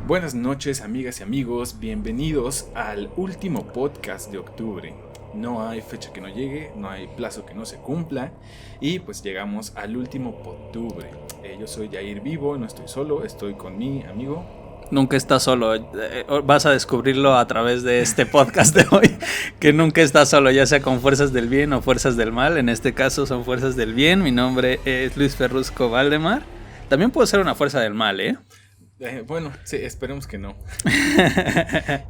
Buenas noches, amigas y amigos, bienvenidos al último podcast de octubre. No hay fecha que no llegue, no hay plazo que no se cumpla y pues llegamos al último octubre. Yo soy Yair Vivo, no estoy solo, estoy con mi amigo. Nunca estás solo, vas a descubrirlo a través de este podcast de hoy, que nunca estás solo, ya sea con fuerzas del bien o fuerzas del mal. En este caso son fuerzas del bien. Mi nombre es Luis Ferrusco Valdemar. También puede ser una fuerza del mal, Bueno, sí, esperemos que no.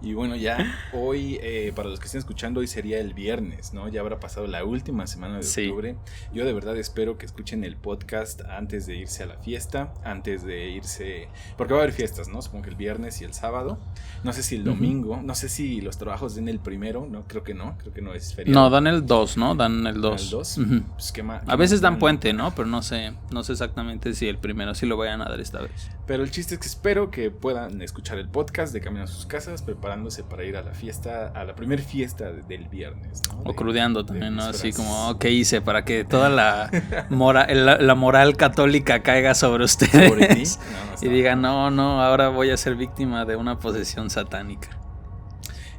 Y bueno, ya hoy, para los que estén escuchando, hoy sería el viernes, ¿no? Ya habrá pasado la última semana de octubre. Yo de verdad espero que escuchen el podcast antes de irse a la fiesta, antes de irse... Porque va a haber fiestas, ¿no? Supongo que el viernes y el sábado. No sé si el domingo, no sé si los trabajos den el primero, ¿no? Creo que no es feriado. No, dan el 2, ¿no? Dan el 2. ¿El 2? Pues, a veces dan puente, ¿no? Pero no sé exactamente si el primero sí lo vayan a dar esta vez. Pero el chiste es que espero que puedan escuchar el podcast de camino a sus casas, preparándose para ir a la fiesta, a la primer fiesta del viernes, ¿no? O crudeando también, ¿no? Así como, ¿qué hice? Para que toda la moral católica caiga sobre ustedes. ¿Sobre ti? No, y digan, no, ahora voy a ser víctima de una posesión satánica.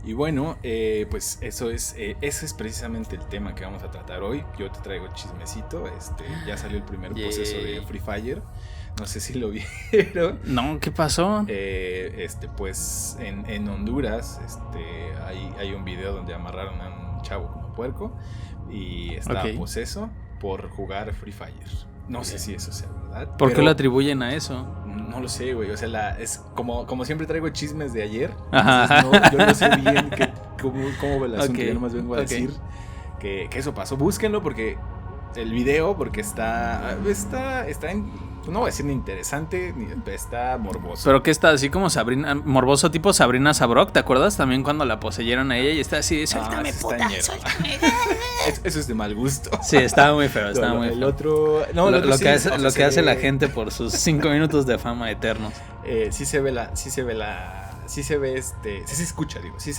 Y bueno, pues eso es precisamente el tema que vamos a tratar hoy. Yo te traigo chismecito. Ya salió el primer proceso de Free Fire. No sé si lo vieron. No, ¿qué pasó? Pues en Honduras hay un video donde amarraron a un chavo como puerco y está poseso por jugar Free Fire. No sé si eso sea verdad. ¿Por qué lo atribuyen a eso? No lo sé, güey. O sea, es como siempre traigo chismes de ayer. Ajá. Entonces, yo no sé bien cómo va el asunto. Yo nomás vengo a decir que eso pasó. Búsquenlo porque el video, porque está no voy a decir ni interesante, ni está morboso. Pero que está así como Sabrina, morboso tipo Sabrina Sabrok, ¿te acuerdas? También cuando la poseyeron a ella y está así, suéltame puta, suéltame. Eso es de mal gusto. Sí, estaba muy feo, estaba muy feo. El otro lo que hace la gente por sus 5 minutos de fama eternos. Sí se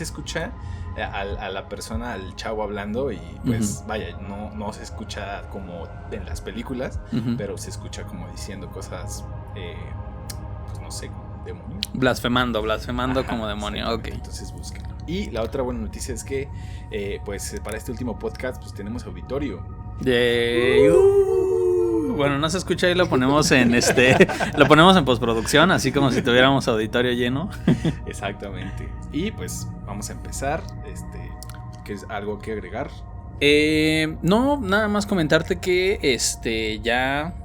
escucha a la persona, al chavo hablando y pues vaya, no se escucha como en las películas, pero se escucha como diciendo cosas, pues no sé, como demonio. Blasfemando como demonio, ok. Entonces búsquenlo. Y la otra buena noticia es que pues para este último podcast pues tenemos auditorio. Bueno, no se escucha y lo ponemos en lo ponemos en postproducción, así como si tuviéramos auditorio lleno. Exactamente. Y pues vamos a empezar. ¿Qué es algo que agregar? No, nada más comentarte que ya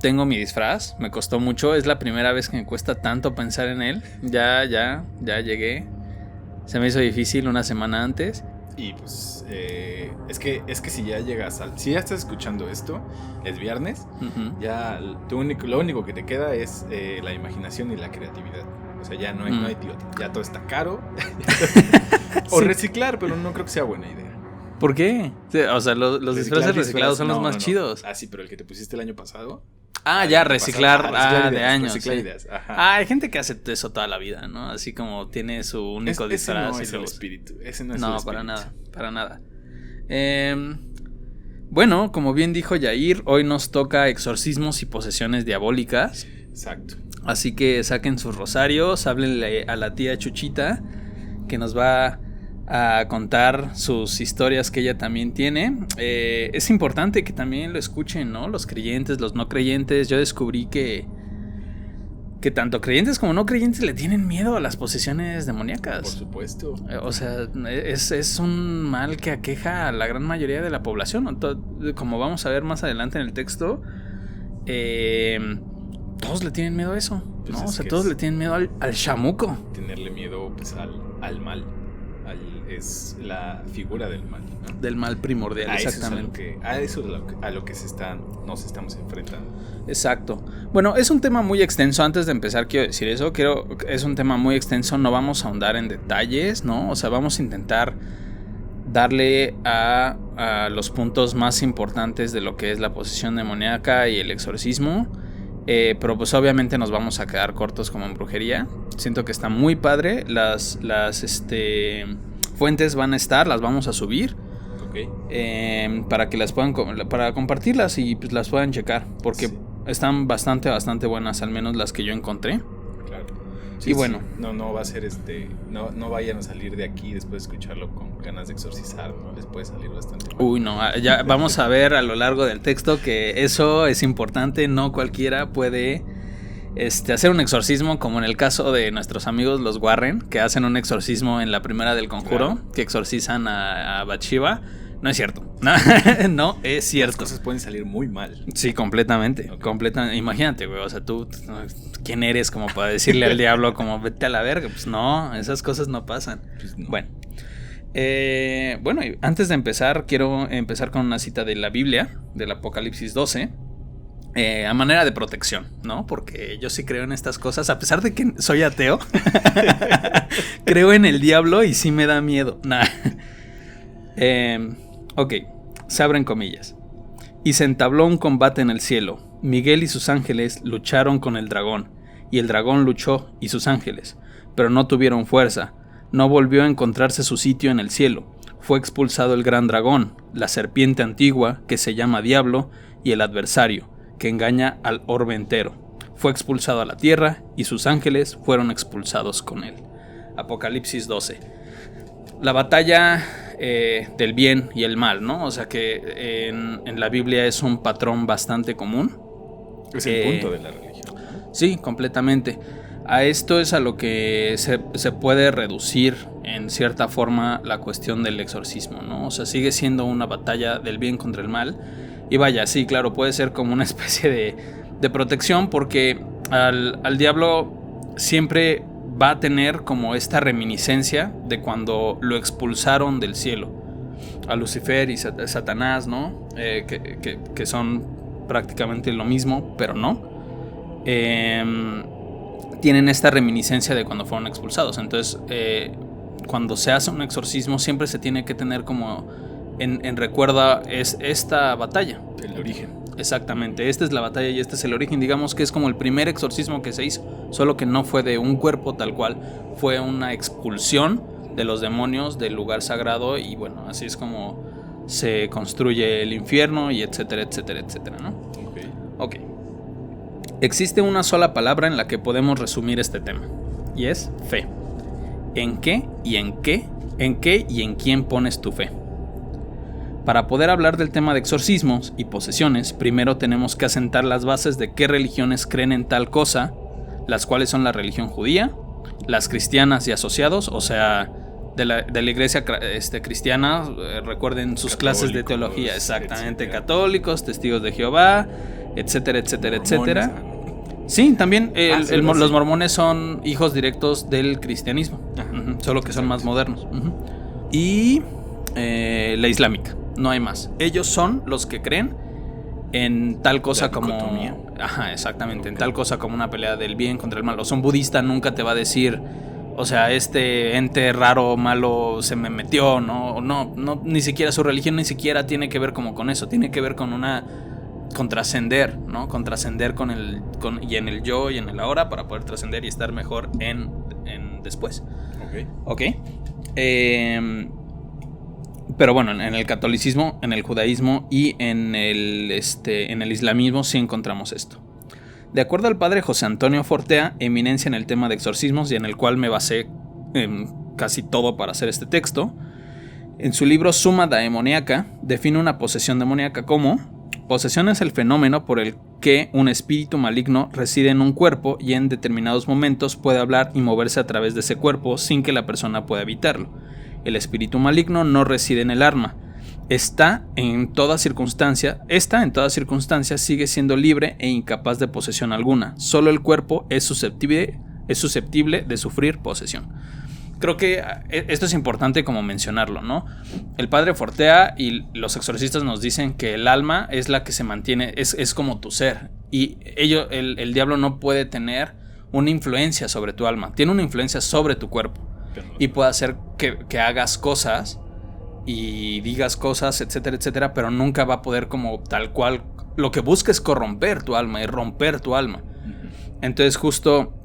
tengo mi disfraz. Me costó mucho, es la primera vez que me cuesta tanto pensar en él. Ya llegué. Se me hizo difícil una semana antes. Y pues es que si ya llegas si ya estás escuchando esto, es viernes, ya lo único que te queda es la imaginación y la creatividad. O sea, ya no hay tío, ya todo está caro. O reciclar, pero no creo que sea buena idea. ¿Por qué? O sea, los disfraces reciclados son los más chidos. Ah, sí, pero el que te pusiste el año pasado. Reciclar de años. Reciclar ideas. Ajá. Hay gente que hace eso toda la vida, ¿no? Así como tiene su único disfraz. Ese no es el espíritu. Ese no es el espíritu. Para nada. Bueno, como bien dijo Yair, hoy nos toca exorcismos y posesiones diabólicas. Exacto. Así que saquen sus rosarios, háblenle a la tía Chuchita, que nos va a contar sus historias que ella también tiene. Es importante que también lo escuchen, ¿no? Los creyentes, los no creyentes. Yo descubrí que tanto creyentes como no creyentes le tienen miedo a las posesiones demoníacas. Por supuesto. O sea, es un mal que aqueja a la gran mayoría de la población, ¿no? Como vamos a ver más adelante en el texto, todos le tienen miedo a eso, pues ¿no? O sea, todos le tienen miedo al chamuco. Tenerle miedo pues al mal. Es la figura del mal, ¿no? Del mal primordial, exactamente. Eso es a lo que nos estamos enfrentando. Exacto. Bueno, es un tema muy extenso. Antes de empezar quiero decir eso. Es un tema muy extenso. No vamos a ahondar en detalles, ¿no? O sea, vamos a intentar darle a los puntos más importantes de lo que es la posesión demoníaca y el exorcismo. Pero pues obviamente nos vamos a quedar cortos como en brujería. Siento que está muy padre. Las fuentes van a estar, las vamos a subir. Okay. Para que las puedan para compartirlas y pues las puedan checar. Porque están bastante buenas, al menos las que yo encontré. Claro. Sí, y bueno, sí. No va a ser no vayan a salir de aquí después de escucharlo con ganas de exorcizar, ¿no? Les puede salir bastante mal. Uy, no, ya vamos a ver a lo largo del texto que eso es importante, no cualquiera puede hacer un exorcismo, como en el caso de nuestros amigos los Warren, que hacen un exorcismo en la primera del Conjuro, claro, que exorcizan a Bathsheba. No es cierto. No es cierto. Las cosas pueden salir muy mal. Sí, completamente. Okay. Imagínate, güey. O sea, tú, ¿quién eres como para decirle al diablo como vete a la verga? Pues no, esas cosas no pasan. Pues no. Bueno, antes de empezar, quiero empezar con una cita de la Biblia, del Apocalipsis 12. A manera de protección, ¿no? Porque yo sí creo en estas cosas, a pesar de que soy ateo. Creo en el diablo y sí me da miedo. Nah. Ok, se abren comillas. Y se entabló un combate en el cielo. Miguel y sus ángeles lucharon con el dragón, y el dragón luchó y sus ángeles, pero no tuvieron fuerza. No volvió a encontrarse su sitio en el cielo. Fue expulsado el gran dragón, la serpiente antigua, que se llama Diablo, y el adversario, que engaña al orbe entero. Fue expulsado a la tierra, y sus ángeles fueron expulsados con él. Apocalipsis 12. La batalla del bien y el mal, ¿no? O sea que en la Biblia es un patrón bastante común. Es el punto de la religión, ¿no? Sí, completamente. A esto es a lo que se puede reducir en cierta forma la cuestión del exorcismo, ¿no? O sea, sigue siendo una batalla del bien contra el mal. Y vaya, sí, claro, puede ser como una especie de protección, porque al diablo siempre va a tener como esta reminiscencia de cuando lo expulsaron del cielo. A Lucifer y Satanás, ¿no? Que son prácticamente lo mismo, pero no. Tienen esta reminiscencia de cuando fueron expulsados. Entonces, cuando se hace un exorcismo, siempre se tiene que tener como en recuerda es esta batalla. El origen. Exactamente, esta es la batalla y este es el origen. Digamos que es como el primer exorcismo que se hizo, solo que no fue de un cuerpo tal cual, fue una expulsión de los demonios del lugar sagrado. Y bueno, así es como se construye el infierno y etcétera, etcétera, etcétera, ¿no? Ok. Existe una sola palabra en la que podemos resumir este tema, y es fe. ¿En qué y en qué? ¿En qué y en quién pones tu fe? Para poder hablar del tema de exorcismos y posesiones, primero tenemos que asentar las bases de qué religiones creen en tal cosa, las cuales son la religión judía, las cristianas y asociados, o sea, de la iglesia cristiana, recuerden sus clases de teología, exactamente, etcétera. Católicos, testigos de Jehová, etcétera, etcétera, etcétera. Sí, también los mormones son hijos directos del cristianismo, solo que son más modernos. Y la islámica. No hay más. Ellos son los que creen en tal cosa como... Ajá, exactamente. Okay. En tal cosa como una pelea del bien contra el mal. O sea, un budista nunca te va a decir, o sea, este ente raro, malo, se me metió, ¿no? No, ni siquiera su religión ni siquiera tiene que ver como con eso. Tiene que ver con con trascender, ¿no? Con trascender y en el yo y en el ahora para poder trascender y estar mejor en después. Ok. Pero bueno, en el catolicismo, en el judaísmo y en el islamismo sí encontramos esto. De acuerdo al padre José Antonio Fortea, eminencia en el tema de exorcismos y en el cual me basé en casi todo para hacer este texto, en su libro Summa Daemoniaca define una posesión demoníaca como: posesión es el fenómeno por el que un espíritu maligno reside en un cuerpo y en determinados momentos puede hablar y moverse a través de ese cuerpo sin que la persona pueda evitarlo. El espíritu maligno no reside en el alma. Esta en toda circunstancia sigue siendo libre e incapaz de posesión alguna. Solo el cuerpo es susceptible de sufrir posesión. Creo que esto es importante como mencionarlo, ¿no? El padre Fortea y los exorcistas nos dicen que el alma es la que se mantiene, es como tu ser. Y el diablo no puede tener una influencia sobre tu alma, tiene una influencia sobre tu cuerpo. Y puede hacer que hagas cosas y digas cosas, etcétera, etcétera, pero nunca va a poder como tal cual. Lo que busca es corromper tu alma y romper tu alma. Entonces justo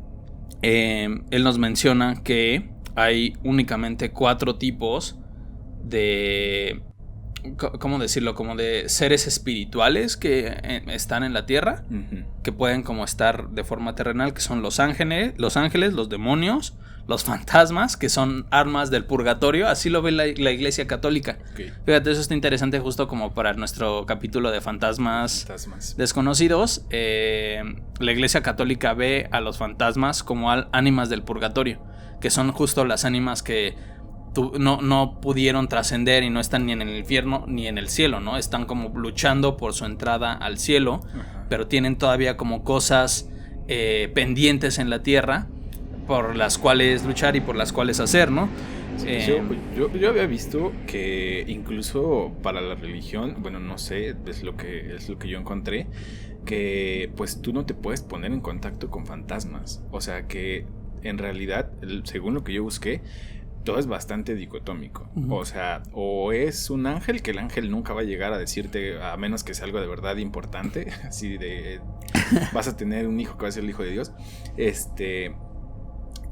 él nos menciona que hay únicamente 4 tipos de ¿cómo decirlo? Como de seres espirituales que están en la tierra, que pueden como estar de forma terrenal, que son los ángeles, los demonios, los fantasmas, que son armas del purgatorio. Así lo ve la Iglesia Católica. Okay. Fíjate, eso está interesante justo como para nuestro capítulo de fantasmas desconocidos. La Iglesia Católica ve a los fantasmas como ánimas del purgatorio, que son justo las ánimas que no pudieron trascender y no están ni en el infierno ni en el cielo, ¿no? Están como luchando por su entrada al cielo, pero tienen todavía como cosas pendientes en la tierra por las cuales luchar y por las cuales hacer, ¿no? Sí, yo había visto que incluso para la religión, bueno, no sé, es lo que yo encontré, que pues tú no te puedes poner en contacto con fantasmas. O sea que en realidad, según lo que yo busqué, todo es bastante dicotómico. O sea, o es un ángel, que el ángel nunca va a llegar a decirte, a menos que sea algo de verdad importante, así de vas a tener un hijo que va a ser el hijo de Dios,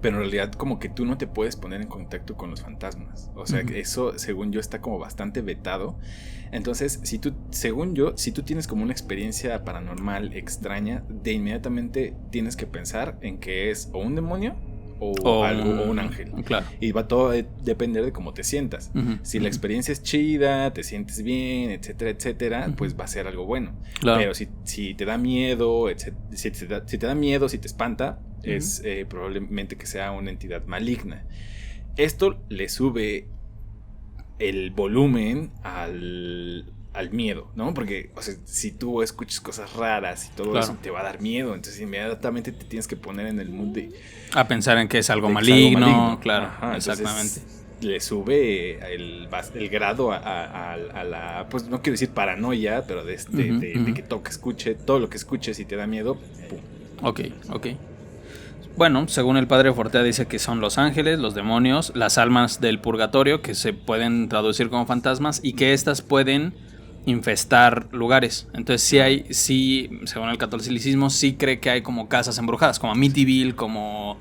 pero en realidad como que tú no te puedes poner en contacto con los fantasmas. O sea, que eso, según yo, está como bastante vetado. Entonces, si tú tienes como una experiencia paranormal extraña, de inmediatamente tienes que pensar en que es o un demonio o un ángel. Claro. Y va todo a depender de cómo te sientas. Si la experiencia es chida, te sientes bien, etcétera, etcétera, pues va a ser algo bueno. Claro. Pero si te da miedo, si te da miedo, si te espanta, es probablemente que sea una entidad maligna. Esto le sube el volumen al miedo, ¿no? Porque, o sea, si tú escuchas cosas raras y todo eso, te va a dar miedo. Entonces inmediatamente te tienes que poner en el mood a pensar en que es algo maligno. Claro. Ajá, exactamente. Le sube el grado a la, pues no quiero decir paranoia, pero de que escuche, todo lo que escuches y te da miedo, pum. Ok. Bueno, según el padre Fortea dice que son los ángeles, los demonios, las almas del purgatorio, que se pueden traducir como fantasmas, y que estas pueden infestar lugares. Entonces sí, según el catolicismo, sí cree que hay como casas embrujadas, como Amityville, como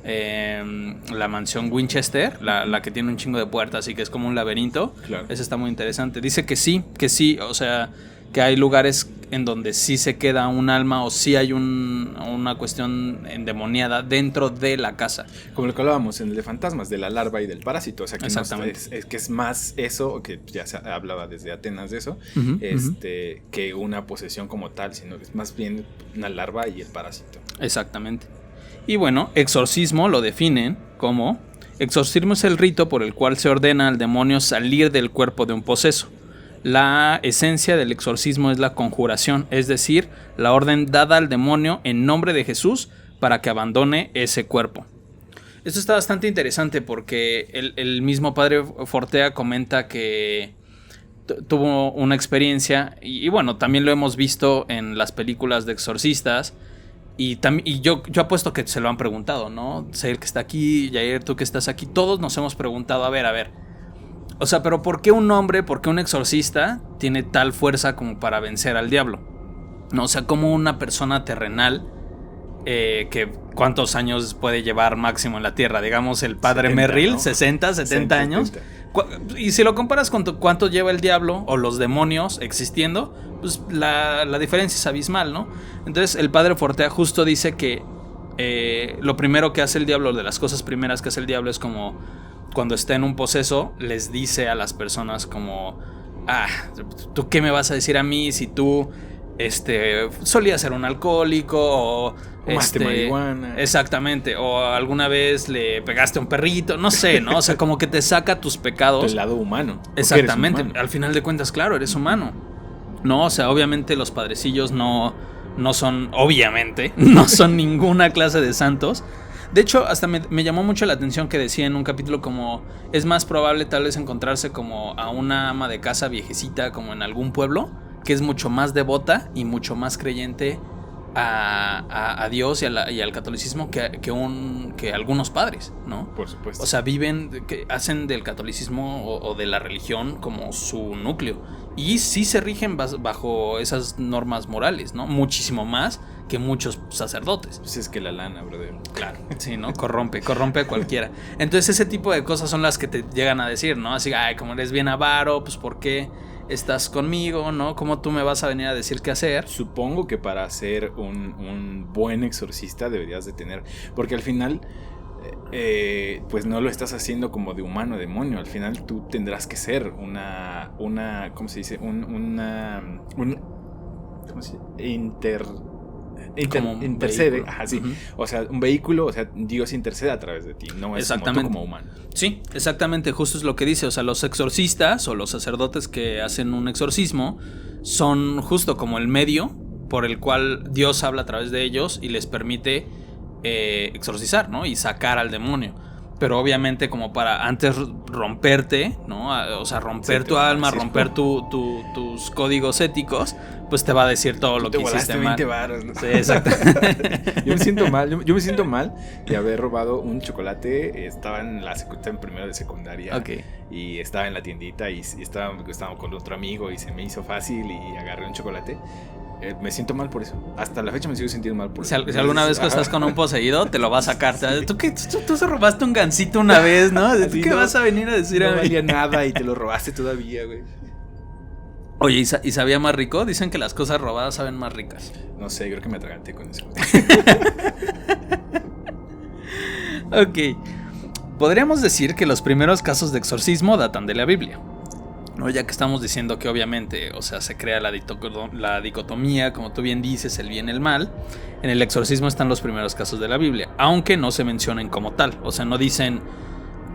la mansión Winchester, la que tiene un chingo de puertas y que es como un laberinto. Claro. Eso está muy interesante. Dice que sí, o sea, que hay lugares en donde sí se queda un alma o sí hay una cuestión endemoniada dentro de la casa. Como lo que hablábamos en el de fantasmas, de la larva y del parásito. O sea, que que es más eso, que ya se hablaba desde Atenas de eso, que una posesión como tal, sino que es más bien una larva y el parásito. Exactamente. Y bueno, exorcismo lo definen como: exorcismo es el rito por el cual se ordena al demonio salir del cuerpo de un poseso. La esencia del exorcismo es la conjuración, es decir, la orden dada al demonio en nombre de Jesús para que abandone ese cuerpo. Esto está bastante interesante porque el mismo padre Fortea comenta que tuvo una experiencia, y bueno, también lo hemos visto en las películas de exorcistas, y yo apuesto que se lo han preguntado, ¿no? Sé que está aquí, Yair, tú que estás aquí, todos nos hemos preguntado, a ver, o sea, pero ¿por qué un hombre, por qué un exorcista tiene tal fuerza como para vencer al diablo? ¿No? O sea, como una persona terrenal, que ¿cuántos años puede llevar máximo en la tierra? Digamos, el padre 70, Merrill, ¿no? 60, 70 años. Y si lo comparas con cuánto lleva el diablo o los demonios existiendo, pues la diferencia es abismal, ¿no? Entonces el padre Fortea justo dice que lo primero que hace el diablo, de las cosas primeras que hace el diablo, es como cuando está en un poseso, les dice a las personas como: ¿tú qué me vas a decir a mí si tú solías ser un alcohólico o marihuana? Exactamente, o alguna vez le pegaste a un perrito, no sé, ¿no? O sea, como que te saca tus pecados del lado humano. Exactamente, humano. Al final de cuentas, claro, eres humano. No, o sea, obviamente los padrecillos no son, obviamente, no son ninguna clase de santos. De hecho, hasta me llamó mucho la atención que decía en un capítulo como: es más probable tal vez encontrarse como a una ama de casa viejecita como en algún pueblo, que es mucho más devota y mucho más creyente a Dios y al catolicismo que algunos padres, ¿no? Por supuesto. O sea, hacen del catolicismo o de la religión como su núcleo. Y sí se rigen bajo esas normas morales, ¿no? Muchísimo más que muchos sacerdotes. Pues es que la lana, brother. Claro, sí, ¿no? Corrompe a cualquiera. Entonces ese tipo de cosas son las que te llegan a decir, ¿no? Así, ay, como eres bien avaro, pues ¿por qué estás conmigo, no? ¿Cómo tú me vas a venir a decir qué hacer? Supongo que para ser un buen exorcista deberías de tener, porque al final pues no lo estás haciendo como de humano a demonio. Al final tú tendrás que ser una ¿cómo se dice? ¿Cómo se dice? Intercede, ajá, sí. O sea, un vehículo, o sea, Dios intercede a través de ti, no es como tú como humano. Sí, exactamente, justo es lo que dice. O sea, los exorcistas o los sacerdotes que hacen un exorcismo son justo como el medio por el cual Dios habla a través de ellos y les permite exorcizar, ¿no? Y sacar al demonio. Pero obviamente como para antes romperte, ¿no? O sea, romper tu alma, romper tus códigos éticos, pues te va a decir todo lo que hiciste mal. 20 varos, ¿no? Sí, exacto. Yo me siento mal de haber robado un chocolate. Estaba en primero de secundaria. Okay. Y estaba en la tiendita y estaba con otro amigo y se me hizo fácil y agarré un chocolate. Me siento mal por eso. Hasta la fecha me sigo sintiendo mal por eso. Si alguna vez que estás con un poseído, te lo va a sacar. Sí. Tú se robaste un gansito una vez, ¿no? ¿Tú qué vas a venir a decir a mí? No valía nada y te lo robaste todavía, güey. Oye, ¿y sabía más rico? Dicen que las cosas robadas saben más ricas. No sé, creo que me atraganté con eso. Ok. Podríamos decir que los primeros casos de exorcismo datan de la Biblia, ¿no? Ya que estamos diciendo que obviamente, o sea, se crea la dicotomía, como tú bien dices, el bien y el mal. En el exorcismo están los primeros casos de la Biblia, aunque no se mencionen como tal. O sea, no dicen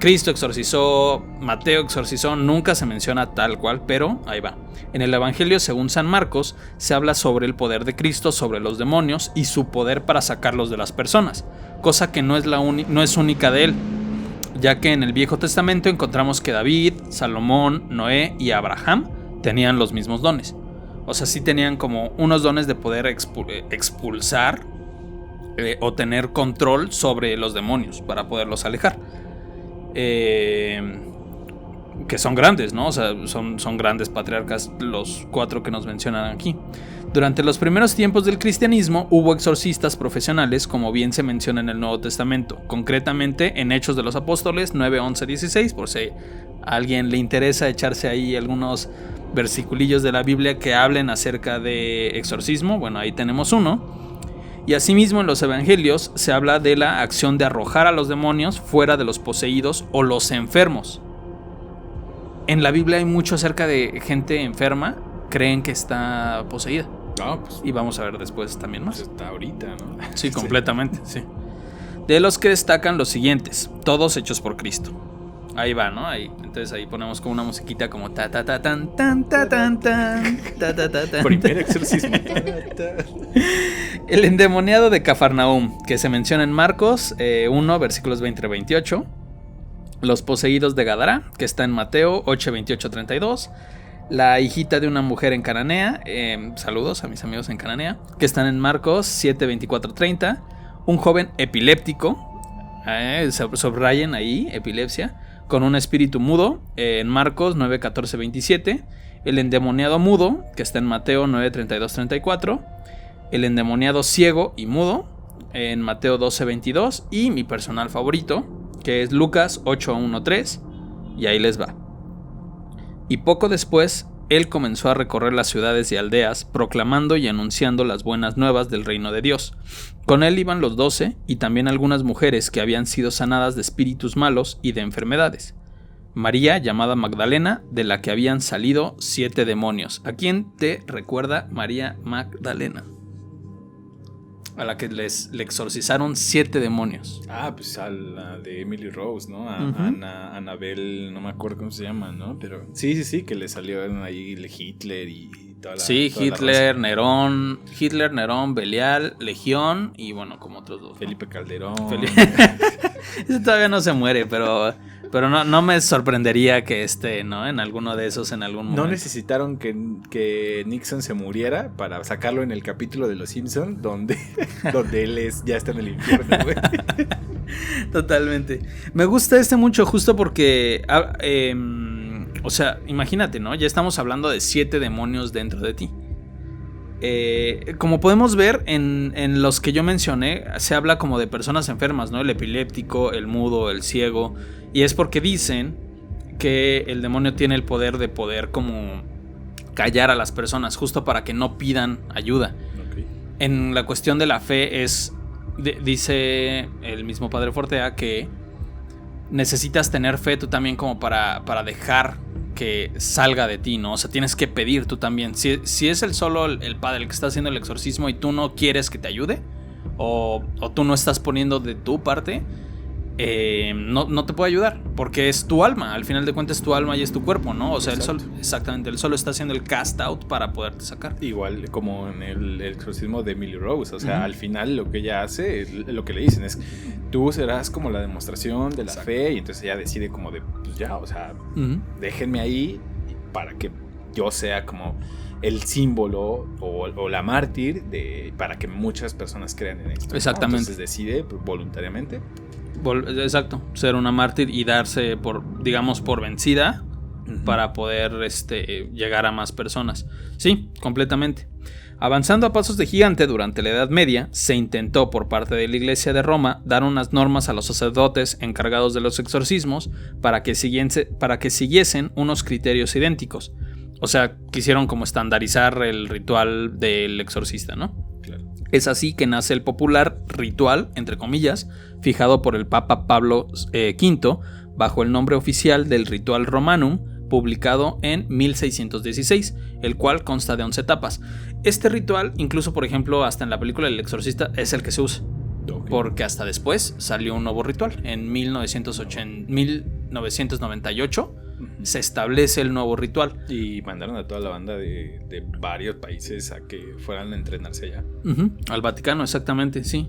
Cristo exorcizó, Mateo exorcizó, nunca se menciona tal cual, pero ahí va. En el Evangelio según San Marcos se habla sobre el poder de Cristo sobre los demonios y su poder para sacarlos de las personas, cosa que no es única de él, ya que en el Viejo Testamento encontramos que David, Salomón, Noé y Abraham tenían los mismos dones. O sea, sí tenían como unos dones de poder expulsar o tener control sobre los demonios para poderlos alejar. Que son grandes, ¿no? O sea, son grandes patriarcas los 4 que nos mencionan aquí. Durante los primeros tiempos del cristianismo hubo exorcistas profesionales, como bien se menciona en el Nuevo Testamento, concretamente en Hechos de los Apóstoles 9, 11, 16, por si a alguien le interesa echarse ahí algunos versiculillos de la Biblia que hablen acerca de exorcismo. Bueno, ahí tenemos uno. Y asimismo en los evangelios se habla de la acción de arrojar a los demonios fuera de los poseídos o los enfermos. En la Biblia hay mucho acerca de gente enferma, creen que está poseída. Pues, y vamos a ver después también más. Pues está ahorita, ¿no? Sí, completamente, sí. De los que destacan los siguientes, todos hechos por Cristo. Ahí va, ¿no? Entonces ahí ponemos como una musiquita como ta ta ta tan tan ta tan tan ta ta ta tan. Primer exorcismo. El endemoniado de Cafarnaúm, que se menciona en Marcos 1, versículos 20-28. Los poseídos de Gadara, que está en Mateo 8, 28-32. La hijita de una mujer en Cananea, saludos a mis amigos en Cananea, que están en Marcos 7, 24-30. Un joven epiléptico, subrayen ahí, epilepsia, con un espíritu mudo, en Marcos 9, 14, 27. El endemoniado mudo, que está en Mateo 9, 32, 34. El endemoniado ciego y mudo, en Mateo 12, 22. Y mi personal favorito, que es Lucas 8, 1, 3. Y ahí les va. Y poco después, él comenzó a recorrer las ciudades y aldeas, proclamando y anunciando las buenas nuevas del reino de Dios. Con él iban los 12 y también algunas mujeres que habían sido sanadas de espíritus malos y de enfermedades. María, llamada Magdalena, de la que habían salido 7 demonios. ¿A quién te recuerda María Magdalena? A la que le exorcizaron 7 demonios. Pues a la de Emily Rose, ¿no? Annabelle, no me acuerdo cómo se llama, ¿no? Pero sí, que le salieron ahí Hitler y toda la... Sí, toda Hitler, Nerón, Belial, Legión y bueno, como otros 2. Felipe Calderón. Ese todavía no se muere, pero no me sorprendería que esté, ¿no? En alguno de esos en algún momento. No necesitaron que Nixon se muriera para sacarlo en el capítulo de Los Simpson donde él ya está en el infierno, güey. Totalmente. Me gusta mucho justo porque o sea, imagínate, ¿no? Ya estamos hablando de 7 demonios dentro de ti. como podemos ver en los que yo mencioné, se habla como de personas enfermas, ¿no? El epiléptico, el mudo, el ciego. Y es porque dicen que el demonio tiene el poder de poder como callar a las personas, justo para que no pidan ayuda. Okay. En la cuestión de la fe dice el mismo Padre Fortea que necesitas tener fe tú también como para dejar que salga de ti, ¿no? O sea, tienes que pedir tú también. Si es el padre el que está haciendo el exorcismo y tú no quieres que te ayude, o tú no estás poniendo de tu parte, no te puede ayudar, porque es tu alma, al final de cuentas es tu alma y es tu cuerpo, ¿no? O sea, él solo está haciendo el cast out para poderte sacar. Igual como en el exorcismo de Emily Rose, o sea, al final lo que ella hace, lo que le dicen es, tú serás como la demostración de la fe, y entonces ella decide como de, pues ya, o sea, déjenme ahí para que yo sea como el símbolo o la mártir para que muchas personas crean en esto, ¿no? Exactamente. Entonces decide voluntariamente. Exacto, ser una mártir y darse por vencida para poder llegar a más personas. Sí, completamente. Avanzando a pasos de gigante durante la Edad Media, se intentó por parte de la Iglesia de Roma dar unas normas a los sacerdotes encargados de los exorcismos para que siguiesen unos criterios idénticos. O sea, quisieron como estandarizar el ritual del exorcista, ¿no? Claro. Es así que nace el popular ritual, entre comillas, fijado por el Papa Pablo V bajo el nombre oficial del Ritual Romanum, publicado en 1616, el cual consta de 11 etapas. Este ritual, incluso por ejemplo hasta en la película El Exorcista, es el que se usa. Okay. Porque hasta después salió un nuevo ritual. En 1998 se establece el nuevo ritual. Y mandaron a toda la banda de varios países a que fueran a entrenarse allá. Al Vaticano, exactamente, sí.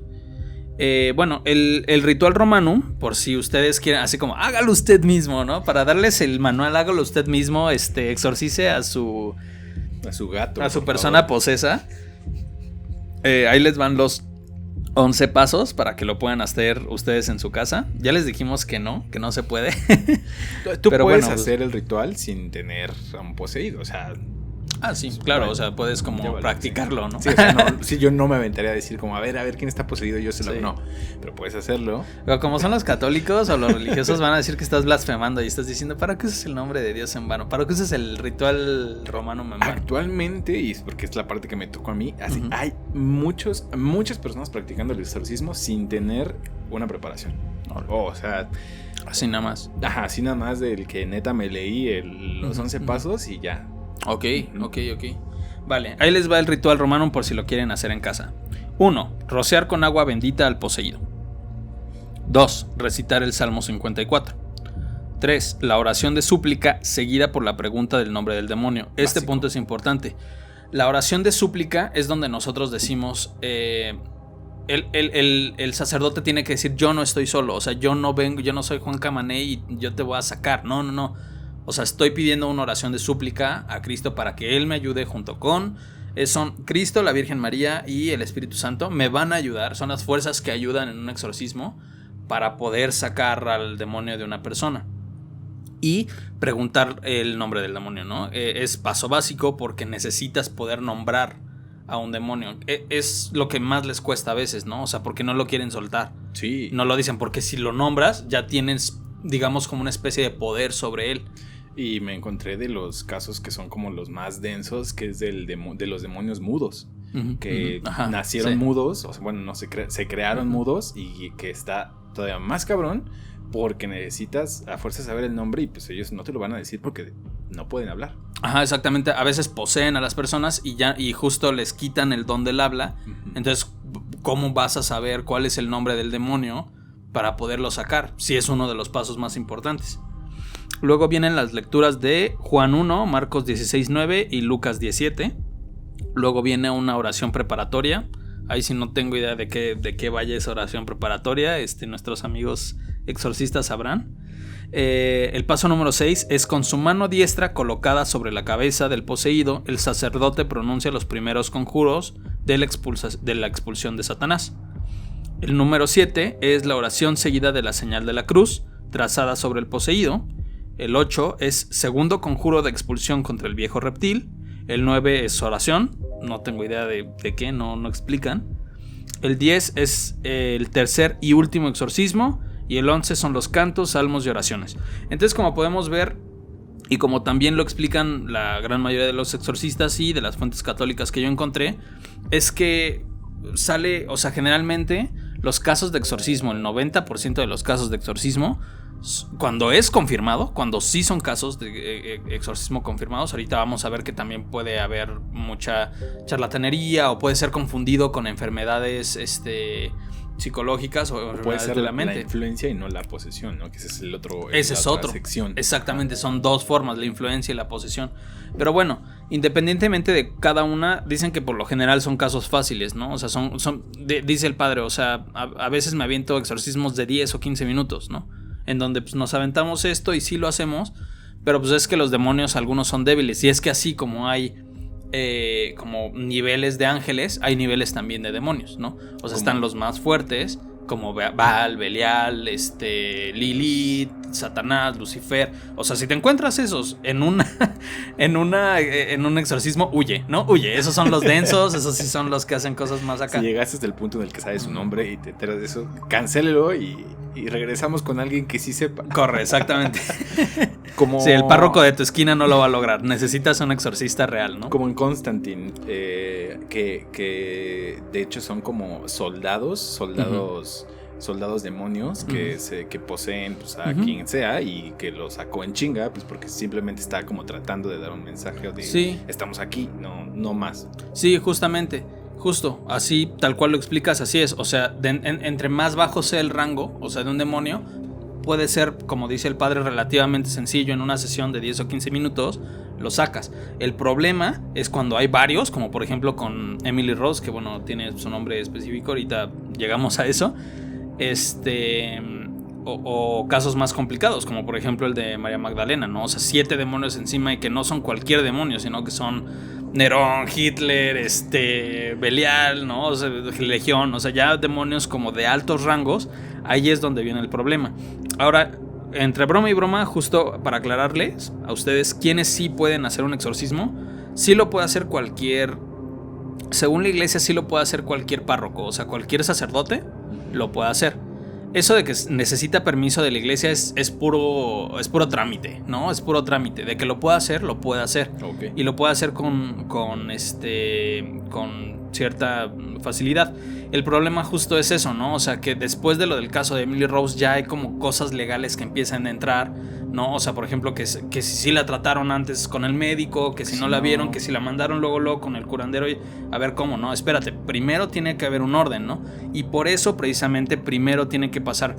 Bueno, el ritual romanum, por si ustedes quieren, así como hágalo usted mismo, ¿no? Para darles el manual, hágalo usted mismo, exorcice a su gato, a su persona posesa. Ahí les van los 11 pasos para que lo puedan hacer ustedes en su casa. Ya les dijimos que no se puede. Tú pero puedes hacer el ritual sin tener a un poseído, o sea. Ah, sí, claro, bueno, o sea, puedes como practicarlo, ¿no? Sí, o sea, sí, yo no me aventaría a decir como, a ver quién está poseído, yo se lo... Sí. No, pero puedes hacerlo. Pero como son los católicos o los religiosos van a decir que estás blasfemando y estás diciendo, ¿para qué usas el nombre de Dios en vano? ¿Para qué usas el ritual romano en vano? Actualmente, y es porque es la parte que me tocó a mí, así, hay muchas personas practicando el exorcismo sin tener una preparación. O sea... Así nada más. Ajá, así nada más del que neta me leí los 11 pasos y ya. Ok. Vale, ahí les va el ritual romano por si lo quieren hacer en casa. 1. Rociar con agua bendita al poseído. 2. Recitar el Salmo 54. 3. La oración de súplica seguida por la pregunta del nombre del demonio. Este punto es importante. La oración de súplica es donde nosotros decimos... el sacerdote tiene que decir, yo no estoy solo. O sea, yo no soy Juan Camané y yo te voy a sacar. No. O sea, estoy pidiendo una oración de súplica a Cristo para que Él me ayude junto con... son Cristo, la Virgen María y el Espíritu Santo. Me van a ayudar, son las fuerzas que ayudan en un exorcismo para poder sacar al demonio de una persona. Y preguntar el nombre del demonio, ¿no? Es paso básico porque necesitas poder nombrar a un demonio. Es lo que más les cuesta a veces, ¿no? O sea, porque no lo quieren soltar. Sí. No lo dicen porque si lo nombras ya tienes, digamos, como una especie de poder sobre él. Y me encontré de los casos que son como los más densos, que es de los demonios mudos, que nacieron mudos, o sea, bueno, no se crearon mudos, y que está todavía más cabrón porque necesitas a fuerza saber el nombre y pues ellos no te lo van a decir porque no pueden hablar. Ajá, exactamente. A veces poseen a las personas y justo les quitan el don del habla. Entonces, ¿cómo vas a saber cuál es el nombre del demonio para poderlo sacar? Si es uno de los pasos más importantes. Luego vienen las lecturas de Juan 1, Marcos 16:9 y Lucas 17. Luego viene una oración preparatoria. Ahí sí no tengo idea de qué vaya esa oración preparatoria. Nuestros amigos exorcistas sabrán. El paso número 6 es con su mano diestra colocada sobre la cabeza del poseído, el sacerdote pronuncia los primeros conjuros de la expulsión de Satanás. El número 7 es la oración seguida de la señal de la cruz, trazada sobre el poseído. El 8 es segundo conjuro de expulsión contra el viejo reptil. El 9 es oración. no tengo idea de qué, no explican. El 10 es el tercer y último exorcismo. Y el 11 son los cantos, salmos y oraciones. Entonces, como podemos ver, y como también lo explican la gran mayoría de los exorcistas y de las fuentes católicas que yo encontré, es que sale, o sea, generalmente los casos de exorcismo, el 90% de los casos de exorcismo, cuando es confirmado, cuando sí son casos de exorcismo confirmados, ahorita vamos a ver que también puede haber mucha charlatanería o puede ser confundido con enfermedades psicológicas o puede ser de la mente. La influencia y no la posesión, ¿no? Que ese es el otro. Ese es otro. Sección. Exactamente, son dos formas, la influencia y la posesión. Pero bueno, independientemente de cada una, dicen que por lo general son casos fáciles, ¿no? O sea, dice el padre, o sea, a veces me aviento exorcismos de 10 o 15 minutos, ¿no? En donde pues nos aventamos esto y sí lo hacemos, pero pues es que los demonios algunos son débiles. Y es que así como hay como niveles de ángeles, hay niveles también de demonios, ¿no? O sea, están los más fuertes, como Baal, Belial, Lilith, Satanás, Lucifer. O sea, si te encuentras esos en un exorcismo, huye, ¿no? Huye. Esos son los densos, esos sí son los que hacen cosas más acá. Si llegaste hasta el punto en el que sabes su nombre y te enteras de eso, cancélelo y regresamos con alguien que sí sepa. Corre, exactamente. Sí, el párroco de tu esquina no lo va a lograr. Necesitas un exorcista real, ¿no? Como en Constantine, que de hecho son como soldados demonios que poseen pues, a quien sea y que lo sacó en chinga, pues porque simplemente está como tratando de dar un mensaje de estamos aquí, no más. Sí, justamente. Justo, así, tal cual lo explicas, así es. O sea, entre más bajo sea el rango, o sea, de un demonio, puede ser, como dice el padre, relativamente sencillo. En una sesión de 10 o 15 minutos lo sacas. El problema es cuando hay varios, como por ejemplo con Emily Rose, que bueno, tiene su nombre específico, ahorita llegamos a eso. O casos más complicados, como por ejemplo el de María Magdalena, ¿no? O sea, 7 demonios encima y que no son cualquier demonio, sino que son Nerón, Hitler, Belial, ¿no? O sea, Legión, o sea, ya demonios como de altos rangos. Ahí es donde viene el problema. Ahora, entre broma y broma, justo para aclararles a ustedes quiénes sí pueden hacer un exorcismo, sí lo puede hacer cualquier, según la iglesia, sí lo puede hacer cualquier párroco, o sea, cualquier sacerdote lo puede hacer. Eso de que necesita permiso de la iglesia es puro trámite, ¿no? Es puro trámite. De que lo pueda hacer, lo puede hacer. Okay. Y lo puede hacer con cierta facilidad. El problema justo es eso, ¿no? O sea, que después de lo del caso de Emily Rose ya hay como cosas legales que empiezan a entrar, ¿no? O sea, por ejemplo, que si la trataron antes con el médico, que si no la vieron, que si la mandaron luego con el curandero. A ver, ¿cómo? No, espérate, primero tiene que haber un orden, ¿no? Y por eso, precisamente, primero tiene que pasar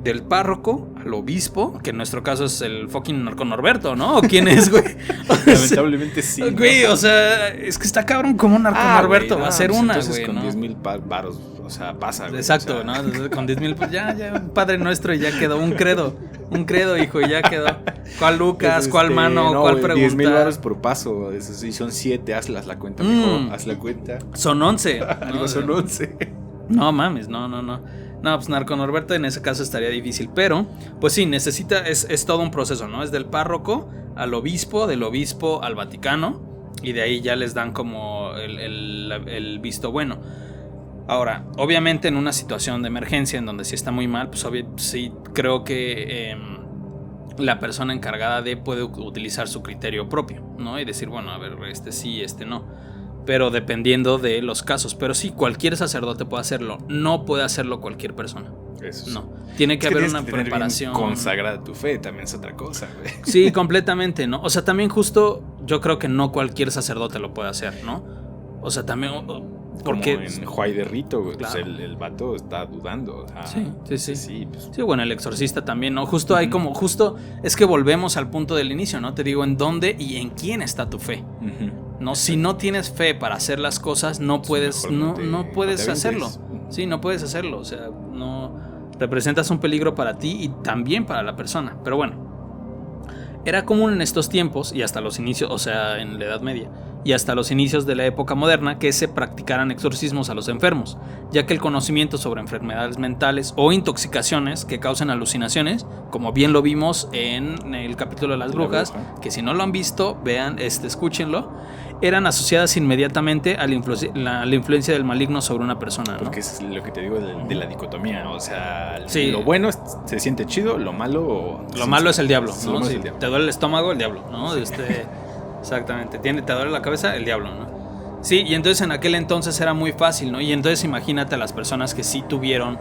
del párroco al obispo, que en nuestro caso es el fucking Narco Norberto, ¿no? ¿O quién es, güey? Lamentablemente sí. Güey, ¿no? O sea, es que está cabrón como Narco Norberto va a ser una, güey. Entonces con ¿no? 10,000 varos, o sea, pasa, güey. Exacto, o sea. ¿No? Entonces, con 10,000, pues ya, un Padre Nuestro y ya quedó un credo, hijo, y ya quedó. ¿Cuál Lucas? ¿Cuál mano? No, ¿Cuál pregunta? 10,000 varos por paso, eso sí, son 7, hazlas la cuenta, mejor, haz la cuenta. Son 11. ¿no? Son 11. No mames, no. No, pues Narco Norberto en ese caso estaría difícil. Pero, pues sí, es todo un proceso, ¿no? Es del párroco al obispo, del obispo al Vaticano. Y de ahí ya les dan como el visto bueno. Ahora, obviamente en una situación de emergencia en donde sí está muy mal, pues sí creo que la persona encargada puede utilizar su criterio propio, ¿no? Y decir, bueno, a ver, sí, no. Pero dependiendo de los casos. Pero sí, cualquier sacerdote puede hacerlo. No puede hacerlo cualquier persona. Eso. No. Tiene que haber una preparación. Consagrada tu fe también es otra cosa, güey. Sí, completamente, ¿no? O sea, también justo yo creo que no cualquier sacerdote lo puede hacer, ¿no? O sea, también. Porque. Como en Juay de Rito, güey. Claro. Pues el vato está dudando. Sí. Pues. Sí, bueno, el exorcista también, ¿no? Justo hay como. Justo es que volvemos al punto del inicio, ¿no? Te digo en dónde y en quién está tu fe. No, si no tienes fe para hacer las cosas, no puedes, no puedes hacerlo. Sí, no puedes hacerlo. O sea, no representas un peligro para ti y también para la persona. Pero bueno, era común en estos tiempos y hasta los inicios, o sea, en la Edad Media y hasta los inicios de la época moderna, que se practicaran exorcismos a los enfermos, ya que el conocimiento sobre enfermedades mentales o intoxicaciones que causan alucinaciones, como bien lo vimos en el capítulo de las brujas, que si no lo han visto, vean, escúchenlo. eran asociadas inmediatamente a la influencia del maligno sobre una persona, ¿no? Porque es lo que te digo de la dicotomía, o sea, sí. Lo bueno se siente chido, lo malo... Lo malo es el diablo, sí, ¿no? Si el diablo. Te duele el estómago, el diablo, ¿no? Sí. Exactamente, te duele la cabeza, el diablo, ¿no? Sí, y entonces en aquel entonces era muy fácil, ¿no? Y entonces imagínate a las personas que sí tuvieron...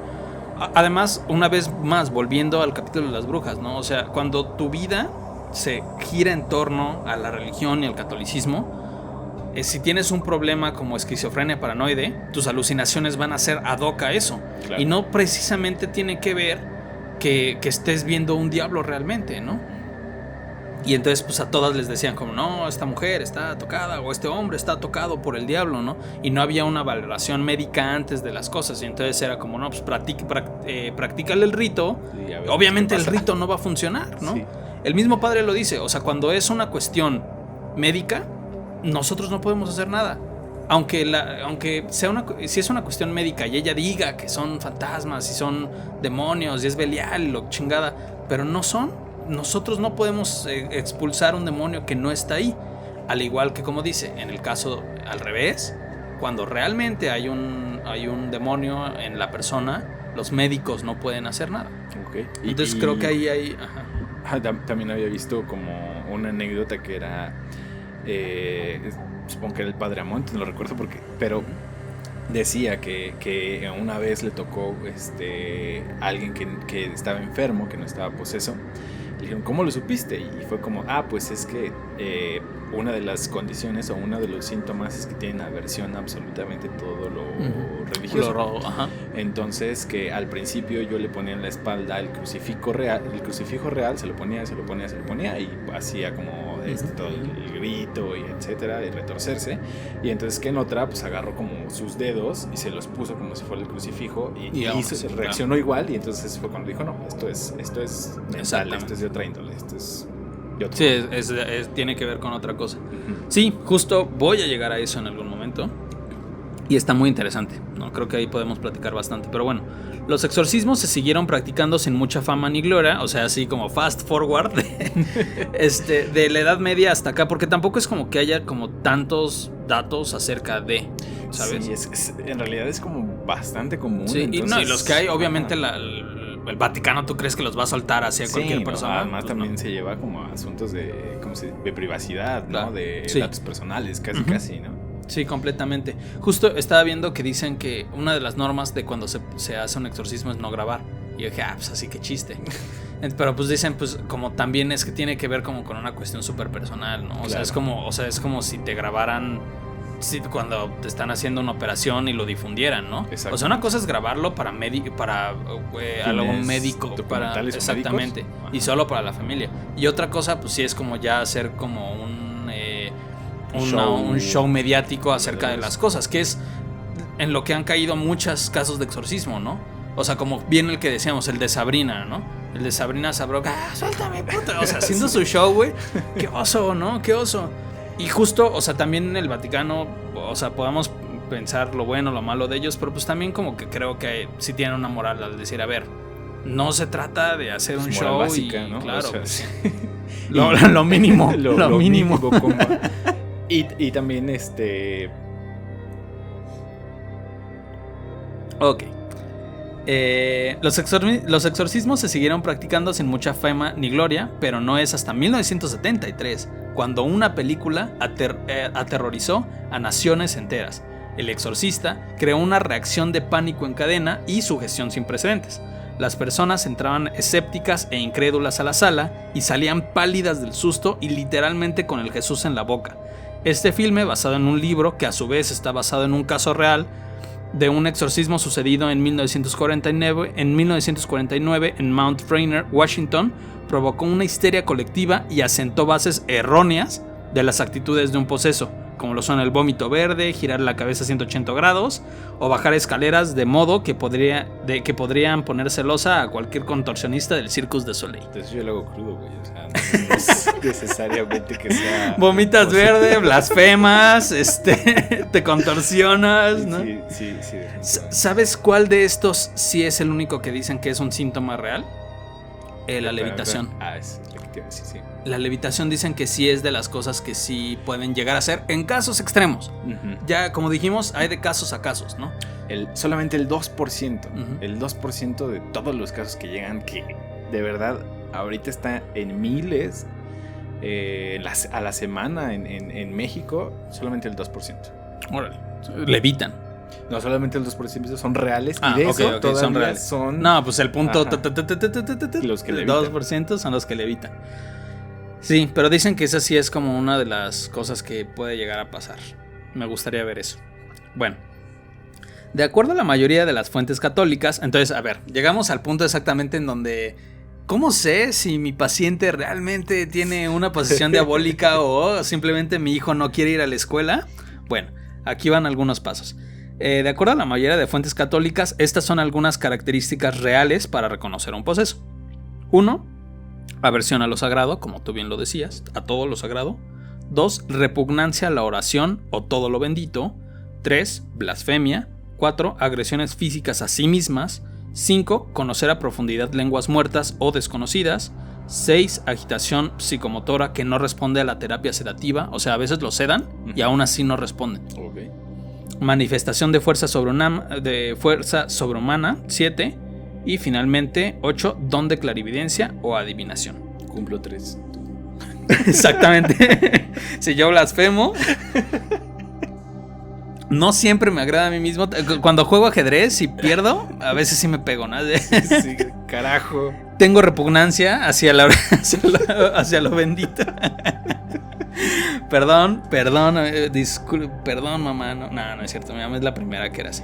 Además, una vez más, volviendo al capítulo de las brujas, ¿no? O sea, cuando tu vida se gira en torno a la religión y al catolicismo, si tienes un problema como esquizofrenia paranoide, tus alucinaciones van a ser ad hoc a eso. Claro. Y no precisamente tiene que ver que estés viendo un diablo realmente, ¿no? Y entonces pues a todas les decían como, no, esta mujer está tocada o este hombre está tocado por el diablo, ¿no? Y no había una valoración médica antes de las cosas. Y entonces era como, no, pues practícale el rito. Sí, obviamente el rito no va a funcionar, ¿no? Sí. El mismo padre lo dice, o sea, cuando es una cuestión médica, nosotros no podemos hacer nada. Aunque sea si es una cuestión médica y ella diga que son fantasmas y son demonios y es Belial y lo chingada, pero no son. Nosotros no podemos expulsar un demonio que no está ahí. Al igual que, como dice, en el caso al revés, cuando realmente hay un demonio en la persona, los médicos no pueden hacer nada. Okay. Entonces creo que ahí hay... También había visto como una anécdota que era... supongo que era el padre Amont, no lo recuerdo pero decía que una vez le tocó alguien que estaba enfermo, que no estaba poseso. Le dijeron, ¿cómo lo supiste? Y fue como, pues es que una de las condiciones o uno de los síntomas es que tienen aversión a absolutamente todo lo religioso. Entonces, que al principio yo le ponía en la espalda el crucifijo real, se lo ponía, y hacía como todo el grito y etcétera, y retorcerse. Y entonces que en otra, pues agarró como sus dedos y se los puso como si fuera el crucifijo y reaccionó igual. Y entonces fue cuando dijo, no, esto es mental, esto es de otra índole, esto es de otro. Sí, tiene que ver con otra cosa. Sí, justo voy a llegar a eso en algún momento. Y está muy interesante, ¿no? Creo que ahí podemos platicar bastante. Pero bueno, los exorcismos se siguieron practicando sin mucha fama ni gloria. O sea, así como fast forward de la Edad Media hasta acá. Porque tampoco es como que haya como tantos datos acerca de, ¿sabes? Sí, en realidad es como bastante común. Sí, entonces... y los que hay, obviamente el Vaticano, ¿tú crees que los va a soltar hacia cualquier persona? Además pues también se lleva como a asuntos de privacidad, ¿no? Claro. De datos personales, casi, ¿no? Sí, completamente. Justo estaba viendo que dicen que una de las normas de cuando se hace un exorcismo es no grabar. Y yo dije, pues así que chiste. Pero pues dicen, pues como también es que tiene que ver como con una cuestión súper personal, ¿no? O sea, es como si te grabaran cuando te están haciendo una operación y lo difundieran, ¿no? Exacto. O sea, una cosa es grabarlo para algo médico, exactamente, y solo para la familia. Y otra cosa, pues sí es como ya hacer como un show mediático acerca de las cosas, que es en lo que han caído muchos casos de exorcismo, ¿no? O sea, como bien el que decíamos, el de Sabrina, ¿no? El de Sabrina Sabrok, suéltame, puta. O sea, haciendo su show, güey. Qué oso, ¿no? Qué oso. Y justo, o sea, también en el Vaticano, o sea, podamos pensar lo bueno, lo malo de ellos, pero pues también como que creo que sí tienen una moral al decir, a ver, no se trata de hacer un show básica, y, ¿no? Claro, o sea, lo mínimo, lo mínimo. Y también Ok. Los exorcismos se siguieron practicando sin mucha fama ni gloria, pero no es hasta 1973 cuando una película aterrorizó a naciones enteras. El Exorcista creó una reacción de pánico en cadena y sugestión sin precedentes. Las personas entraban escépticas e incrédulas a la sala y salían pálidas del susto y literalmente con el Jesús en la boca. Este filme, basado en un libro que a su vez está basado en un caso real de un exorcismo sucedido en 1949 en Mount Rainier, Washington, provocó una histeria colectiva y asentó bases erróneas de las actitudes de un poseso, como lo son el vómito verde, girar la cabeza 180 grados o bajar escaleras, de modo que podrían poner celosa a cualquier contorsionista del Circus du Soleil. Entonces yo lo hago crudo, güey, o sea, no es necesariamente que sea... Vomitas verde, blasfemas, te contorsionas, ¿no? Sí. ¿Sabes cuál de estos sí es el único que dicen que es un síntoma real? La levitación. Es lo que te iba a decir, sí. La levitación dicen que sí es de las cosas que sí pueden llegar a ser en casos extremos. Ya, como dijimos, hay de casos a casos, ¿no? Solamente el 2%. El 2% de todos los casos que llegan, que de verdad ahorita está en miles a la semana en México, solamente el 2%. Órale. Levitan. No, solamente el 2% son reales. Y de eso todavía son reales. No, pues el punto... Los que levitan. 2% son los que levitan. Sí, pero dicen que esa sí es como una de las cosas que puede llegar a pasar. Me gustaría ver eso. Bueno, de acuerdo a la mayoría de las fuentes católicas, entonces, a ver, llegamos al punto exactamente en donde... ¿Cómo sé si mi paciente realmente tiene una posesión diabólica o simplemente mi hijo no quiere ir a la escuela? Bueno, aquí van algunos pasos. De acuerdo a la mayoría de fuentes católicas, estas son algunas características reales para reconocer un poseso. 1. Aversión a lo sagrado, como tú bien lo decías, a todo lo sagrado. 2. Repugnancia a la oración o todo lo bendito. 3. Blasfemia. 4. Agresiones físicas a sí mismas. 5. Conocer a profundidad lenguas muertas o desconocidas. 6. Agitación psicomotora que no responde a la terapia sedativa. O sea, a veces lo sedan y aún así no responden. Okay. Manifestación de fuerza sobrehumana. 7. Y finalmente 8. Don de clarividencia o adivinación. Cumplo 3. Exactamente. Si yo blasfemo... No siempre me agrada a mí mismo. Cuando juego ajedrez y pierdo, a veces sí me pego, ¿no? Sí, carajo. Tengo repugnancia hacia lo bendito. Perdón, mamá. No es cierto. Mi mamá es la primera que era así.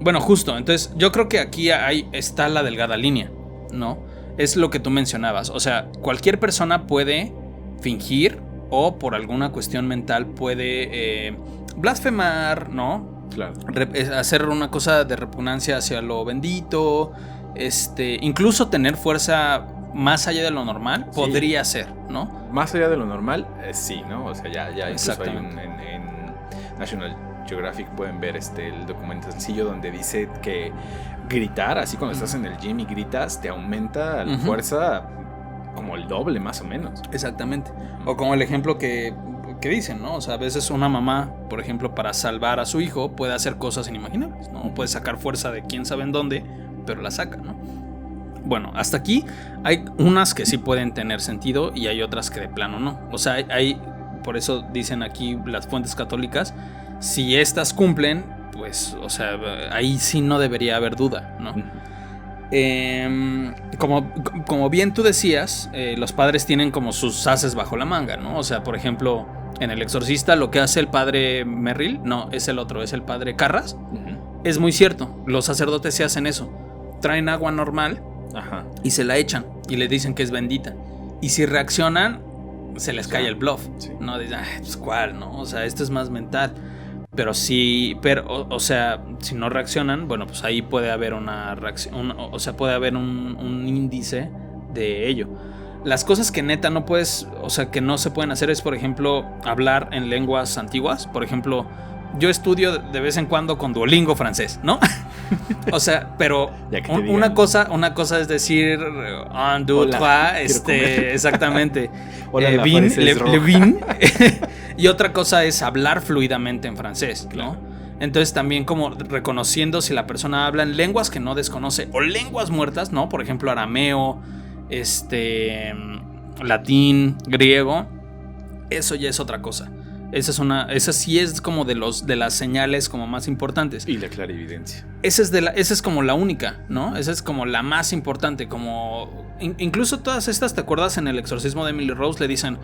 Bueno, justo. Entonces, yo creo que aquí está la delgada línea, ¿no? Es lo que tú mencionabas. O sea, cualquier persona puede fingir o por alguna cuestión mental puede blasfemar, ¿no? Claro. Hacer una cosa de repugnancia hacia lo bendito, incluso tener fuerza más allá de lo normal, sí. Podría ser, ¿no? Más allá de lo normal, sí, ¿no? O sea, ya incluso hay en National Geographic pueden ver el documento sencillo donde dice que gritar, así cuando estás en el gym y gritas, te aumenta la fuerza como el doble, más o menos. Exactamente. O como el ejemplo que dicen, ¿no? O sea, a veces una mamá, por ejemplo, para salvar a su hijo, puede hacer cosas inimaginables, ¿no? Puede sacar fuerza de quién sabe en dónde, pero la saca, ¿no? Bueno, hasta aquí hay unas que sí pueden tener sentido y hay otras que de plano no. O sea, por eso dicen aquí las fuentes católicas, si estas cumplen, pues, o sea, ahí sí no debería haber duda, ¿no? Como bien tú decías, los padres tienen como sus ases bajo la manga, ¿no? O sea, por ejemplo, en El Exorcista lo que hace el padre Merrill, no, es el otro, es el padre Carras, es muy cierto, los sacerdotes se hacen eso, traen agua normal y se la echan y le dicen que es bendita, y si reaccionan se les cae el bluff, sí. No dicen, pues cuál, ¿no? O sea, esto es más mental. Pero sí, o sea, si no reaccionan, bueno, pues ahí puede haber una reacción, o sea, puede haber un índice de ello. Las cosas que neta no puedes, o sea, que no se pueden hacer es, por ejemplo, hablar en lenguas antiguas. Por ejemplo, yo estudio de vez en cuando con Duolingo francés, ¿no? O sea, pero una cosa es decir un, deux, trois, exactamente. Hola, le vin. Y otra cosa es hablar fluidamente en francés, ¿no? Claro. Entonces también como reconociendo si la persona habla en lenguas que no desconoce o lenguas muertas, ¿no? Por ejemplo, arameo, latín, griego, eso ya es otra cosa. Esa sí es como de las señales como más importantes. Y la clarividencia. Esa es como la única, ¿no? Esa es como la más importante. Como incluso todas estas, ¿te acuerdas? En El exorcismo de Emily Rose le dicen,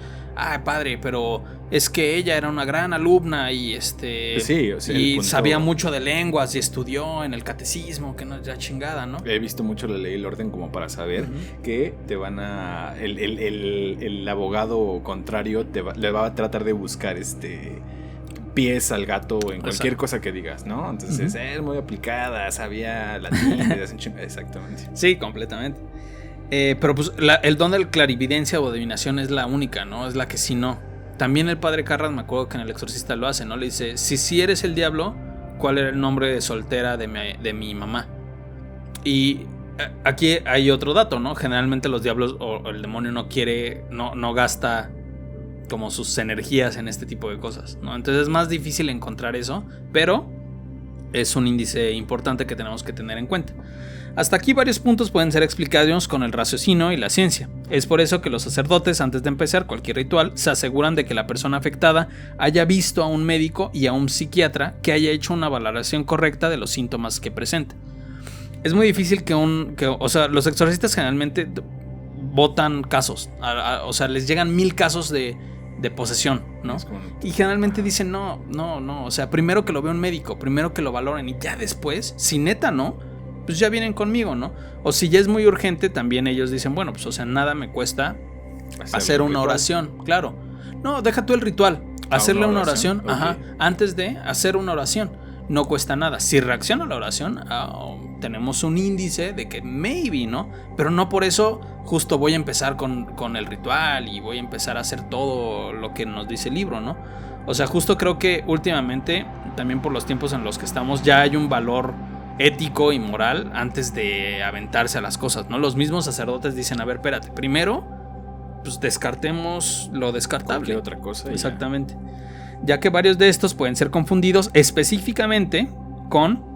padre, pero es que ella era una gran alumna y sí, o sea, y sabía mucho de lenguas y estudió en el catecismo, que no es ya chingada, ¿no? He visto mucho La Ley y el Orden como para saber que te van a el abogado contrario le va a tratar de buscar pies al gato en cualquier cosa que digas, ¿no? Entonces es muy aplicada, sabía latín, exactamente. Sí, completamente. Pero pues el don de la clarividencia o adivinación es la única, ¿no? Es la que sí no. También el padre Carras, me acuerdo que en El Exorcista lo hace, ¿no? Le dice, si eres el diablo, ¿cuál era el nombre de soltera de mi mamá? Y aquí hay otro dato, ¿no? Generalmente los diablos o el demonio no gasta como sus energías en este tipo de cosas, ¿no? Entonces es más difícil encontrar eso, pero es un índice importante que tenemos que tener en cuenta. Hasta aquí varios puntos pueden ser explicados con el raciocinio y la ciencia. Es por eso que los sacerdotes, antes de empezar cualquier ritual, se aseguran de que la persona afectada haya visto a un médico y a un psiquiatra que haya hecho una valoración correcta de los síntomas que presenta. Es muy difícil o sea, los exorcistas generalmente botan casos, o sea, les llegan 1000 casos de posesión, ¿no? Y generalmente dicen, no, o sea, primero que lo vea un médico, primero que lo valoren y ya después, si neta no, pues ya vienen conmigo, ¿no? O si ya es muy urgente, también ellos dicen, bueno, pues o sea, nada me cuesta hacer una oración, claro. No, deja tú el ritual, hacerle una oración, okay. Antes de hacer una oración, no cuesta nada. Si reacciona a la oración, tenemos un índice de que maybe, ¿no? Pero no por eso justo voy a empezar con el ritual y voy a empezar a hacer todo lo que nos dice el libro, ¿no? O sea, justo creo que últimamente, también por los tiempos en los que estamos, ya hay un valor ético y moral antes de aventarse a las cosas, ¿no? Los mismos sacerdotes dicen, a ver, espérate, primero, pues descartemos lo descartable. Cualquier otra cosa. Exactamente. Ya que varios de estos pueden ser confundidos específicamente con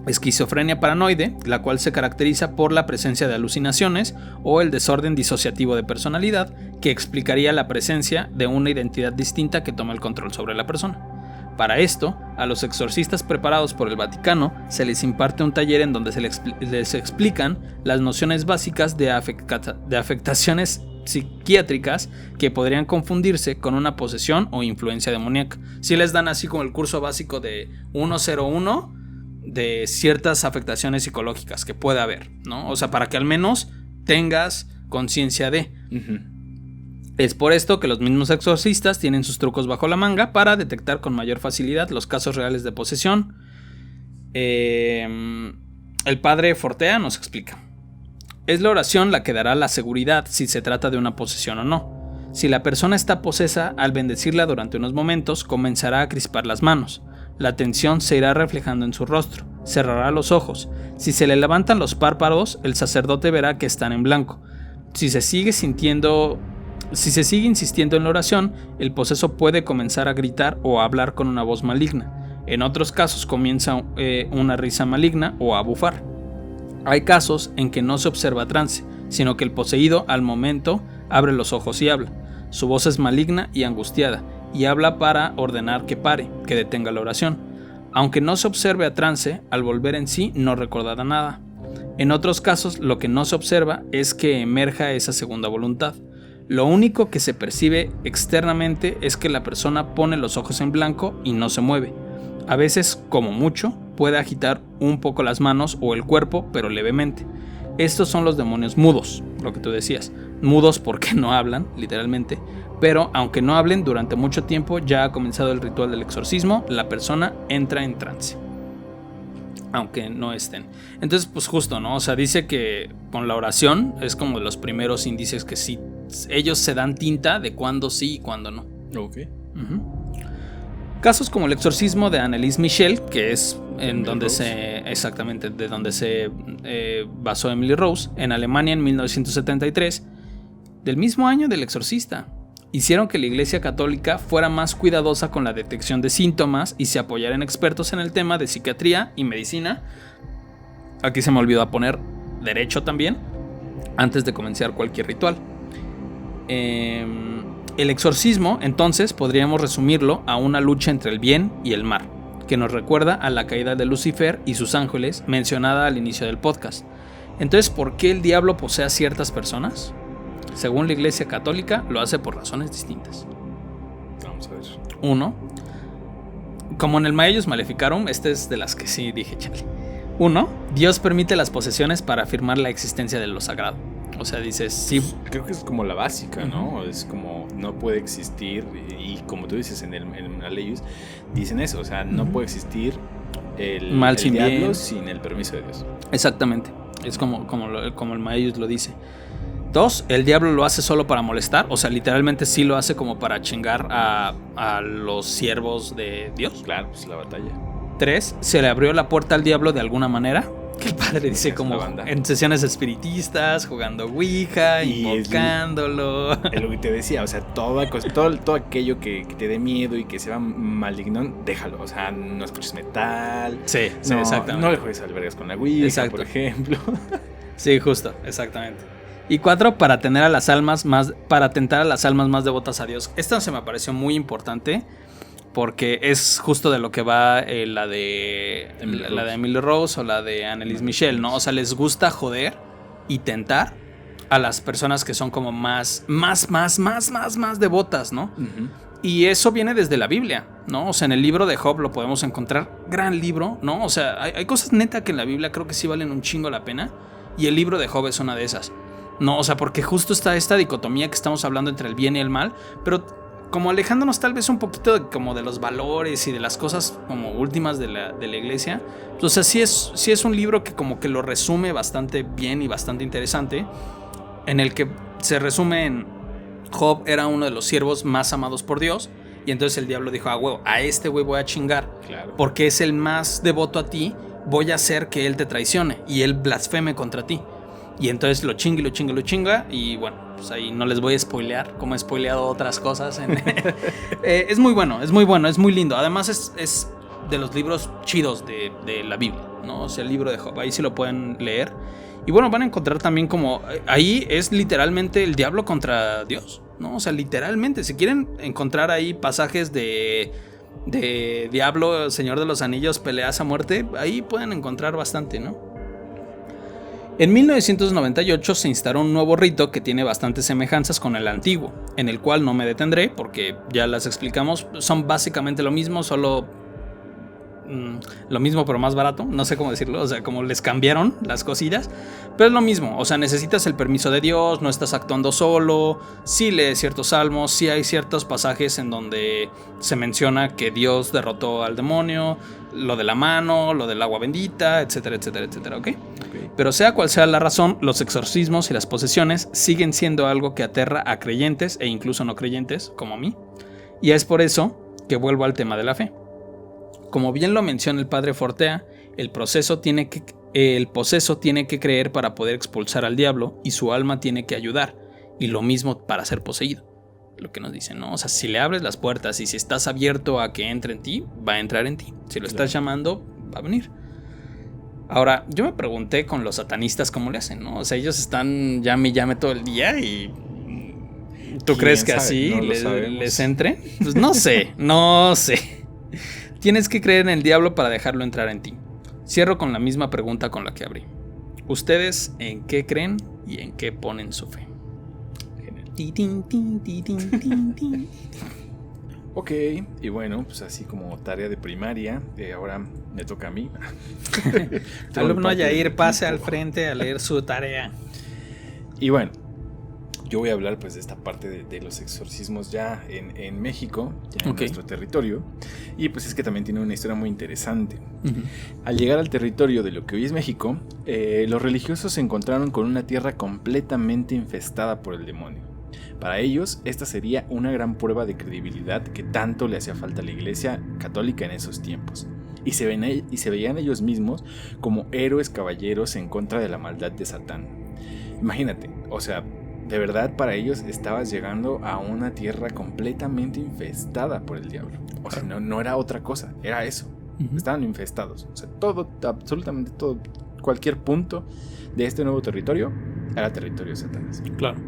esquizofrenia paranoide, la cual se caracteriza por la presencia de alucinaciones o el desorden disociativo de personalidad, que explicaría la presencia de una identidad distinta que toma el control sobre la persona. Para esto, a los exorcistas preparados por el Vaticano se les imparte un taller en donde se les explican las nociones básicas de afectaciones psiquiátricas que podrían confundirse con una posesión o influencia demoníaca. Si les dan así como el curso básico de 101 de ciertas afectaciones psicológicas que puede haber, ¿no? O sea, para que al menos tengas conciencia de. Es por esto que los mismos exorcistas tienen sus trucos bajo la manga para detectar con mayor facilidad los casos reales de posesión. El padre Fortea nos explica. Es la oración la que dará la seguridad si se trata de una posesión o no. Si la persona está posesa, al bendecirla durante unos momentos, comenzará a crispar las manos. La tensión se irá reflejando en su rostro. Cerrará los ojos. Si se le levantan los párpados, el sacerdote verá que están en blanco. Si se sigue insistiendo en la oración, el poseso puede comenzar a gritar o a hablar con una voz maligna. En otros casos comienza una risa maligna o a bufar. Hay casos en que no se observa trance, sino que el poseído al momento abre los ojos y habla. Su voz es maligna y angustiada, y habla para ordenar que pare, que detenga la oración. Aunque no se observe a trance, al volver en sí no recordará nada. En otros casos, lo que no se observa es que emerja esa segunda voluntad. Lo único que se percibe externamente es que la persona pone los ojos en blanco y no se mueve. A veces, como mucho, puede agitar un poco las manos o el cuerpo, pero levemente. Estos son los demonios mudos, lo que tú decías. Mudos porque no hablan, literalmente. Pero aunque no hablen, durante mucho tiempo ya ha comenzado el ritual del exorcismo, la persona entra en trance. Aunque no estén. Entonces, pues justo, ¿no? O sea, dice que con la oración es como de los primeros índices que sí, ellos se dan tinta de cuándo sí y cuándo no. Ok. Casos como el exorcismo de Anneliese Michel, que es de donde se basó Emily Rose, en Alemania en 1973, del mismo año del exorcista, hicieron que la Iglesia Católica fuera más cuidadosa con la detección de síntomas y se apoyara en expertos en el tema de psiquiatría y medicina. Aquí se me olvidó poner derecho también, antes de comenzar cualquier ritual. El exorcismo, entonces, podríamos resumirlo a una lucha entre el bien y el mal, que nos recuerda a la caída de Lucifer y sus ángeles mencionada al inicio del podcast. Entonces, ¿por qué el diablo posee a ciertas personas? Según la Iglesia Católica, lo hace por razones distintas. Vamos a ver. 1. Como en el Maius Maleficarum, esta es de las que sí dije, chale. 1. Dios permite las posesiones para afirmar la existencia de lo sagrado. O sea, dices, sí. Creo que es como la básica, ¿no? Es como no puede existir, y como tú dices en la Maius, dicen eso, o sea, no puede existir el mal sin diablo bien, sin el permiso de Dios. Exactamente. Es como el Maius lo dice. 2, el diablo lo hace solo para molestar, o sea, literalmente sí lo hace como para chingar a los siervos de Dios. Claro, pues la batalla. 3, se le abrió la puerta al diablo de alguna manera, Qué padre, dice, como en sesiones espiritistas, jugando Ouija, invocándolo. Es lo que te decía, o sea, todo aquello que te dé miedo y que sea maligno, déjalo. O sea, no escuches metal. Sí, exactamente. No le juegues albergas con la Ouija, por ejemplo. Sí, justo, exactamente. Y 4, para tentar a las almas más devotas a Dios. Esta se me pareció muy importante porque es justo de lo que va la de Emily Rose o la de Anneliese Michel, ¿no? O sea, les gusta joder y tentar a las personas que son como más devotas, ¿no? Uh-huh. Y eso viene desde la Biblia, ¿no? O sea, en el libro de Job lo podemos encontrar, gran libro, ¿no? O sea, hay cosas neta que en la Biblia creo que sí valen un chingo la pena, y el libro de Job es una de esas, ¿no? O sea, porque justo está esta dicotomía que estamos hablando entre el bien y el mal, pero como alejándonos tal vez un poquito como de los valores y de las cosas como últimas de la iglesia. O sea, sí es un libro que como que lo resume bastante bien y bastante interesante, en el que se resume en Job era uno de los siervos más amados por Dios, y entonces el diablo dijo, huevo, a este güey voy a chingar, claro, porque es el más devoto a ti, voy a hacer que él te traicione y él blasfeme contra ti. Y entonces lo chinga. Y bueno, pues ahí no les voy a spoilear, como he spoileado otras cosas. Es muy bueno, es muy lindo. Además es de los libros chidos de la Biblia, ¿no? O sea, el libro de Job, ahí sí lo pueden leer. Y bueno, van a encontrar también como... Ahí es literalmente el diablo contra Dios, ¿no? O sea, literalmente, si quieren encontrar ahí pasajes de Diablo, Señor de los Anillos, peleas a muerte, ahí pueden encontrar bastante, ¿no? En 1998 se instauró un nuevo rito que tiene bastantes semejanzas con el antiguo, en el cual no me detendré porque ya las explicamos, son básicamente lo mismo, solo lo mismo pero más barato, no sé cómo decirlo, o sea, como les cambiaron las cosillas, pero es lo mismo, o sea, necesitas el permiso de Dios, no estás actuando solo, sí lees ciertos salmos, sí hay ciertos pasajes en donde se menciona que Dios derrotó al demonio, lo de la mano, lo del agua bendita, etcétera, ¿ok? Pero sea cual sea la razón, los exorcismos y las posesiones siguen siendo algo que aterra a creyentes e incluso no creyentes, como a mí, y es por eso que vuelvo al tema de la fe. Como bien lo menciona el padre Fortea, el poseso tiene que creer para poder expulsar al diablo y su alma tiene que ayudar, y lo mismo para ser poseído. Lo que nos dicen, ¿no? O sea, si le abres las puertas y si estás abierto a que entre en ti, va a entrar en ti. Si lo estás llamando, va a venir. Ahora, yo me pregunté con los satanistas cómo le hacen, ¿no? O sea, ellos están llame todo el día y... ¿Tú crees que así no les entre? Pues no sé. Tienes que creer en el diablo para dejarlo entrar en ti. Cierro con la misma pregunta con la que abrí. ¿Ustedes en qué creen y en qué ponen su fe? Ok, y bueno, pues así como tarea de primaria, ahora me toca a mí. Alumno Yair, pase al frente a leer su tarea. Y bueno, yo voy a hablar pues de esta parte de los exorcismos ya en México, ya en nuestro territorio. Y pues es que también tiene una historia muy interesante. Uh-huh. Al llegar al territorio de lo que hoy es México, los religiosos se encontraron con una tierra completamente infestada por el demonio. Para ellos, esta sería una gran prueba de credibilidad que tanto le hacía falta a la Iglesia Católica en esos tiempos. Y se veían ellos mismos como héroes caballeros en contra de la maldad de Satán. Imagínate, o sea, de verdad para ellos estabas llegando a una tierra completamente infestada por el diablo. O sea, no era otra cosa, era eso. Uh-huh. Estaban infestados. O sea, todo, absolutamente todo, cualquier punto de este nuevo territorio era territorio de Satanás. Claro.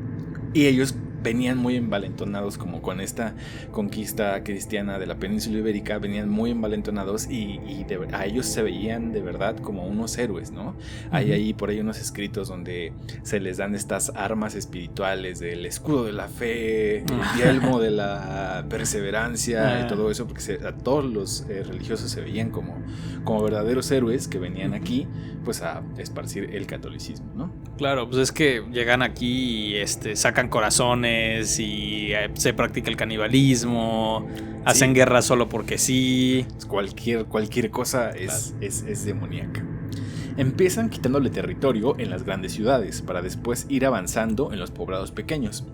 Y ellos venían muy envalentonados como con esta conquista cristiana de la península ibérica, venían muy envalentonados y a ellos se veían de verdad como unos héroes, ¿no? Uh-huh. Hay ahí por ahí unos escritos donde se les dan estas armas espirituales del escudo de la fe, el yelmo de la perseverancia y todo eso, porque a todos los religiosos se veían como verdaderos héroes que venían aquí pues a esparcir el catolicismo, ¿no? Claro, pues es que llegan aquí y sacan corazones y se practica el canibalismo, hacen guerra solo porque sí. Cualquier cosa es demoníaca. Empiezan quitándole territorio en las grandes ciudades para después ir avanzando en los poblados pequeños.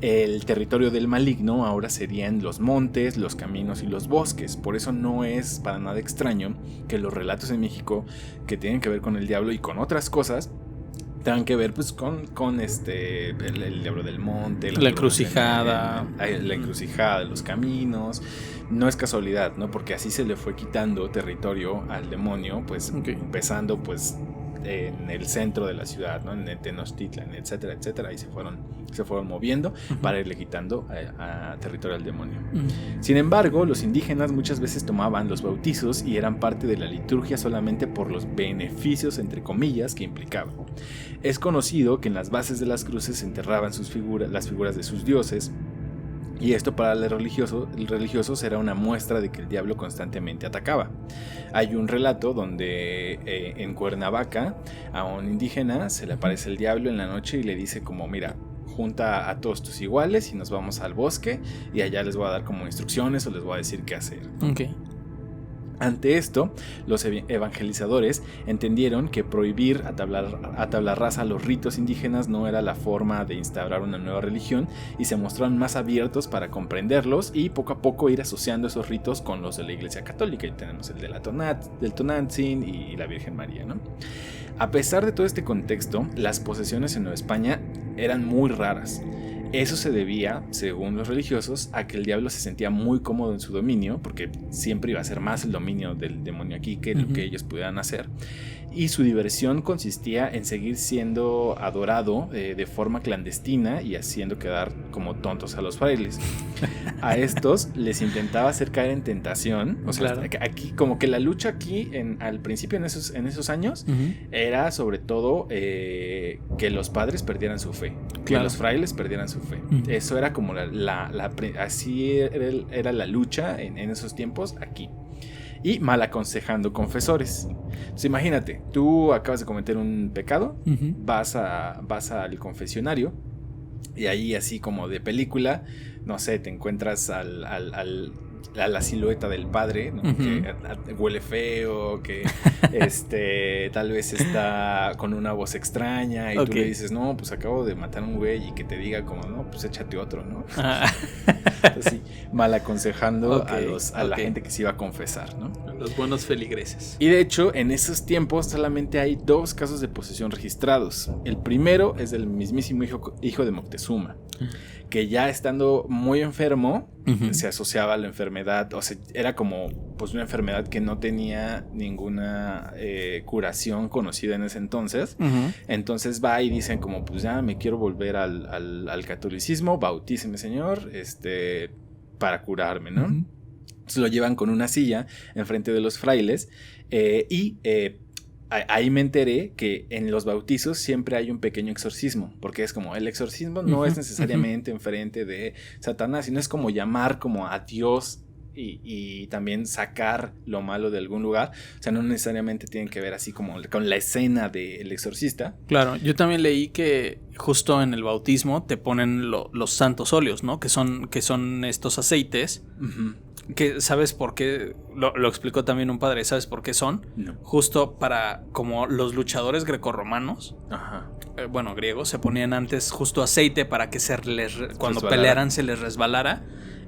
El territorio del maligno ahora serían los montes, los caminos y los bosques. Por eso no es para nada extraño que los relatos en México que tienen que ver con el diablo y con otras cosas tengan que ver pues con el diablo del monte, la encrucijada, la encrucijada de los caminos. No es casualidad, ¿no? Porque así se le fue quitando territorio al demonio, pues empezando pues en el centro de la ciudad, ¿no? En Tenochtitlan, etcétera, etcétera, y se fueron moviendo para irle quitando a territorio al demonio. Sin embargo, los indígenas muchas veces tomaban los bautizos y eran parte de la liturgia solamente por los beneficios, entre comillas, que implicaba. Es conocido que en las bases de las cruces se enterraban las figuras de sus dioses. Y esto para el religioso era una muestra de que el diablo constantemente atacaba. Hay un relato donde en Cuernavaca a un indígena se le aparece el diablo en la noche y le dice como, mira, junta a todos tus iguales y nos vamos al bosque y allá les voy a dar como instrucciones o les voy a decir qué hacer. Ante esto, los evangelizadores entendieron que prohibir a tabla rasa los ritos indígenas no era la forma de instaurar una nueva religión y se mostraron más abiertos para comprenderlos y poco a poco ir asociando esos ritos con los de la Iglesia Católica. Y tenemos el de del Tonantzin y la Virgen María, ¿no? A pesar de todo este contexto, las posesiones en Nueva España eran muy raras. Eso se debía, según los religiosos, a que el diablo se sentía muy cómodo en su dominio, porque siempre iba a ser más el dominio del demonio aquí que lo que ellos pudieran hacer. Y su diversión consistía en seguir siendo adorado de forma clandestina y haciendo quedar como tontos a los frailes. A estos les intentaba hacer caer en tentación. O sea, aquí, como que la lucha aquí, al principio, en esos años, era sobre todo que los padres perdieran su fe, que los frailes perdieran su fe. Eso era como así era la lucha en esos tiempos aquí. Y mal aconsejando confesores. Entonces, imagínate, tú acabas de cometer un pecado, vas al confesionario y ahí así como de película, no sé, te encuentras a la silueta del padre, ¿no? Que huele feo, que tal vez está con una voz extraña y tú le dices, no, pues acabo de matar a un güey, y que te diga como, no, pues échate otro, ¿no? Entonces, sí, mal aconsejando a la gente que se iba a confesar, ¿no? Los buenos feligreses. Y de hecho, en esos tiempos solamente hay 2 casos de posesión registrados. El primero es del mismísimo hijo de Moctezuma, que ya estando muy enfermo, se asociaba a la enfermedad, o sea, era como pues una enfermedad que no tenía ninguna curación conocida en ese entonces. Entonces va y dicen como, pues ya me quiero volver al catolicismo, bautíceme, señor, para curarme, ¿no? Entonces lo llevan con una silla enfrente de los frailes ahí me enteré que en los bautizos siempre hay un pequeño exorcismo, porque es como el exorcismo no es necesariamente enfrente de Satanás, sino es como llamar como a Dios y también sacar lo malo de algún lugar. O sea, no necesariamente tienen que ver así como con la escena del exorcista. Claro, yo también leí que justo en el bautismo te ponen los santos óleos, ¿no? Que son estos aceites. Que ¿sabes por qué? Lo explicó también un padre. ¿Sabes por qué son? No. Justo para, como los luchadores grecorromanos, griegos, se ponían antes justo aceite para que cuando pelearan se les resbalara.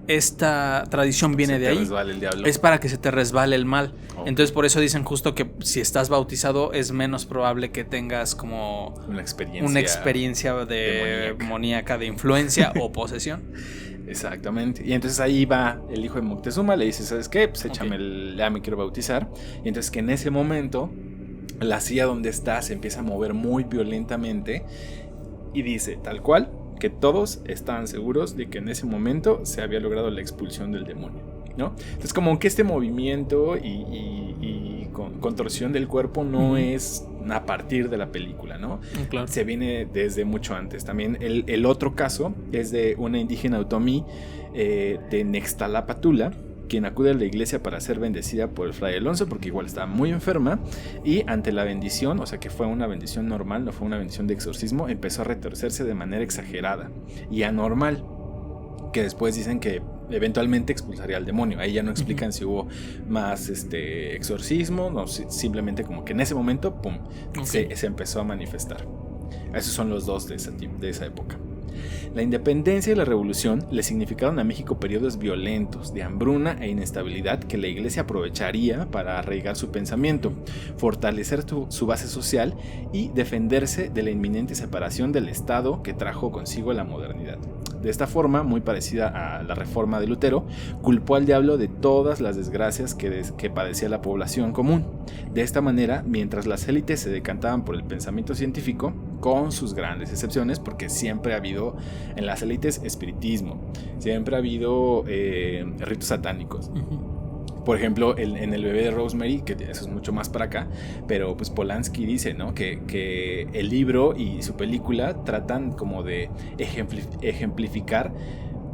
Esta tradición viene de ahí. El diablo. Es para que se te resbale el mal. Entonces por eso dicen justo que si estás bautizado es menos probable que tengas como una experiencia demoníaca, de influencia o posesión. Exactamente. Y entonces ahí va el hijo de Moctezuma, le dice, ¿sabes qué? Pues échame ya me quiero bautizar. Y entonces que en ese momento la silla donde está se empieza a mover muy violentamente y dice tal cual que todos estaban seguros de que en ese momento se había logrado la expulsión del demonio, ¿no? Entonces como que este movimiento y contorsión del cuerpo no es a partir de la película, ¿no? Claro. Se viene desde mucho antes. También el otro caso es de una indígena otomí de Nextalapatula, quien acude a la iglesia para ser bendecida por el fray Alonso, porque igual estaba muy enferma, y ante la bendición, o sea que fue una bendición normal, no fue una bendición de exorcismo, empezó a retorcerse de manera exagerada y anormal, que después dicen que eventualmente expulsaría al demonio. Ahí ya no explican si hubo más exorcismo, no, simplemente como que en ese momento, pum, se empezó a manifestar. Esos son los dos de esa época. La independencia y la revolución le significaron a México periodos violentos, de hambruna e inestabilidad que la Iglesia aprovecharía para arraigar su pensamiento, fortalecer su base social y defenderse de la inminente separación del Estado que trajo consigo la modernidad. De esta forma, muy parecida a la reforma de Lutero, culpó al diablo de todas las desgracias que padecía la población común. De esta manera, mientras las élites se decantaban por el pensamiento científico, con sus grandes excepciones, porque siempre ha habido en las élites espiritismo, siempre ha habido ritos satánicos. Por ejemplo, en El bebé de Rosemary, que eso es mucho más para acá, pero pues Polanski dice, ¿no? que el libro y su película tratan como de ejemplificar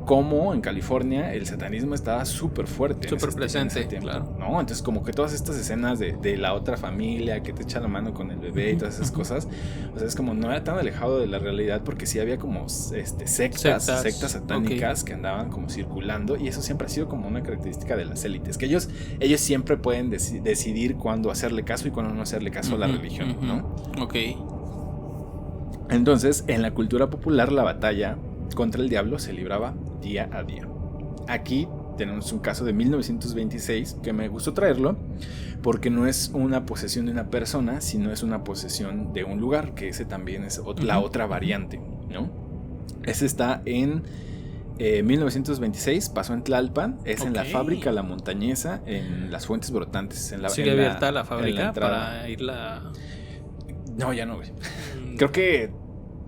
cómo en California el satanismo estaba súper fuerte. Súper presente, claro. ¿No? Entonces como que todas estas escenas de la otra familia que te echa la mano con el bebé y todas esas cosas, o sea, es como no era tan alejado de la realidad, porque sí había como sectas satánicas que andaban como circulando, y eso siempre ha sido como una característica de las élites, que ellos siempre pueden decidir cuándo hacerle caso y cuándo no hacerle caso a la religión, ¿no? Ok. Entonces, en la cultura popular, la batalla contra el diablo se libraba día a día. Aquí tenemos un caso de 1926 que me gustó traerlo porque no es una posesión de una persona, sino es una posesión de un lugar, que ese también es la otra variante, ¿no? Ese está en 1926, pasó en Tlalpan, es en la fábrica La Montañesa, en las Fuentes Brotantes. ¿Sigue abierta la fábrica para irla? No, ya no, güey. Creo que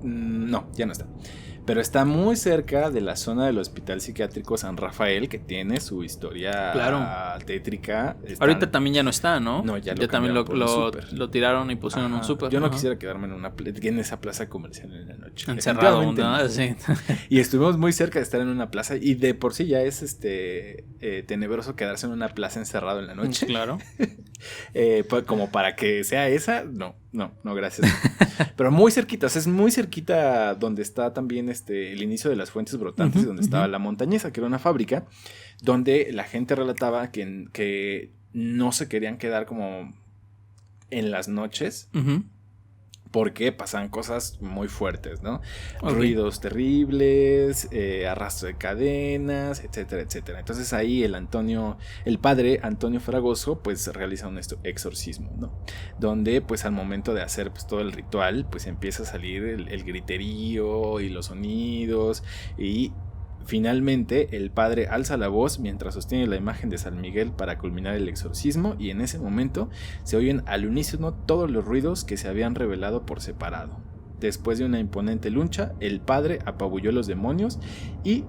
no, ya no está. Pero está muy cerca de la zona del Hospital Psiquiátrico San Rafael, que tiene su historia tétrica. Ahorita también ya no está, ¿no? No, ya también lo tiraron y pusieron un súper. Yo no quisiera quedarme en esa plaza comercial en la noche. Encerrado, ¿no? Sí. Y estuvimos muy cerca de estar en una plaza, y de por sí ya es tenebroso quedarse en una plaza encerrado en la noche. Claro. Como para que sea esa, no, gracias. Pero muy cerquita, o sea, es muy cerquita donde está también el inicio de las Fuentes Brotantes, donde estaba La Montañesa, que era una fábrica donde la gente relataba que no se querían quedar como en las noches, porque pasaban cosas muy fuertes, ¿no? Ruidos terribles, arrastro de cadenas, etcétera, etcétera. Entonces ahí el padre Antonio Fragoso, pues realiza un exorcismo, ¿no? Donde pues al momento de hacer pues todo el ritual, pues empieza a salir el griterío y los sonidos, y finalmente el padre alza la voz mientras sostiene la imagen de San Miguel para culminar el exorcismo, y en ese momento se oyen al unísono todos los ruidos que se habían revelado por separado. Después de una imponente lucha, el padre apabulló a los demonios y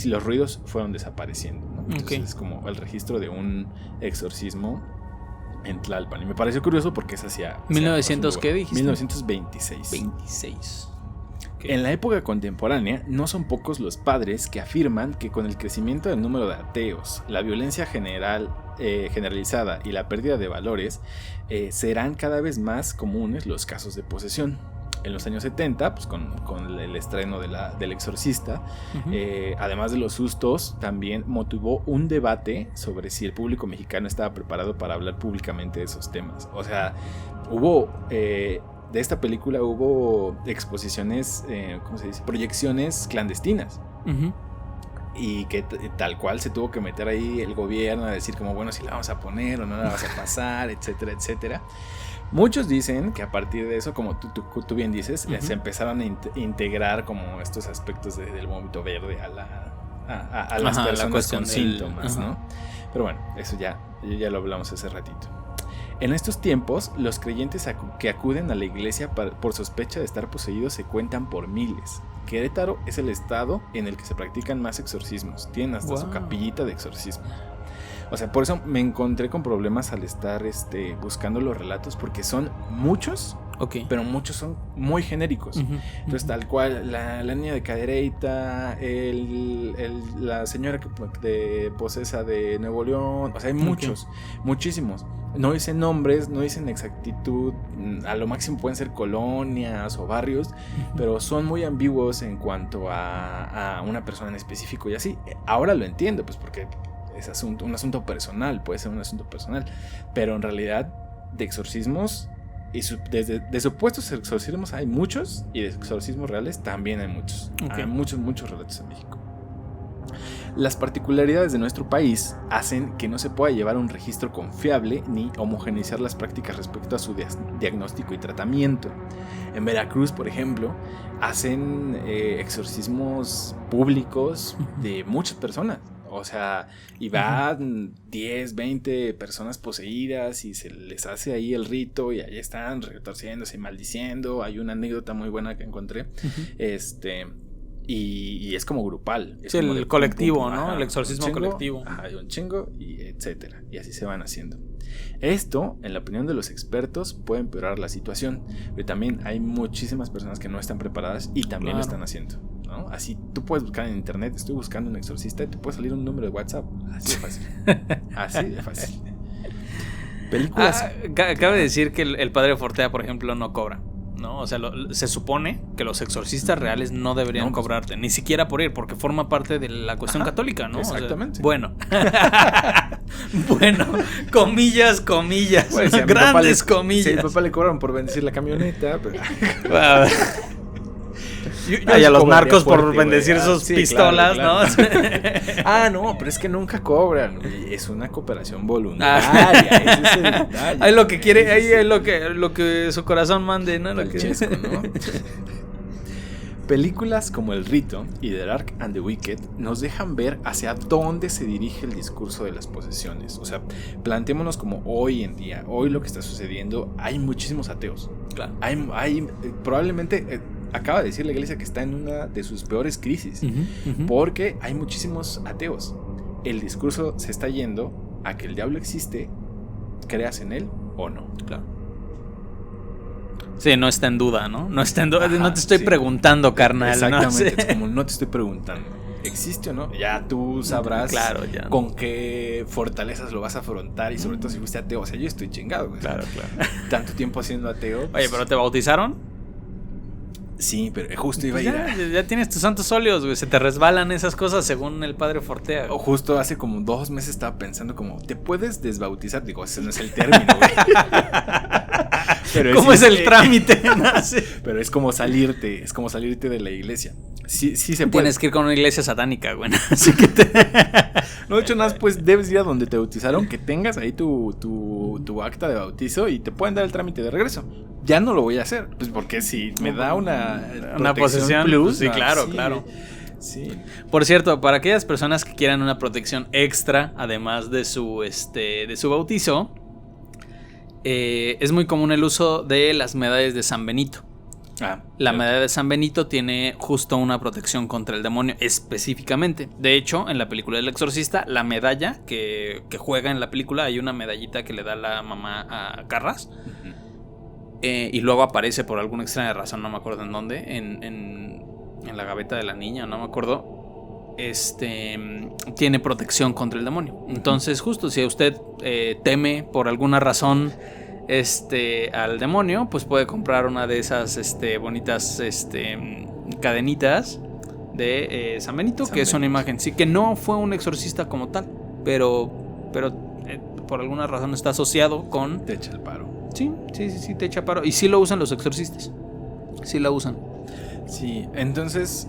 los ruidos fueron desapareciendo, ¿no? Entonces es como el registro de un exorcismo en Tlalpan, y me pareció curioso porque es hacia 1900, ¿qué dijiste? 1926. 26. En la época contemporánea, no son pocos los padres que afirman que con el crecimiento del número de ateos, la violencia generalizada y la pérdida de valores, serán cada vez más comunes los casos de posesión. En los años 70, pues con el estreno del Exorcista, además de los sustos, también motivó un debate sobre si el público mexicano estaba preparado para hablar públicamente de esos temas. O sea, de esta película hubo exposiciones, ¿cómo se dice? Proyecciones clandestinas. Y que tal cual se tuvo que meter ahí el gobierno a decir como, bueno, si la vamos a poner o no la vamos a pasar, etcétera, etcétera. Muchos dicen que a partir de eso, como tú bien dices, se empezaron a integrar como estos aspectos del vómito verde a las personas con síntomas, ¿no? Pero bueno, eso ya lo hablamos hace ratito. En estos tiempos, los creyentes que acuden a la iglesia por sospecha de estar poseídos se cuentan por miles. Querétaro es el estado en el que se practican más exorcismos. Tienen hasta su capillita de exorcismo. O sea, por eso me encontré con problemas al estar buscando los relatos, porque son muchos, pero muchos son muy genéricos. Entonces, tal cual, la niña de cadereita, la señora que posesa de Nuevo León, o sea, hay muchísimos. no dicen nombres, no dicen exactitud, a lo máximo pueden ser colonias o barrios, pero son muy ambiguos en cuanto a una persona en específico y así. Ahora lo entiendo, pues porque es un asunto personal, puede ser un asunto personal, pero en realidad de exorcismos, y de supuestos exorcismos hay muchos, y de exorcismos reales también hay muchos. Okay. Hay muchos relatos en México. Las particularidades de nuestro país hacen que no se pueda llevar un registro confiable ni homogeneizar las prácticas respecto a su diagnóstico y tratamiento. En Veracruz, por ejemplo, hacen exorcismos públicos de muchas personas. O sea, y van 10, 20 personas poseídas y se les hace ahí el rito y ahí están retorciéndose y maldiciendo. Hay una anécdota muy buena que encontré. Y es como grupal. Es como el colectivo, ¿no? El exorcismo colectivo. Hay un chingo y etcétera. Y así se van haciendo. Esto, en la opinión de los expertos, puede empeorar la situación. Pero también hay muchísimas personas que no están preparadas y también lo están haciendo, ¿no? Así tú puedes buscar en internet, estoy buscando un exorcista y te puede salir un número de WhatsApp. Así de fácil. Así de fácil. Películas. Cabe decir que el padre Fortea, por ejemplo, no cobra, ¿no? O sea, se supone que los exorcistas reales no deberían cobrarte, ni siquiera por ir, porque forma parte de la cuestión católica, ¿no? Exactamente. O sea, bueno, comillas, bueno, si grandes comillas. Si a mi papá le cobraron por bendecir la camioneta, pero... Y a los narcos por bendecir sus pistolas, claro. ¿No? No, pero es que nunca cobran. Es una cooperación voluntaria. Ese es el detalle. Ahí lo que quiere, ahí es lo que su corazón mande, ¿no? Lo que chesco, ¿no? Películas como El Rito y The Dark and the Wicked nos dejan ver hacia dónde se dirige el discurso de las posesiones. O sea, planteémonos como hoy en día, hoy lo que está sucediendo, hay muchísimos ateos. Claro. Hay probablemente... acaba de decir la iglesia que está en una de sus peores crisis, porque hay muchísimos ateos. El discurso se está yendo a que el diablo existe, creas en él o no. Claro. Sí, no está en duda, ¿no? No está en duda. No te estoy preguntando, carnal. Exactamente, ¿no? es como no te estoy preguntando. ¿Existe o no? Ya tú sabrás con qué fortalezas lo vas a afrontar y sobre todo si fuiste ateo. O sea, yo estoy chingado. Claro. Tanto tiempo siendo ateo. Oye, ¿pero te bautizaron? Sí, pero justo iba a ir ya tienes tus santos óleos, güey. Se te resbalan esas cosas según el padre Fortea. O justo hace como 2 meses estaba pensando como, ¿te puedes desbautizar? Digo, ese no es el término, güey. Pero ¿cómo es el trámite? No sé. Pero es como salirte de la iglesia. Sí se puede. Tienes que ir con una iglesia satánica, güey. Así que no, de hecho, nada, pues debes ir a donde te bautizaron, que tengas ahí tu acta de bautizo y te pueden dar el trámite de regreso. Ya no lo voy a hacer, pues porque si me da una posesión plus, sí, claro. Sí. Por cierto, para aquellas personas que quieran una protección extra, además de su bautizo, es muy común el uso de las medallas de San Benito. La medalla de San Benito tiene justo una protección contra el demonio específicamente. De hecho, en la película del exorcista, la medalla que juega en la película, hay una medallita que le da la mamá a Carras. Y luego aparece por alguna extraña razón, no me acuerdo en dónde, en la gaveta de la niña, no me acuerdo. Tiene protección contra el demonio. Entonces, justo si usted teme por alguna razón al demonio, pues puede comprar una de esas bonitas cadenitas de San Benito, que es una imagen, sí, que no fue un exorcista como tal, pero por alguna razón está asociado con... Te echa el paro. Sí, te echa paro. Y sí lo usan los exorcistas. Sí la usan. Sí, entonces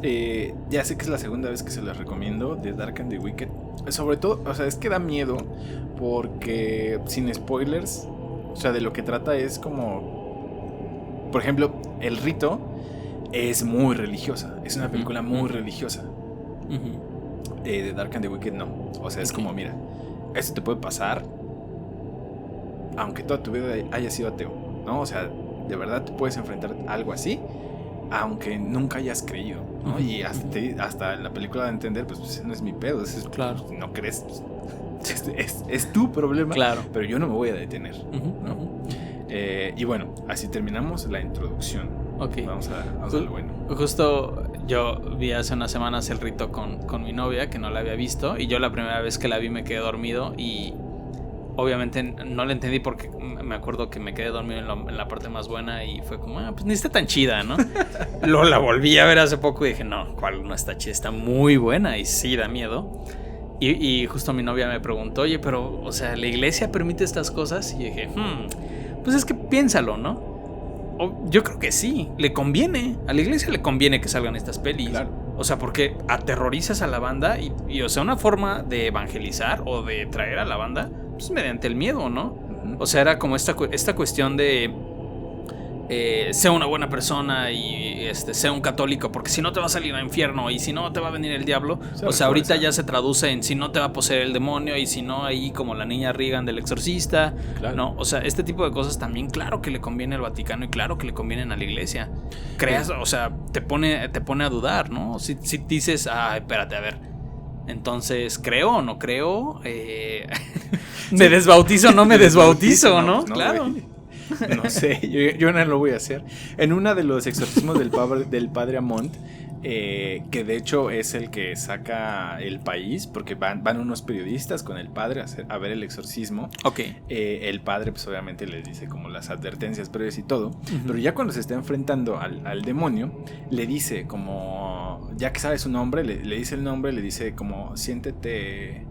ya sé que es la segunda vez que se las recomiendo, The Dark and the Wicked. Sobre todo, o sea, es que da miedo porque, sin spoilers, o sea, de lo que trata es como... Por ejemplo, El Rito es muy religiosa. Es una película muy religiosa. The Dark and the Wicked no. O sea, es como, mira, esto te puede pasar aunque toda tu vida haya sido ateo, ¿no? O sea, de verdad te puedes enfrentar a algo así, aunque nunca hayas creído, ¿no? Y hasta en la película de entender, pues no es mi pedo, claro. No crees, es tu problema, claro. Pero yo no me voy a detener, ¿no? Y bueno, así terminamos la introducción. Okay. Vamos a lo bueno. Justo yo vi hace unas semanas El Rito con mi novia, que no la había visto, y yo la primera vez que la vi me quedé dormido y obviamente no la entendí porque me acuerdo que me quedé dormido en la parte más buena y fue como, pues ni está tan chida, ¿no? Luego la volví a ver hace poco y dije, no, ¿cuál no está chida? Está muy buena y sí da miedo. Y justo mi novia me preguntó, oye, pero, o sea, ¿la iglesia permite estas cosas? Y dije, pues es que piénsalo, ¿no? Yo creo que sí, le conviene. A la iglesia le conviene que salgan estas pelis. Claro. O sea, porque aterrorizas a la banda y, o sea, una forma de evangelizar o de traer a la banda, pues mediante el miedo, ¿no? Uh-huh. O sea, era como esta cuestión de sea una buena persona y sea un católico, porque si no te va a salir al infierno y si no te va a venir el diablo. O sea, ahorita ya se traduce en si no te va a poseer el demonio y si no, ahí como la niña Regan del Exorcista. Claro. ¿No? O sea, este tipo de cosas también, claro que le conviene al Vaticano y claro que le convienen a la iglesia. Creas, o sea, te pone a dudar, ¿no? Si dices, espérate, a ver, entonces, ¿creo o no creo? ¿Me desbautizo o no me desbautizo, no? Pues no, claro. No sé, yo no lo voy a hacer. En uno de los exorcismos del padre Amont, que de hecho es el que saca El País, porque van unos periodistas con el padre a ver el exorcismo. Ok. El padre pues obviamente les dice como las advertencias previas y todo, uh-huh. Pero ya cuando se está enfrentando al demonio, le dice como, ya que sabe su nombre, le dice el nombre, le dice como, siéntete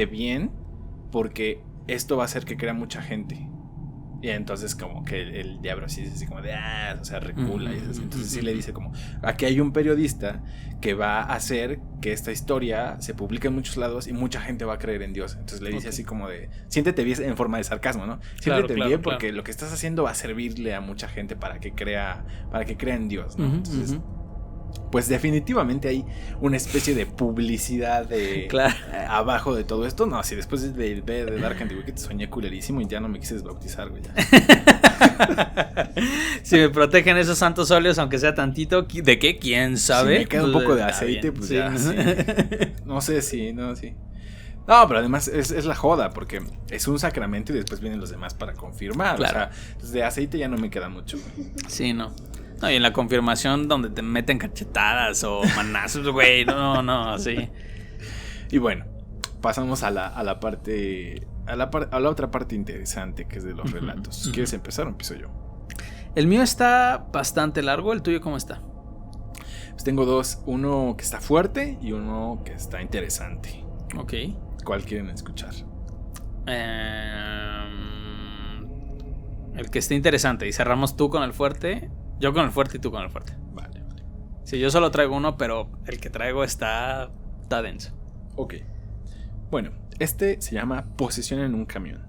bien, porque esto va a hacer que crea mucha gente. Y entonces como que el diablo así dice así como de o sea, recula. Y entonces sí le dice como, aquí hay un periodista que va a hacer que esta historia se publique en muchos lados y mucha gente va a creer en Dios. Entonces le dice así como de, siéntete bien, en forma de sarcasmo, ¿no? Siéntete bien porque lo que estás haciendo va a servirle a mucha gente para que crea en Dios, ¿no? Entonces pues definitivamente hay una especie de publicidad abajo de todo esto. No, si después de Dark and the Wicked soñé culerísimo y ya no me quise desbautizar, güey. Si me protegen esos santos óleos, aunque sea tantito, ¿de qué? ¿Quién sabe? Si me queda un poco de aceite, pues ya, sí. No sé si, sí. No, pero además es la joda, porque es un sacramento y después vienen los demás para confirmar. Claro. O sea, de aceite ya no me queda mucho. Sí, no. No, y en la confirmación donde te meten cachetadas o manazos, güey, no, sí. Y bueno, pasamos a la otra parte interesante, que es de los relatos. ¿Quieres empezar o empiezo yo? El mío está bastante largo, ¿el tuyo cómo está? Pues tengo dos, uno que está fuerte y uno que está interesante. Ok. ¿Cuál quieren escuchar? El que esté interesante y cerramos tú con el fuerte. Yo con el fuerte y tú con el fuerte. Vale. Sí, yo solo traigo uno, pero el que traigo está denso. Ok. Bueno, este se llama Posesión en un camión.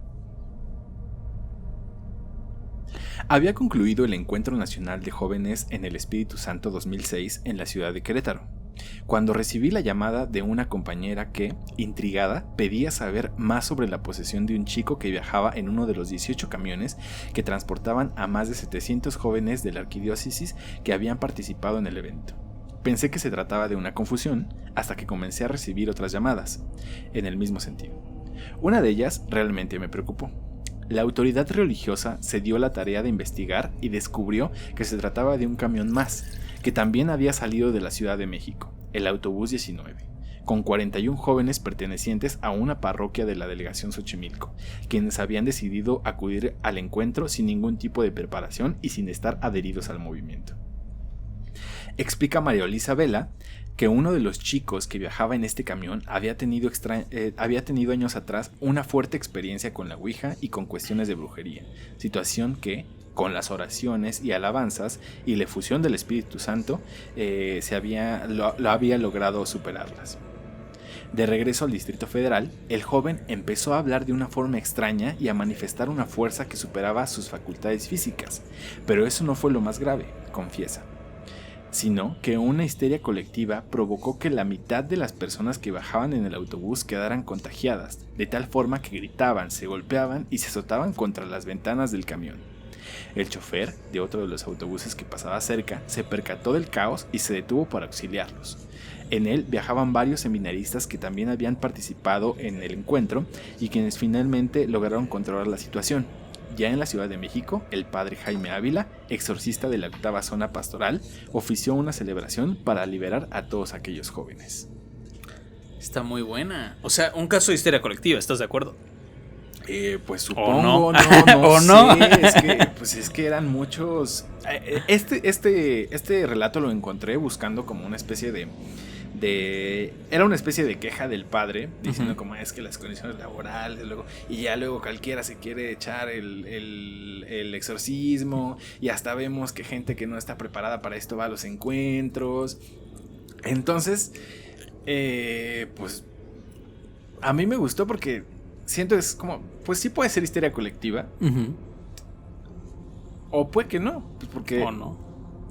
Había concluido el Encuentro Nacional de Jóvenes en el Espíritu Santo 2006 en la ciudad de Querétaro, cuando recibí la llamada de una compañera que, intrigada, pedía saber más sobre la posesión de un chico que viajaba en uno de los 18 camiones que transportaban a más de 700 jóvenes de la arquidiócesis que habían participado en el evento. Pensé que se trataba de una confusión hasta que comencé a recibir otras llamadas, en el mismo sentido. Una de ellas realmente me preocupó. La autoridad religiosa se dio la tarea de investigar y descubrió que se trataba de un camión más, que también había salido de la Ciudad de México, el autobús 19, con 41 jóvenes pertenecientes a una parroquia de la delegación Xochimilco, quienes habían decidido acudir al encuentro sin ningún tipo de preparación y sin estar adheridos al movimiento. Explica María Elisa Vela que uno de los chicos que viajaba en este camión había tenido años atrás una fuerte experiencia con la Ouija y con cuestiones de brujería, situación que, con las oraciones y alabanzas y la efusión del Espíritu Santo, lo había logrado superarlas. De regreso al Distrito Federal, el joven empezó a hablar de una forma extraña y a manifestar una fuerza que superaba sus facultades físicas, pero eso no fue lo más grave, confiesa, sino que una histeria colectiva provocó que la mitad de las personas que bajaban en el autobús quedaran contagiadas, de tal forma que gritaban, se golpeaban y se azotaban contra las ventanas del camión. El chofer de otro de los autobuses que pasaba cerca se percató del caos y se detuvo para auxiliarlos. En él viajaban varios seminaristas que también habían participado en el encuentro y quienes finalmente lograron controlar la situación. Ya en la Ciudad de México, el padre Jaime Ávila, exorcista de la 8ª zona pastoral, ofició una celebración para liberar a todos aquellos jóvenes. Está muy buena. O sea, un caso de histeria colectiva, ¿estás de acuerdo? Pues supongo, no sé, es que eran muchos. Este relato lo encontré buscando como una especie era una especie de queja del padre diciendo como es que las condiciones laborales luego cualquiera se quiere echar el exorcismo y hasta vemos que gente que no está preparada para esto va a los encuentros. Entonces pues a mí me gustó porque siento es como pues sí puede ser histeria colectiva o puede que no, pues porque o no.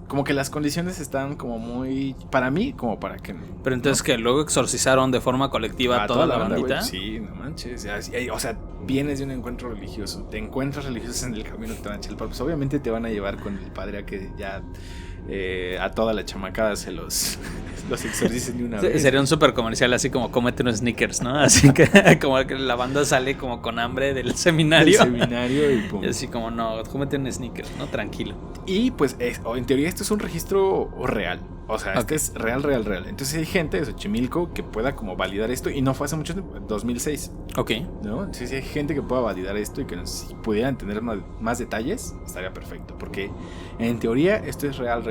Como que las condiciones están como muy... Para mí, como para que... Pero entonces, ¿no? Que luego exorcizaron de forma colectiva a toda la bandita. Sí, no manches. O sea, vienes de un encuentro religioso. Te encuentras religiosos en el camino que te van a echar el padre. Pues obviamente te van a llevar con el padre a que ya... a toda la chamacada se los exorcicen de una vez. Sería un súper comercial así como cómete unos sneakers, ¿no? Así que como que la banda sale como con hambre del seminario. Y pum. Y así como no, cómete un sneakers, ¿no? Tranquilo. Y pues en teoría esto es un registro real. O sea, este es real. Entonces hay gente de Xochimilco que pueda como validar esto. Y no fue hace mucho tiempo, 2006. Ok. ¿No? Entonces hay gente que pueda validar esto y que si pudieran tener más detalles, estaría perfecto. Porque en teoría esto es real.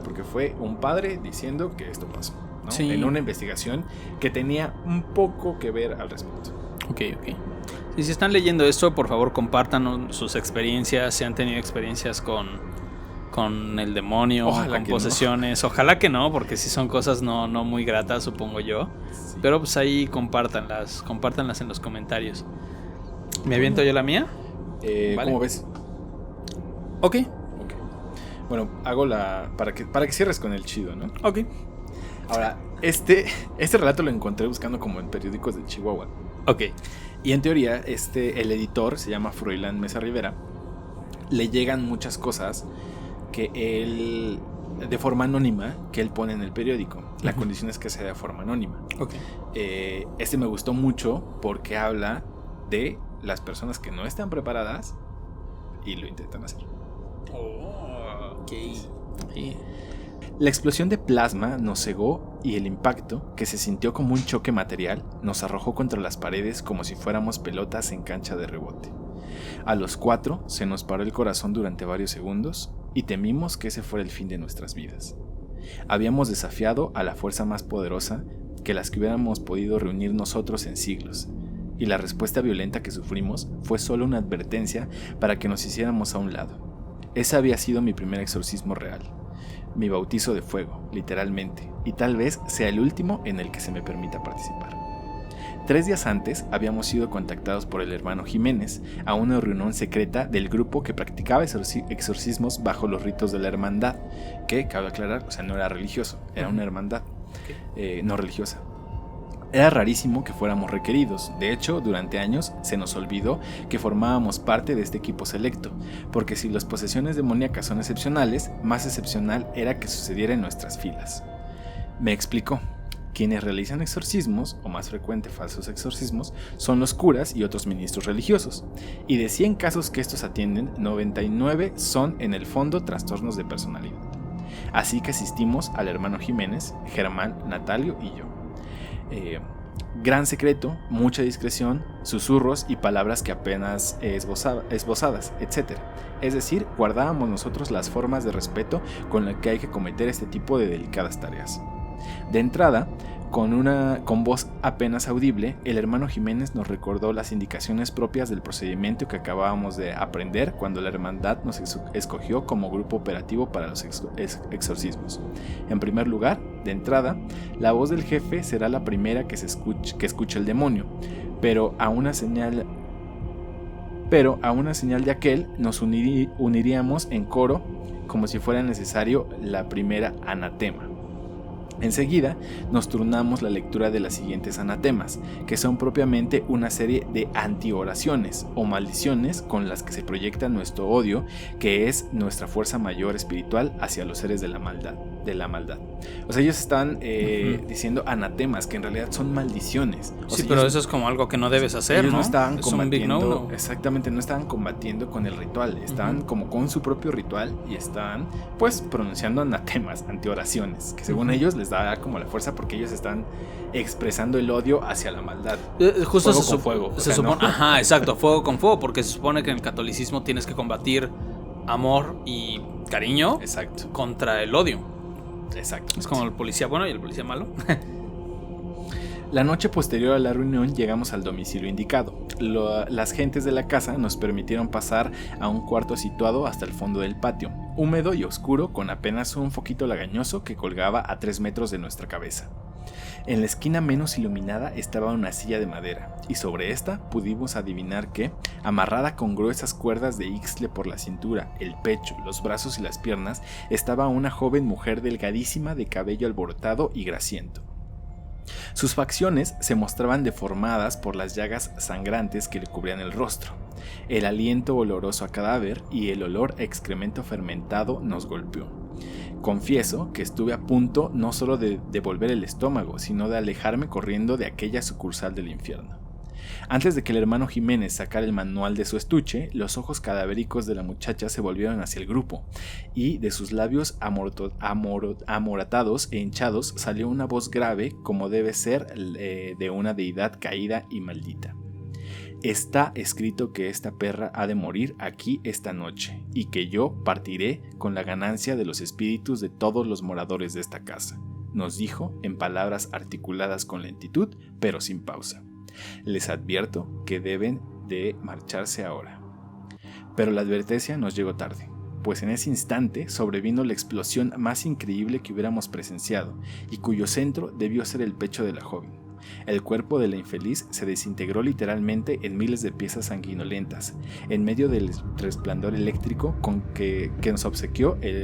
Porque fue un padre diciendo que esto pasó, ¿no? Sí. En una investigación que tenía un poco que ver al respecto. Ok. Si están leyendo esto, por favor compartan sus experiencias. Si han tenido experiencias con el demonio, con posesiones. No. Ojalá que no, porque sí son cosas no muy gratas, supongo yo. Sí. Pero pues ahí compártanlas en los comentarios. ¿Me aviento yo la mía? ¿Vale? ¿Cómo ves? Ok. Bueno, hago para que cierres con el chido, ¿no? Ok. Ahora, este relato lo encontré buscando como en periódicos de Chihuahua. Ok. Y en teoría, el editor se llama Froilán Mesa Rivera. Le llegan muchas cosas que él, de forma anónima, que él pone en el periódico. La condición es que sea de forma anónima. Okay. Me gustó mucho porque habla de las personas que no están preparadas y lo intentan hacer. Ok. Sí. La explosión de plasma nos cegó y el impacto, que se sintió como un choque material, nos arrojó contra las paredes como si fuéramos pelotas en cancha de rebote. A los 4 se nos paró el corazón durante varios segundos y temimos que ese fuera el fin de nuestras vidas. Habíamos desafiado a la fuerza más poderosa que las que hubiéramos podido reunir nosotros en siglos, y la respuesta violenta que sufrimos fue solo una advertencia para que nos hiciéramos a un lado. Ese había sido mi primer exorcismo real, mi bautizo de fuego, literalmente, y tal vez sea el último en el que se me permita participar. 3 días antes habíamos sido contactados por el hermano Jiménez a una reunión secreta del grupo que practicaba exorcismos bajo los ritos de la hermandad, que, cabe aclarar, o sea, no era religioso, era una hermandad, no religiosa. Era rarísimo que fuéramos requeridos. De hecho, durante años se nos olvidó que formábamos parte de este equipo selecto, porque si las posesiones demoníacas son excepcionales, más excepcional era que sucediera en nuestras filas. Me explicó. Quienes realizan exorcismos, o más frecuente falsos exorcismos, son los curas y otros ministros religiosos, y de 100 casos que estos atienden, 99 son en el fondo trastornos de personalidad. Así que asistimos al hermano Jiménez, Germán, Natalio y yo. Gran secreto, mucha discreción, susurros y palabras que apenas esbozadas, etc. Es decir, guardábamos nosotros las formas de respeto con las que hay que cometer este tipo de delicadas tareas. De entrada, con voz apenas audible, el hermano Jiménez nos recordó las indicaciones propias del procedimiento que acabábamos de aprender cuando la hermandad nos escogió como grupo operativo para los exorcismos. En primer lugar, de entrada, la voz del jefe será la primera que escuche el demonio, pero a una señal de aquel nos uniríamos en coro como si fuera necesario la primera anatema. Enseguida nos turnamos la lectura de las siguientes anatemas, que son propiamente una serie de antioraciones o maldiciones con las que se proyecta nuestro odio, que es nuestra fuerza mayor espiritual hacia los seres de la maldad. O sea, ellos están diciendo anatemas, que en realidad son maldiciones. Sí, pero eso es como algo que no debes hacer, ellos ¿no? No estaban combatiendo, no. Exactamente, no estaban combatiendo con el ritual, estaban como con su propio ritual y están pues pronunciando anatemas, antioraciones, que según ellos les les da como la fuerza porque ellos están expresando el odio hacia la maldad. Justo fuego con fuego. Se supone, ¿no? Ajá, exacto, fuego con fuego, porque se supone que en el catolicismo tienes que combatir amor y cariño, exacto, contra el odio. Exacto. Es como el policía bueno y el policía malo. La noche posterior a la reunión llegamos al domicilio indicado. Las gentes de la casa nos permitieron pasar a un cuarto situado hasta el fondo del patio, húmedo y oscuro, con apenas un foquito lagañoso que colgaba a 3 metros de nuestra cabeza. En la esquina menos iluminada estaba una silla de madera, y sobre esta pudimos adivinar que, amarrada con gruesas cuerdas de ixtle por la cintura, el pecho, los brazos y las piernas, estaba una joven mujer delgadísima de cabello alborotado y grasiento. Sus facciones se mostraban deformadas por las llagas sangrantes que le cubrían el rostro. El aliento oloroso a cadáver y el olor a excremento fermentado nos golpeó. Confieso que estuve a punto no solo de devolver el estómago, sino de alejarme corriendo de aquella sucursal del infierno. Antes de que el hermano Jiménez sacara el manual de su estuche, los ojos cadavéricos de la muchacha se volvieron hacia el grupo, y de sus labios amoratados e hinchados salió una voz grave, como debe ser de una deidad caída y maldita. Está escrito que esta perra ha de morir aquí esta noche, y que yo partiré con la ganancia de los espíritus de todos los moradores de esta casa, nos dijo en palabras articuladas con lentitud, pero sin pausa. Les advierto que deben de marcharse ahora. Pero la advertencia nos llegó tarde, pues en ese instante sobrevino la explosión más increíble que hubiéramos presenciado, y cuyo centro debió ser el pecho de la joven. El cuerpo de la infeliz se desintegró literalmente en miles de piezas sanguinolentas, en medio del resplandor eléctrico con que nos obsequió El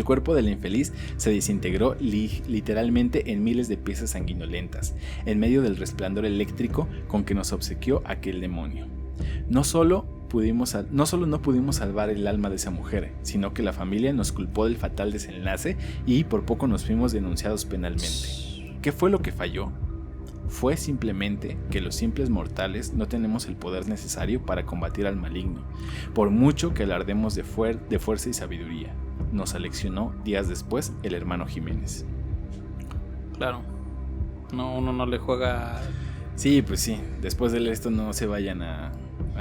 cuerpo de la infeliz se desintegró literalmente en miles de piezas sanguinolentas, en medio del resplandor eléctrico con que nos obsequió aquel demonio. No solo no pudimos salvar el alma de esa mujer, sino que la familia nos culpó del fatal desenlace y por poco nos fuimos denunciados penalmente. ¿Qué fue lo que falló? Fue simplemente que los simples mortales no tenemos el poder necesario para combatir al maligno, por mucho que alardemos de fuerza y sabiduría. Nos aleccionó días después el hermano Jiménez. Claro. No, uno no le juega. Sí, pues sí. Después de esto no se vayan a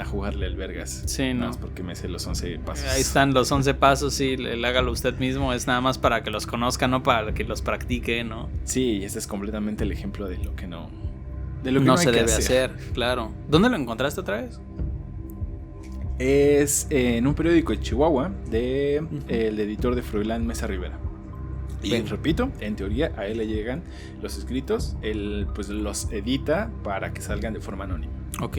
jugarle al vergas. Sí, no. Nada más porque me sé los 11 pasos. Ahí están los 11 pasos y hágalo usted mismo. Es nada más para que los conozca, no para que los practique, ¿no? Sí, y este es completamente el ejemplo de lo que no se debe hacer. Claro. ¿Dónde lo encontraste otra vez? Es en un periódico de Chihuahua del editor de Froilán Mesa Rivera. Y repito, en teoría a él le llegan los escritos, él pues los edita para que salgan de forma anónima. Ok,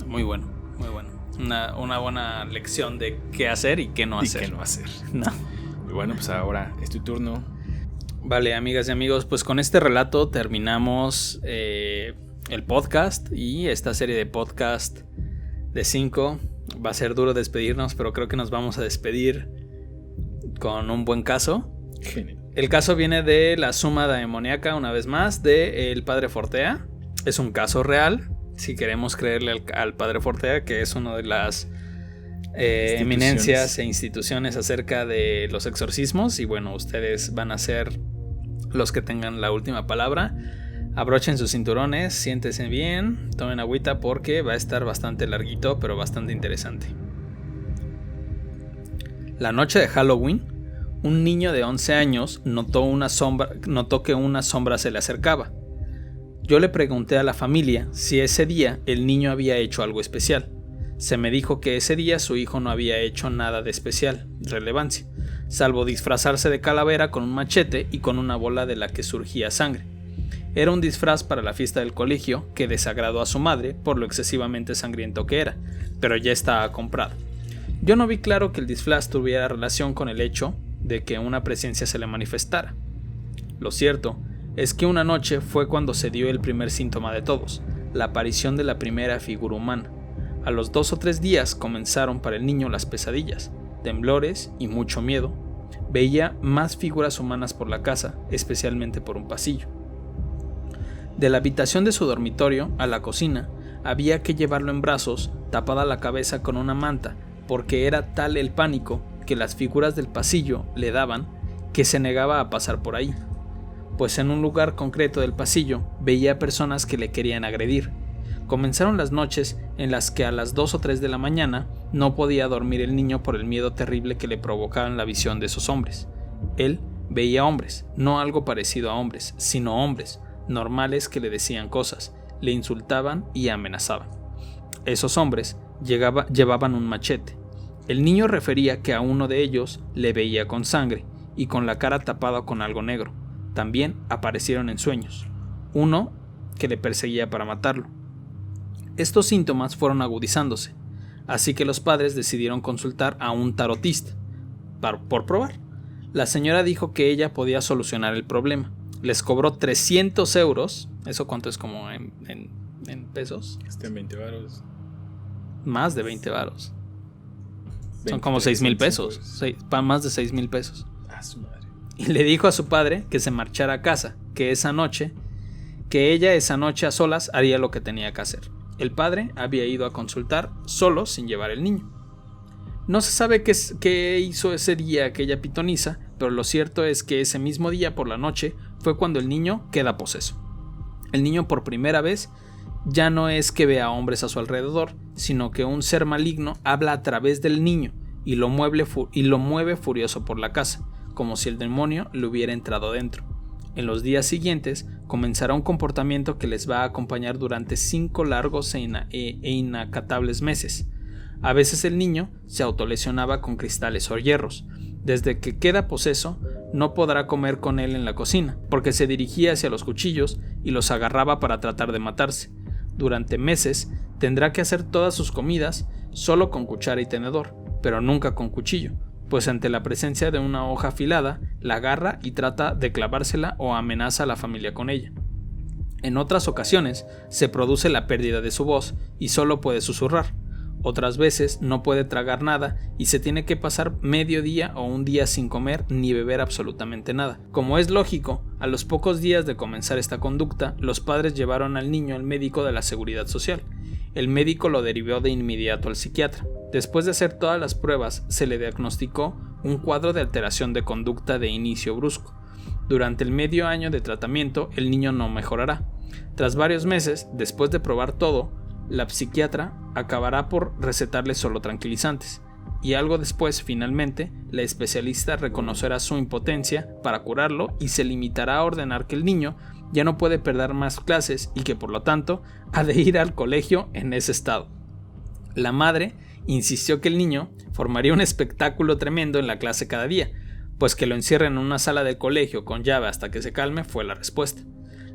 muy bueno, muy bueno. Una buena lección de qué hacer y qué no hacer. Y qué no hacer. No. Y bueno, pues ahora es tu turno. Vale, amigas y amigos, pues con este relato terminamos el podcast y esta serie de podcast de 5. Va a ser duro despedirnos, pero creo que nos vamos a despedir con un buen caso. Genial. El caso viene de la suma demoníaca, una vez más, de el Padre Fortea. Es un caso real, si queremos creerle al Padre Fortea, que es una de las eminencias e instituciones acerca de los exorcismos. Y bueno, ustedes van a ser los que tengan la última palabra. Abrochen sus cinturones, siéntense bien, tomen agüita porque va a estar bastante larguito, pero bastante interesante. La noche de Halloween, un niño de 11 años notó que una sombra se le acercaba. Yo le pregunté a la familia si ese día el niño había hecho algo especial. Se me dijo que ese día su hijo no había hecho nada de especial relevancia, salvo disfrazarse de calavera con un machete y con una bola de la que surgía sangre. Era un disfraz para la fiesta del colegio que desagradó a su madre por lo excesivamente sangriento que era, pero ya estaba comprado. Yo no vi claro que el disfraz tuviera relación con el hecho de que una presencia se le manifestara. Lo cierto es que una noche fue cuando se dio el primer síntoma de todos, la aparición de la primera figura humana. A los 2 o 3 días comenzaron para el niño las pesadillas, temblores y mucho miedo. Veía más figuras humanas por la casa, especialmente por un pasillo. De la habitación de su dormitorio a la cocina, había que llevarlo en brazos, tapada la cabeza con una manta, porque era tal el pánico que las figuras del pasillo le daban que se negaba a pasar por ahí, pues en un lugar concreto del pasillo veía personas que le querían agredir. Comenzaron las noches en las que a las 2 o 3 de la mañana no podía dormir el niño por el miedo terrible que le provocaban la visión de esos hombres. Él veía hombres, no algo parecido a hombres, sino hombres normales que le decían cosas, le insultaban y amenazaban. Esos hombres llevaban un machete. El niño refería que a uno de ellos le veía con sangre y con la cara tapada con algo negro. También aparecieron en sueños, uno que le perseguía para matarlo. Estos síntomas fueron agudizándose, así que los padres decidieron consultar a un tarotista por probar. La señora dijo que ella podía solucionar el problema. Les cobró 300 euros. ¿Eso cuánto es como en pesos? 20 varos. Más de 20 varos. Son como 6,000 pesos. Más de 6,000 pesos. A su madre. Y le dijo a su padre que se marchara a casa, que ella esa noche a solas haría lo que tenía que hacer. El padre había ido a consultar solo sin llevar el niño. No se sabe qué hizo ese día aquella pitonisa, pero lo cierto es que ese mismo día por la noche fue cuando el niño queda poseso. El niño por primera vez ya no es que vea hombres a su alrededor, sino que un ser maligno habla a través del niño y lo mueve furioso por la casa, como si el demonio le hubiera entrado dentro. En los días siguientes comenzará un comportamiento que les va a acompañar durante 5 largos e inacatables meses. A veces el niño se autolesionaba con cristales o hierros. Desde que queda poseso, no podrá comer con él en la cocina, porque se dirigía hacia los cuchillos y los agarraba para tratar de matarse. Durante meses tendrá que hacer todas sus comidas solo con cuchara y tenedor, pero nunca con cuchillo, pues ante la presencia de una hoja afilada, la agarra y trata de clavársela o amenaza a la familia con ella. En otras ocasiones se produce la pérdida de su voz y solo puede susurrar. Otras veces no puede tragar nada y se tiene que pasar medio día o un día sin comer ni beber absolutamente nada. Como es lógico, a los pocos días de comenzar esta conducta, los padres llevaron al niño al médico de la Seguridad Social. El médico lo derivó de inmediato al psiquiatra. Después de hacer todas las pruebas, se le diagnosticó un cuadro de alteración de conducta de inicio brusco. Durante el medio año de tratamiento, el niño no mejorará. Tras varios meses, después de probar todo, la psiquiatra acabará por recetarle solo tranquilizantes, y algo después, finalmente, la especialista reconocerá su impotencia para curarlo y se limitará a ordenar que el niño ya no puede perder más clases y que por lo tanto ha de ir al colegio en ese estado. La madre insistió que el niño formaría un espectáculo tremendo en la clase cada día, pues que lo encierren en una sala del colegio con llave hasta que se calme fue la respuesta.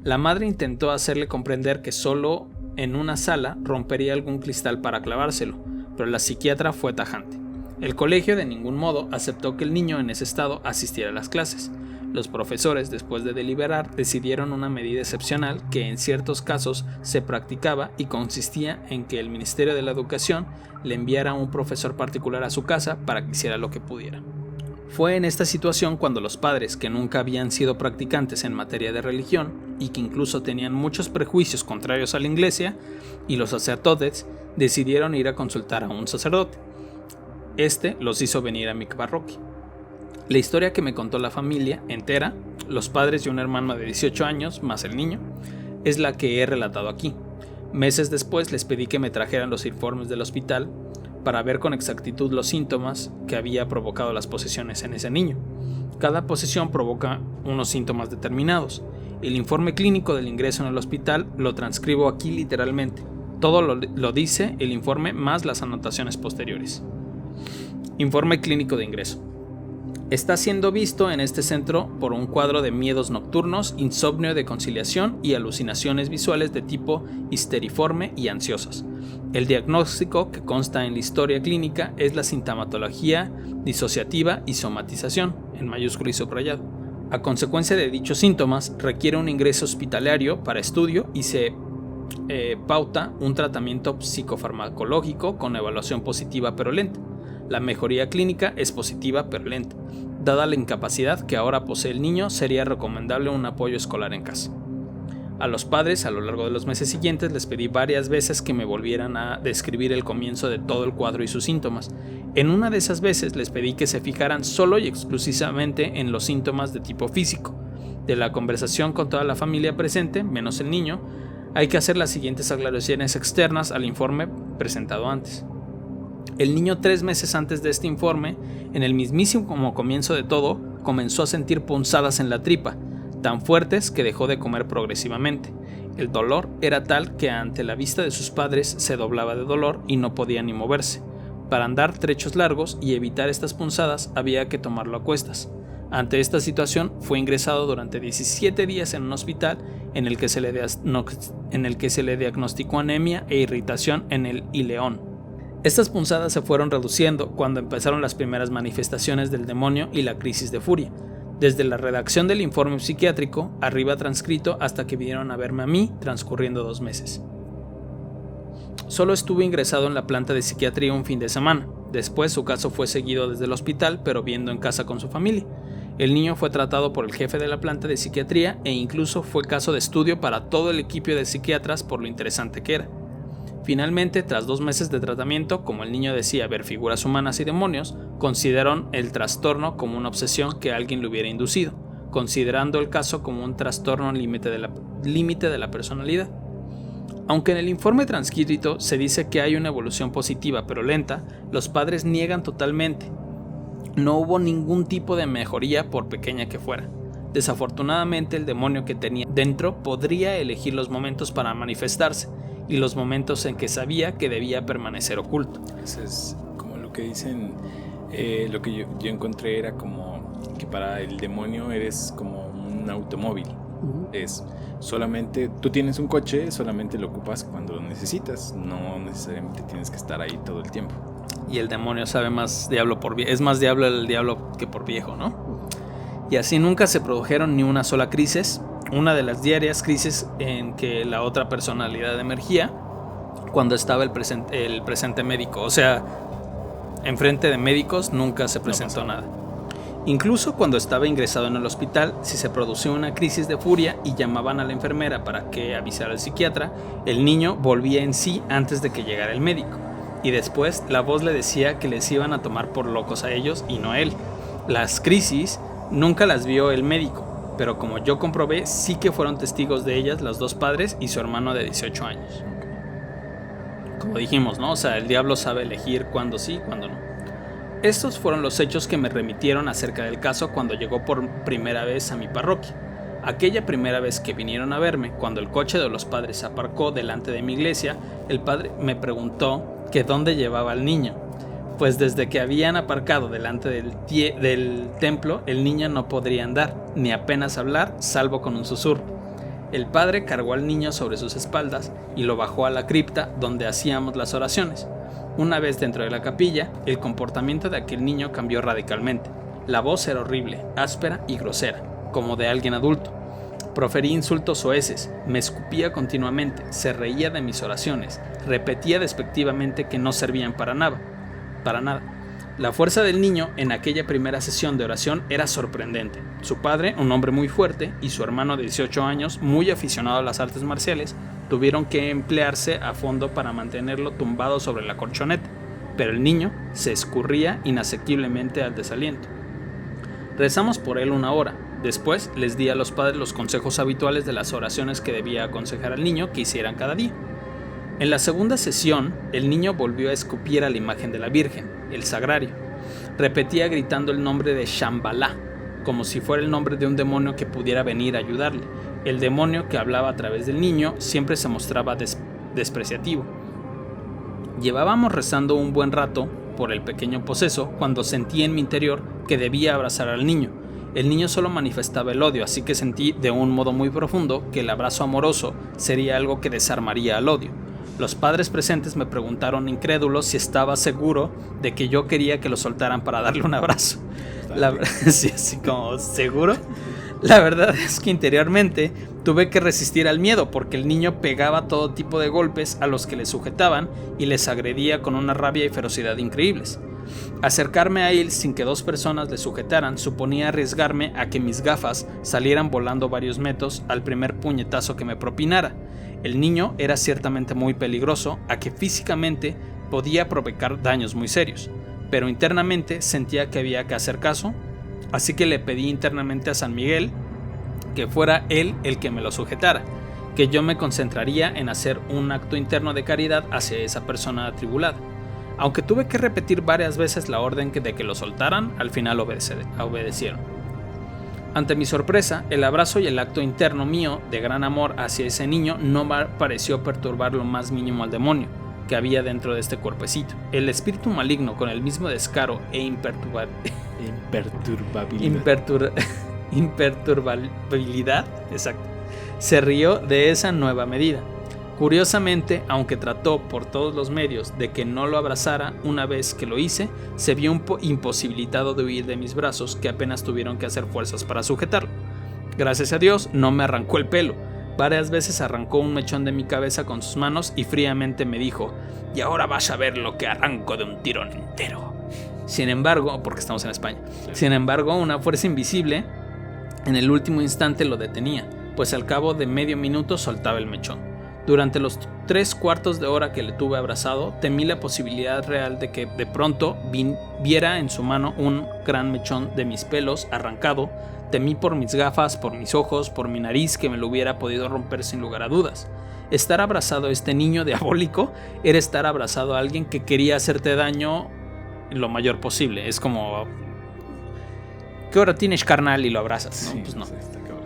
La madre intentó hacerle comprender que solo en una sala rompería algún cristal para clavárselo, pero la psiquiatra fue tajante. El colegio de ningún modo aceptó que el niño en ese estado asistiera a las clases. Los profesores, después de deliberar, decidieron una medida excepcional que en ciertos casos se practicaba y consistía en que el Ministerio de la Educación le enviara a un profesor particular a su casa para que hiciera lo que pudiera. Fue en esta situación cuando los padres, que nunca habían sido practicantes en materia de religión y que incluso tenían muchos prejuicios contrarios a la iglesia, y los sacerdotes decidieron ir a consultar a un sacerdote. Este los hizo venir a mi parroquia. La historia que me contó la familia entera, los padres y una hermana de 18 años, más el niño, es la que he relatado aquí. Meses después les pedí que me trajeran los informes del hospital para ver con exactitud los síntomas que había provocado las posesiones en ese niño. Cada posesión provoca unos síntomas determinados. El informe clínico del ingreso en el hospital lo transcribo aquí literalmente. Todo lo dice el informe más las anotaciones posteriores. Informe clínico de ingreso. Está siendo visto en este centro por un cuadro de miedos nocturnos, insomnio de conciliación y alucinaciones visuales de tipo histeriforme y ansiosas. El diagnóstico que consta en la historia clínica es la sintomatología disociativa y somatización, en mayúscula y subrayado. A consecuencia de dichos síntomas, requiere un ingreso hospitalario para estudio y se pauta un tratamiento psicofarmacológico con evaluación positiva pero lenta. La mejoría clínica es positiva pero lenta. Dada la incapacidad que ahora posee el niño, sería recomendable un apoyo escolar en casa. A los padres, a lo largo de los meses siguientes, les pedí varias veces que me volvieran a describir el comienzo de todo el cuadro y sus síntomas. En una de esas veces les pedí que se fijaran solo y exclusivamente en los síntomas de tipo físico. De la conversación con toda la familia presente, menos el niño, hay que hacer las siguientes aclaraciones externas al informe presentado antes. El niño 3 meses antes de este informe, en el mismísimo comienzo de todo, comenzó a sentir punzadas en la tripa, tan fuertes que dejó de comer progresivamente. El dolor era tal que ante la vista de sus padres se doblaba de dolor y no podía ni moverse. Para andar trechos largos y evitar estas punzadas había que tomarlo a cuestas. Ante esta situación fue ingresado durante 17 días en un hospital en el que se le diagnosticó anemia e irritación en el ileón. Estas punzadas se fueron reduciendo cuando empezaron las primeras manifestaciones del demonio y la crisis de furia. Desde la redacción del informe psiquiátrico, arriba transcrito, hasta que vinieron a verme a mí, transcurriendo 2 meses. Solo estuve ingresado en la planta de psiquiatría un fin de semana. Después su caso fue seguido desde el hospital, pero viendo en casa con su familia. El niño fue tratado por el jefe de la planta de psiquiatría e incluso fue caso de estudio para todo el equipo de psiquiatras por lo interesante que era. Finalmente, tras 2 meses de tratamiento, como el niño decía ver figuras humanas y demonios, consideraron el trastorno como una obsesión que alguien le hubiera inducido, considerando el caso como un trastorno límite de la personalidad. Aunque en el informe transcrito se dice que hay una evolución positiva pero lenta, los padres niegan totalmente. No hubo ningún tipo de mejoría por pequeña que fuera. Desafortunadamente, el demonio que tenía dentro podría elegir los momentos para manifestarse y los momentos en que sabía que debía permanecer oculto. Eso es como lo que dicen, lo que yo encontré era como que para el demonio eres como un automóvil. Es solamente, tú tienes un coche, solamente lo ocupas cuando lo necesitas, no necesariamente tienes que estar ahí todo el tiempo. Y el demonio sabe más diablo por viejo, es más diablo el diablo que por viejo, ¿no? Y así nunca se produjeron ni una sola crisis, una de las diarias crisis en que la otra personalidad emergía cuando estaba el presente médico, o sea, enfrente de médicos nunca se presentó nada. Incluso cuando estaba ingresado en el hospital, si se producía una crisis de furia y llamaban a la enfermera para que avisara al psiquiatra, el niño volvía en sí antes de que llegara el médico. Y después la voz le decía que les iban a tomar por locos a ellos y no a él. Las crisis nunca las vio el médico, pero como yo comprobé, sí que fueron testigos de ellas los 2 padres y su hermano de 18 años. Como dijimos, ¿no? O sea, el diablo sabe elegir cuándo sí y cuándo no. Estos fueron los hechos que me remitieron acerca del caso cuando llegó por primera vez a mi parroquia. Aquella primera vez que vinieron a verme, cuando el coche de los padres aparcó delante de mi iglesia, el padre me preguntó que dónde llevaba al niño. Pues desde que habían aparcado delante del templo, el niño no podría andar, ni apenas hablar, salvo con un susurro. El padre cargó al niño sobre sus espaldas y lo bajó a la cripta donde hacíamos las oraciones. Una vez dentro de la capilla, el comportamiento de aquel niño cambió radicalmente. La voz era horrible, áspera y grosera, como de alguien adulto. Profería insultos soeces, me escupía continuamente, se reía de mis oraciones, repetía despectivamente que no servían para nada. La fuerza del niño en aquella primera sesión de oración era sorprendente. Su padre, un hombre muy fuerte, y su hermano de 18 años, muy aficionado a las artes marciales, tuvieron que emplearse a fondo para mantenerlo tumbado sobre la colchoneta, pero el niño se escurría inaceptablemente al desaliento. Rezamos por él 1 hora. Después les di a los padres los consejos habituales de las oraciones que debía aconsejar al niño que hicieran cada día. En la segunda sesión, el niño volvió a escupir a la imagen de la Virgen, el sagrario. Repetía gritando el nombre de Shambhala, como si fuera el nombre de un demonio que pudiera venir a ayudarle. El demonio que hablaba a través del niño siempre se mostraba despreciativo. Llevábamos rezando un buen rato por el pequeño poseso cuando sentí en mi interior que debía abrazar al niño. El niño solo manifestaba el odio, así que sentí de un modo muy profundo que el abrazo amoroso sería algo que desarmaría al odio. Los padres presentes me preguntaron incrédulos si estaba seguro de que yo quería que lo soltaran para darle un abrazo. Sí, así como, ¿seguro? La verdad es que interiormente tuve que resistir al miedo porque el niño pegaba todo tipo de golpes a los que le sujetaban y les agredía con una rabia y ferocidad increíbles. Acercarme a él sin que 2 personas le sujetaran suponía arriesgarme a que mis gafas salieran volando varios metros al primer puñetazo que me propinara. El niño era ciertamente muy peligroso, a que físicamente podía provocar daños muy serios, pero internamente sentía que había que hacer caso, así que le pedí internamente a San Miguel que fuera él el que me lo sujetara, que yo me concentraría en hacer un acto interno de caridad hacia esa persona atribulada. Aunque tuve que repetir varias veces la orden de que lo soltaran, al final obedecieron. Ante mi sorpresa, el abrazo y el acto interno mío de gran amor hacia ese niño no pareció perturbar lo más mínimo al demonio que había dentro de este cuerpecito. El espíritu maligno, con el mismo descaro e imperturbabilidad, exacto, se rió de esa nueva medida. Curiosamente, aunque trató por todos los medios de que no lo abrazara, una vez que lo hice, se vio imposibilitado de huir de mis brazos, que apenas tuvieron que hacer fuerzas para sujetarlo. Gracias a Dios, no me arrancó el pelo. Varias veces arrancó un mechón de mi cabeza con sus manos y fríamente me dijo: "Y ahora vas a ver lo que arranco de un tirón entero". Sin embargo, porque estamos en España, una fuerza invisible en el último instante lo detenía, pues al cabo de medio minuto soltaba el mechón. Durante los 3/4 de hora que le tuve abrazado, temí la posibilidad real de que de pronto viera en su mano un gran mechón de mis pelos arrancado. Temí por mis gafas, por mis ojos, por mi nariz, que me lo hubiera podido romper sin lugar a dudas. Estar abrazado a este niño diabólico era estar abrazado a alguien que quería hacerte daño lo mayor posible. Es como: ¿qué hora tienes, carnal? Y lo abrazas, ¿no? Sí, pues no. Sí, está cabrón.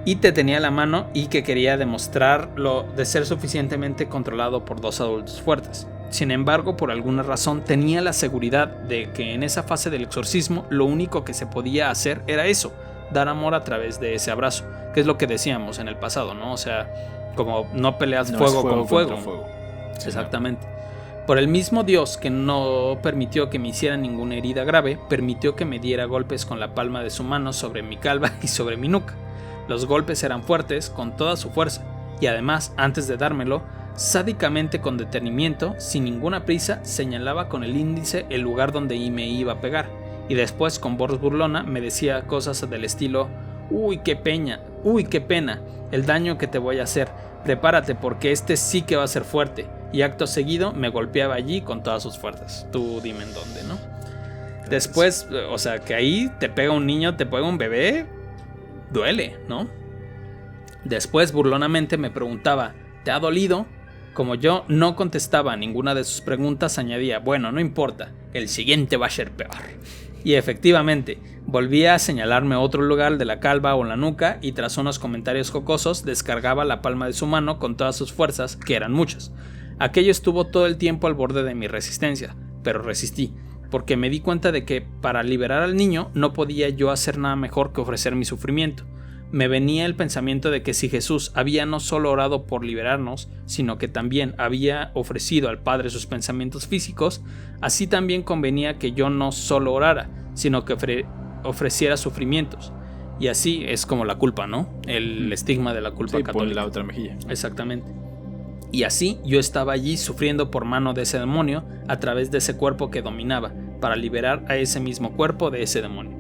Y te tenía la mano y que quería demostrarlo de ser suficientemente controlado por 2 adultos fuertes. Sin embargo, por alguna razón tenía la seguridad de que en esa fase del exorcismo lo único que se podía hacer era eso: dar amor a través de ese abrazo, que es lo que decíamos en el pasado, ¿no? O sea, como no peleas fuego con fuego. Sí, exactamente. No. Por el mismo Dios que no permitió que me hiciera ninguna herida grave, permitió que me diera golpes con la palma de su mano sobre mi calva y sobre mi nuca. Los golpes eran fuertes, con toda su fuerza, y además, antes de dármelo, sádicamente, con detenimiento, sin ninguna prisa, señalaba con el índice el lugar donde me iba a pegar, y después, con voz burlona, me decía cosas del estilo: uy, qué pena, el daño que te voy a hacer, prepárate porque este sí que va a ser fuerte. Y acto seguido me golpeaba allí con todas sus fuerzas. Tú dime en dónde, ¿no? Después, o sea, que ahí te pega un niño, te pega un bebé, duele, ¿no? Después, burlonamente, me preguntaba: ¿te ha dolido? Como yo no contestaba a ninguna de sus preguntas, añadía: bueno, no importa, el siguiente va a ser peor. Y efectivamente, volvía a señalarme otro lugar de la calva o la nuca, y tras unos comentarios jocosos, descargaba la palma de su mano con todas sus fuerzas, que eran muchas. Aquello estuvo todo el tiempo al borde de mi resistencia, pero resistí, porque me di cuenta de que para liberar al niño no podía yo hacer nada mejor que ofrecer mi sufrimiento. Me venía el pensamiento de que si Jesús había no solo orado por liberarnos, sino que también había ofrecido al Padre sus pensamientos físicos, así también convenía que yo no solo orara, sino que ofreciera sufrimientos. Y así es como la culpa, ¿no? El estigma de la culpa católica. Por la otra mejilla. Exactamente. Y así yo estaba allí sufriendo por mano de ese demonio a través de ese cuerpo que dominaba, para liberar a ese mismo cuerpo de ese demonio.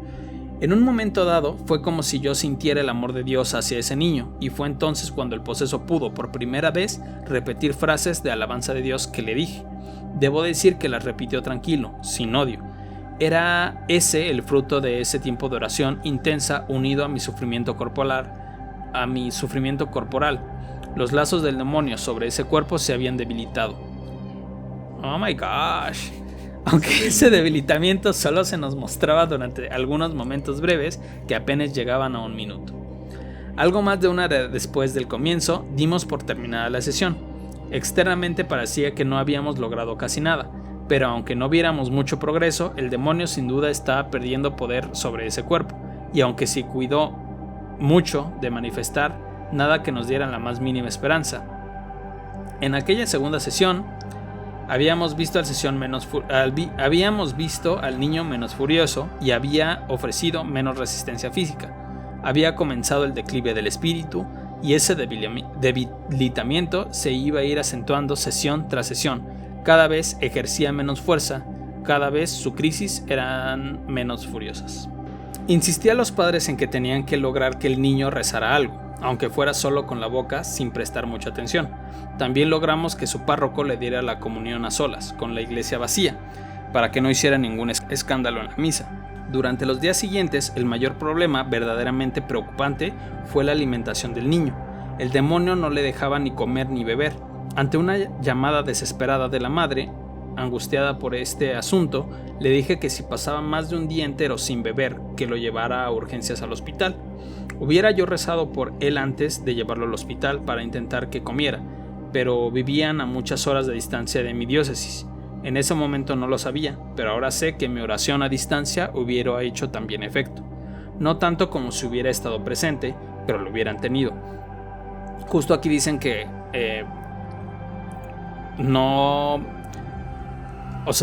En un momento dado fue como si yo sintiera el amor de Dios hacia ese niño, y fue entonces cuando el poseso pudo por primera vez repetir frases de alabanza de Dios que le dije. Debo decir que las repitió tranquilo, sin odio. Era ese el fruto de ese tiempo de oración intensa unido a mi sufrimiento corporal. Los lazos del demonio sobre ese cuerpo se habían debilitado. Oh my gosh. Aunque ese debilitamiento solo se nos mostraba durante algunos momentos breves que apenas llegaban a 1 minuto. Algo más de 1 hora después del comienzo, dimos por terminada la sesión. Externamente parecía que no habíamos logrado casi nada, pero aunque no viéramos mucho progreso, el demonio sin duda estaba perdiendo poder sobre ese cuerpo, y aunque se cuidó mucho de manifestar nada que nos diera la más mínima esperanza. En aquella segunda sesión, habíamos visto al niño menos furioso y había ofrecido menos resistencia física. Había comenzado el declive del espíritu y ese debilitamiento se iba a ir acentuando sesión tras sesión. Cada vez ejercía menos fuerza, cada vez su crisis eran menos furiosas. Insistía a los padres en que tenían que lograr que el niño rezara algo, aunque fuera solo con la boca sin prestar mucha atención. También logramos que su párroco le diera la comunión a solas, con la iglesia vacía, para que no hiciera ningún escándalo en la misa. Durante los días siguientes, el mayor problema verdaderamente preocupante fue la alimentación del niño. El demonio no le dejaba ni comer ni beber. Ante una llamada desesperada de la madre, angustiada por este asunto, le dije que si pasaba más de un día entero sin beber, que lo llevara a urgencias al hospital. Hubiera yo rezado por él antes de llevarlo al hospital para intentar que comiera, pero vivían a muchas horas de distancia de mi diócesis. En ese momento no lo sabía, pero ahora sé que mi oración a distancia hubiera hecho también efecto. No tanto como si hubiera estado presente, pero lo hubieran tenido. Justo aquí dicen que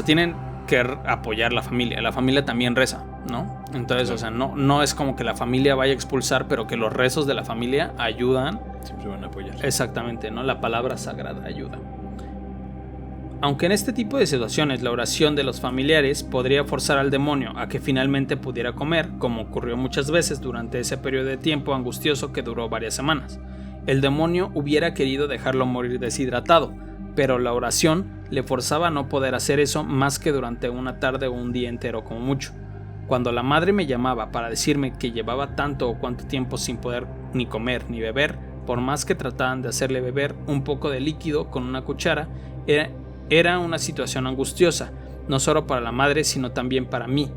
tienen que apoyar la familia también reza, ¿no? Entonces, o sea, no es como que la familia vaya a expulsar, pero que los rezos de la familia ayudan. Siempre van a apoyar. Exactamente, ¿no? La palabra sagrada ayuda. Aunque en este tipo de situaciones la oración de los familiares podría forzar al demonio a que finalmente pudiera comer, como ocurrió muchas veces durante ese periodo de tiempo angustioso que duró varias semanas, el demonio hubiera querido dejarlo morir deshidratado, pero la oración le forzaba a no poder hacer eso más que durante una tarde o un día entero como mucho. Cuando la madre me llamaba para decirme que llevaba tanto o cuánto tiempo sin poder ni comer ni beber, por más que trataban de hacerle beber un poco de líquido con una cuchara, era una situación angustiosa, no solo para la madre sino también para mí.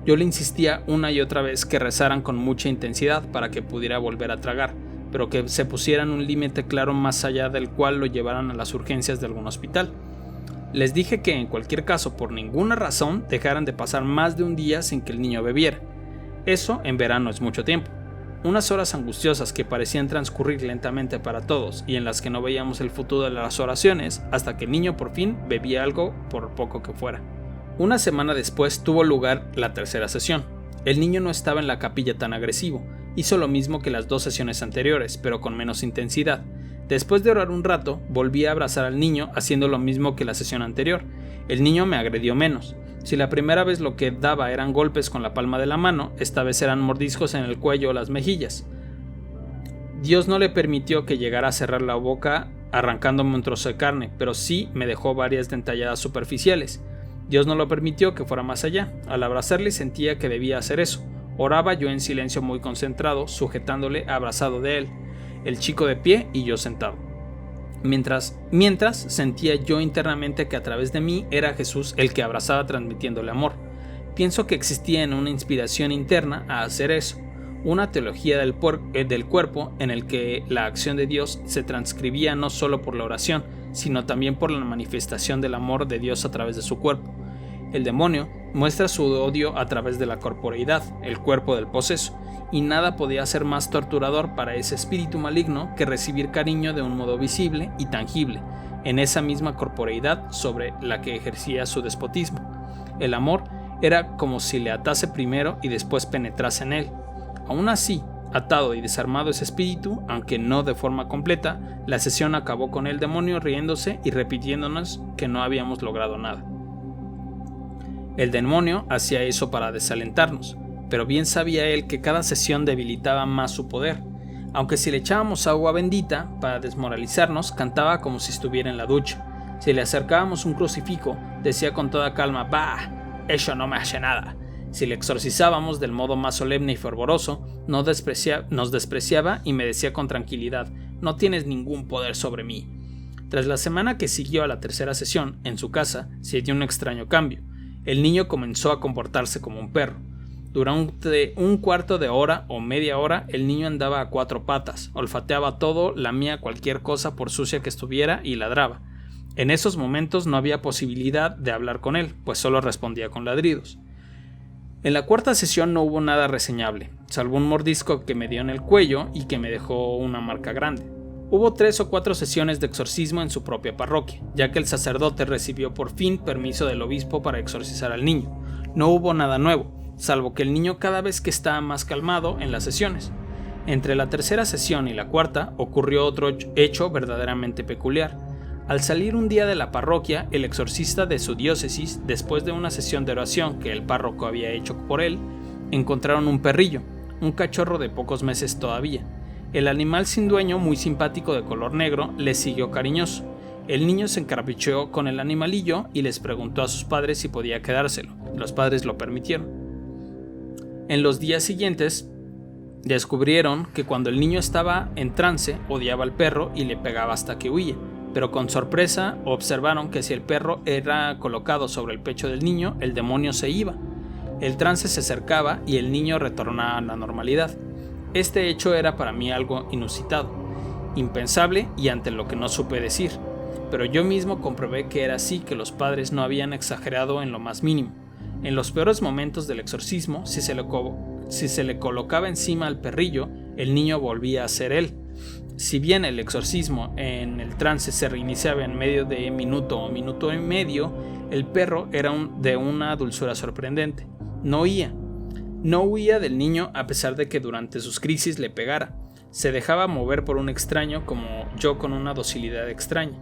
Yo le insistía una y otra vez que rezaran con mucha intensidad para que pudiera volver a tragar, pero que se pusieran un límite claro más allá del cual lo llevaran a las urgencias de algún hospital. Les dije que en cualquier caso, por ninguna razón, dejaran de pasar más de un día sin que el niño bebiera. Eso en verano es mucho tiempo. Unas horas angustiosas que parecían transcurrir lentamente para todos y en las que no veíamos el futuro de las oraciones hasta que el niño por fin bebía algo, por poco que fuera. Una semana después tuvo lugar la tercera sesión. El niño no estaba en la capilla tan agresivo, hizo lo mismo que las 2 sesiones anteriores, pero con menos intensidad. Después de orar un rato, volví a abrazar al niño haciendo lo mismo que la sesión anterior. El niño me agredió menos. Si la primera vez lo que daba eran golpes con la palma de la mano, esta vez eran mordiscos en el cuello o las mejillas. Dios no le permitió que llegara a cerrar la boca arrancándome un trozo de carne, pero sí me dejó varias dentalladas superficiales. Dios no lo permitió que fuera más allá. Al abrazarle sentía que debía hacer eso. Oraba yo en silencio muy concentrado, sujetándole abrazado de él, el chico de pie y yo sentado. Mientras sentía yo internamente que a través de mí era Jesús el que abrazaba transmitiéndole amor. Pienso que existía en una inspiración interna a hacer eso, una teología del cuerpo en el que la acción de Dios se transcribía no solo por la oración, sino también por la manifestación del amor de Dios a través de su cuerpo. El demonio muestra su odio a través de la corporeidad, el cuerpo del poseso, y nada podía ser más torturador para ese espíritu maligno que recibir cariño de un modo visible y tangible, en esa misma corporeidad sobre la que ejercía su despotismo. El amor era como si le atase primero y después penetrase en él. Aún así, atado y desarmado ese espíritu, aunque no de forma completa, la sesión acabó con el demonio riéndose y repitiéndonos que no habíamos logrado nada. El demonio hacía eso para desalentarnos, pero bien sabía él que cada sesión debilitaba más su poder. Aunque si le echábamos agua bendita para desmoralizarnos, cantaba como si estuviera en la ducha. Si le acercábamos un crucifijo, decía con toda calma: «Bah, eso no me hace nada». Si le exorcizábamos del modo más solemne y fervoroso, nos despreciaba y me decía con tranquilidad: «No tienes ningún poder sobre mí». Tras la semana que siguió a la tercera sesión, en su casa, se dio un extraño cambio. El niño comenzó a comportarse como un perro. Durante un cuarto de hora o media hora, el niño andaba a 4 patas, olfateaba todo, lamía cualquier cosa por sucia que estuviera y ladraba. En esos momentos no había posibilidad de hablar con él, pues solo respondía con ladridos. En la cuarta sesión no hubo nada reseñable, salvo un mordisco que me dio en el cuello y que me dejó una marca grande. Hubo 3 o 4 sesiones de exorcismo en su propia parroquia, ya que el sacerdote recibió por fin permiso del obispo para exorcizar al niño. No hubo nada nuevo, salvo que el niño cada vez que estaba más calmado en las sesiones. Entre la tercera sesión y la cuarta ocurrió otro hecho verdaderamente peculiar. Al salir un día de la parroquia, el exorcista de su diócesis, después de una sesión de oración que el párroco había hecho por él, encontraron un perrillo, un cachorro de pocos meses todavía. El animal sin dueño, muy simpático de color negro, les siguió cariñoso. El niño se encaprichó con el animalillo y les preguntó a sus padres si podía quedárselo. Los padres lo permitieron. En los días siguientes, descubrieron que cuando el niño estaba en trance, odiaba al perro y le pegaba hasta que huía. Pero con sorpresa observaron que si el perro era colocado sobre el pecho del niño, el demonio se iba. El trance se acercaba y el niño retornaba a la normalidad. Este hecho era para mí algo inusitado, impensable y ante lo que no supe decir. Pero yo mismo comprobé que era así, que los padres no habían exagerado en lo más mínimo. En los peores momentos del exorcismo, si se le colocaba encima al perrillo, el niño volvía a ser él. Si bien el exorcismo en el trance se reiniciaba en medio de minuto o minuto y medio, el perro era de una dulzura sorprendente. No huía del niño a pesar de que durante sus crisis le pegara. Se dejaba mover por un extraño como yo, con una docilidad extraña.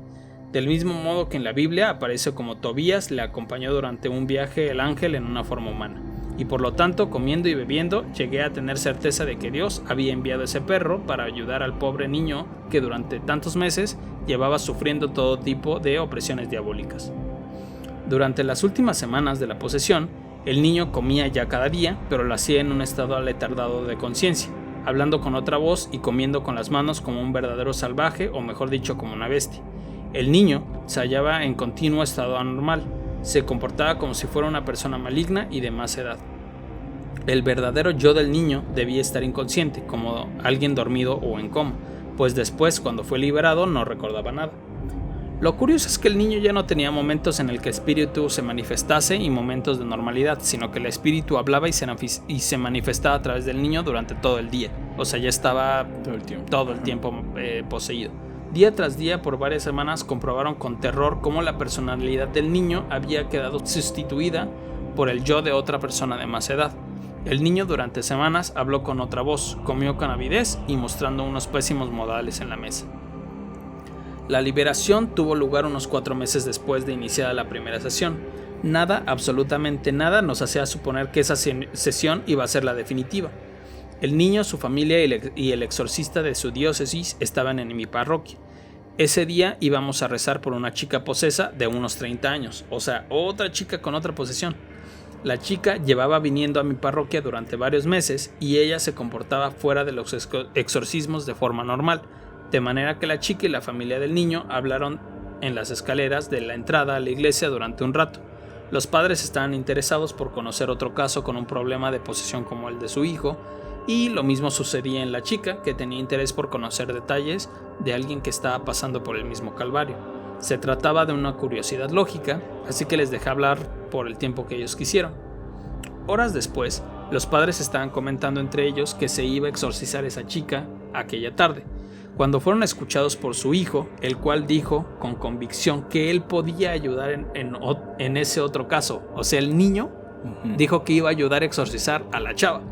Del mismo modo que en la Biblia aparece como Tobías le acompañó durante un viaje el ángel en una forma humana. Y por lo tanto, comiendo y bebiendo, llegué a tener certeza de que Dios había enviado ese perro para ayudar al pobre niño que durante tantos meses llevaba sufriendo todo tipo de opresiones diabólicas. Durante las últimas semanas de la posesión, el niño comía ya cada día, pero lo hacía en un estado aletardado de conciencia, hablando con otra voz y comiendo con las manos como un verdadero salvaje, o mejor dicho, como una bestia. El niño se hallaba en continuo estado anormal. Se comportaba como si fuera una persona maligna y de más edad. El verdadero yo del niño debía estar inconsciente, como alguien dormido o en coma, pues después, cuando fue liberado, no recordaba nada. Lo curioso es que el niño ya no tenía momentos en el que el espíritu se manifestase y momentos de normalidad, sino que el espíritu hablaba y se manifestaba a través del niño durante todo el día. O sea, ya estaba todo el tiempo poseído. Día tras día, por varias semanas, comprobaron con terror cómo la personalidad del niño había quedado sustituida por el yo de otra persona de más edad. El niño durante semanas habló con otra voz, comió con avidez y mostrando unos pésimos modales en la mesa. La liberación tuvo lugar unos 4 meses después de iniciada la primera sesión. Nada, absolutamente nada, nos hacía suponer que esa sesión iba a ser la definitiva. El niño, su familia y el exorcista de su diócesis estaban en mi parroquia. Ese día íbamos a rezar por una chica posesa de unos 30 años, o sea, otra chica con otra posesión. La chica llevaba viniendo a mi parroquia durante varios meses y ella se comportaba fuera de los exorcismos de forma normal, de manera que la chica y la familia del niño hablaron en las escaleras de la entrada a la iglesia durante un rato. Los padres estaban interesados por conocer otro caso con un problema de posesión como el de su hijo, y lo mismo sucedía en la chica, que tenía interés por conocer detalles de alguien que estaba pasando por el mismo calvario. Se trataba de una curiosidad lógica, así que les dejé hablar por el tiempo que ellos quisieron. Horas después, los padres estaban comentando entre ellos que se iba a exorcizar esa chica aquella tarde, cuando fueron escuchados por su hijo, el cual dijo con convicción que él podía ayudar en ese otro caso. O sea, el niño dijo que iba a ayudar a exorcizar a la chava.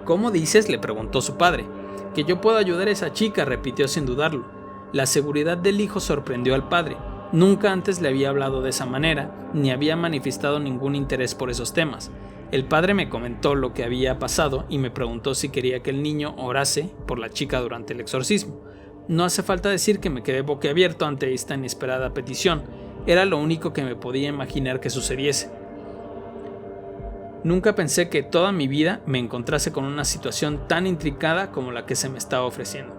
¿Cómo dices?, le preguntó su padre. Que yo puedo ayudar a esa chica, repitió sin dudarlo. La seguridad del hijo sorprendió al padre. Nunca antes le había hablado de esa manera, ni había manifestado ningún interés por esos temas. El padre me comentó lo que había pasado y me preguntó si quería que el niño orase por la chica durante el exorcismo. No hace falta decir que me quedé boquiabierto ante esta inesperada petición. Era lo único que me podía imaginar que sucediese. Nunca pensé que toda mi vida me encontrase con una situación tan intrincada como la que se me estaba ofreciendo.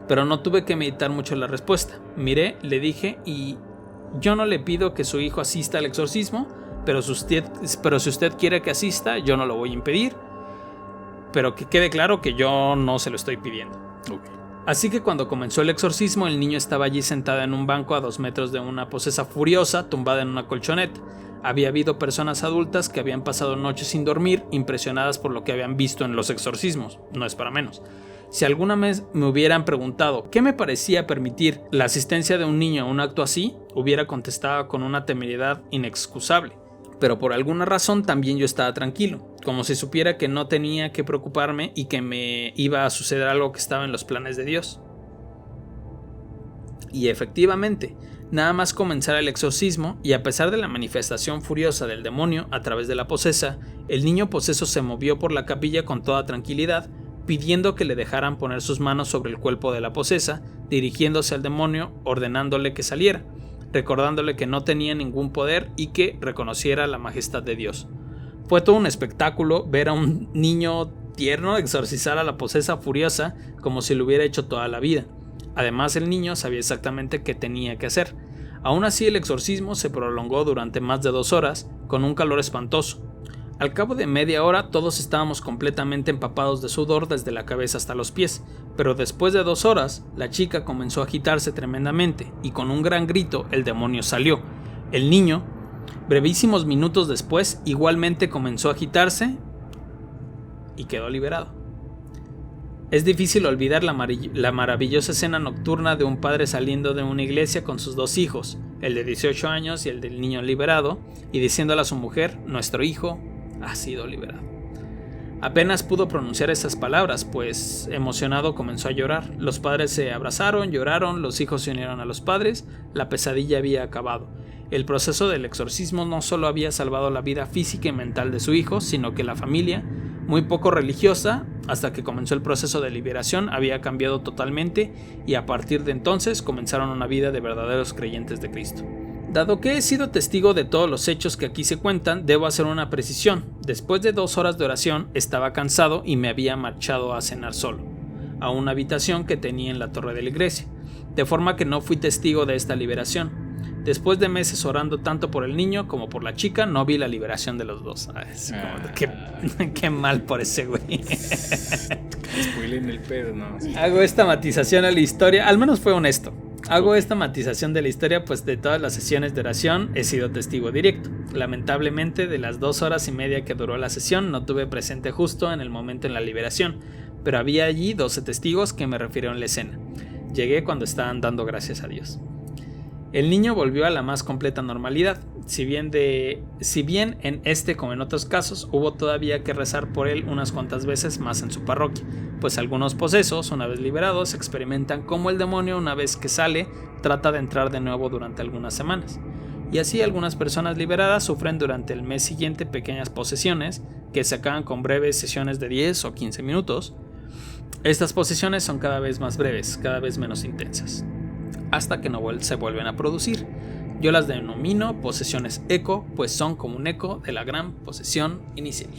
Pero no tuve que meditar mucho la respuesta. Miré, le dije, y yo no le pido que su hijo asista al exorcismo, pero si usted quiere que asista, yo no lo voy a impedir. Pero que quede claro que yo no se lo estoy pidiendo. Okay. Así que cuando comenzó el exorcismo, el niño estaba allí sentado en un banco a 2 metros de una posesa furiosa, tumbada en una colchoneta. Había habido personas adultas que habían pasado noches sin dormir, impresionadas por lo que habían visto en los exorcismos. No es para menos. Si alguna vez me hubieran preguntado qué me parecía permitir la asistencia de un niño a un acto así, hubiera contestado con una temeridad inexcusable. Pero por alguna razón también yo estaba tranquilo, como si supiera que no tenía que preocuparme y que me iba a suceder algo que estaba en los planes de Dios. Y efectivamente, nada más comenzar el exorcismo, y a pesar de la manifestación furiosa del demonio a través de la posesa, el niño poseso se movió por la capilla con toda tranquilidad, pidiendo que le dejaran poner sus manos sobre el cuerpo de la posesa, dirigiéndose al demonio, ordenándole que saliera, recordándole que no tenía ningún poder y que reconociera la majestad de Dios. Fue todo un espectáculo ver a un niño tierno exorcizar a la posesa furiosa como si lo hubiera hecho toda la vida. Además, el niño sabía exactamente qué tenía que hacer. Aún así, el exorcismo se prolongó durante más de 2 horas, con un calor espantoso. Al cabo de media hora, todos estábamos completamente empapados de sudor desde la cabeza hasta los pies, pero después de 2 horas, la chica comenzó a agitarse tremendamente, y con un gran grito, el demonio salió. El niño, brevísimos minutos después, igualmente comenzó a agitarse y quedó liberado. Es difícil olvidar la maravillosa escena nocturna de un padre saliendo de una iglesia con sus 2 hijos, el de 18 años y el del niño liberado, y diciéndole a su mujer: nuestro hijo ha sido liberado. Apenas pudo pronunciar esas palabras, pues emocionado comenzó a llorar. Los padres se abrazaron, lloraron, los hijos se unieron a los padres, la pesadilla había acabado. El proceso del exorcismo no solo había salvado la vida física y mental de su hijo, sino que la familia, muy poco religiosa, hasta que comenzó el proceso de liberación, había cambiado totalmente, y a partir de entonces comenzaron una vida de verdaderos creyentes de Cristo. Dado que he sido testigo de todos los hechos que aquí se cuentan, debo hacer una precisión. Después de 2 horas de oración, estaba cansado y me había marchado a cenar solo, a una habitación que tenía en la torre de la iglesia, de forma que no fui testigo de esta liberación. Después de meses orando tanto por el niño como por la chica, no vi la liberación de los dos. Qué mal por ese güey. Spoilen el pedo, ¿no? Sí. Hago esta matización a la historia, al menos fue honesto. Hago esta matización de la historia, pues de todas las sesiones de oración he sido testigo directo. Lamentablemente, de las 2 horas y media que duró la sesión, no tuve presente justo en el momento en la liberación, pero había allí 12 testigos que me refirieron la escena. Llegué cuando estaban dando gracias a Dios. El niño volvió a la más completa normalidad, si bien en este como en otros casos hubo todavía que rezar por él unas cuantas veces más en su parroquia, pues algunos posesos, una vez liberados, experimentan cómo el demonio, una vez que sale, trata de entrar de nuevo durante algunas semanas. Y así algunas personas liberadas sufren durante el mes siguiente pequeñas posesiones que se acaban con breves sesiones de 10 o 15 minutos. Estas posesiones son cada vez más breves, cada vez menos intensas, hasta que no se vuelven a producir. Yo las denomino posesiones eco, pues son como un eco de la gran posesión inicial.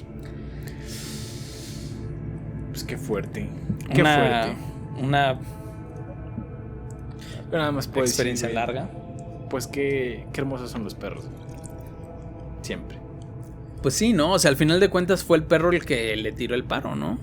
Pues qué fuerte. Qué fuerte. Una Pero nada más puedo experiencia decir, larga. Pues qué hermosos son los perros. Siempre. Pues sí, ¿no? O sea, al final de cuentas fue el perro el que le tiró el paro, ¿no?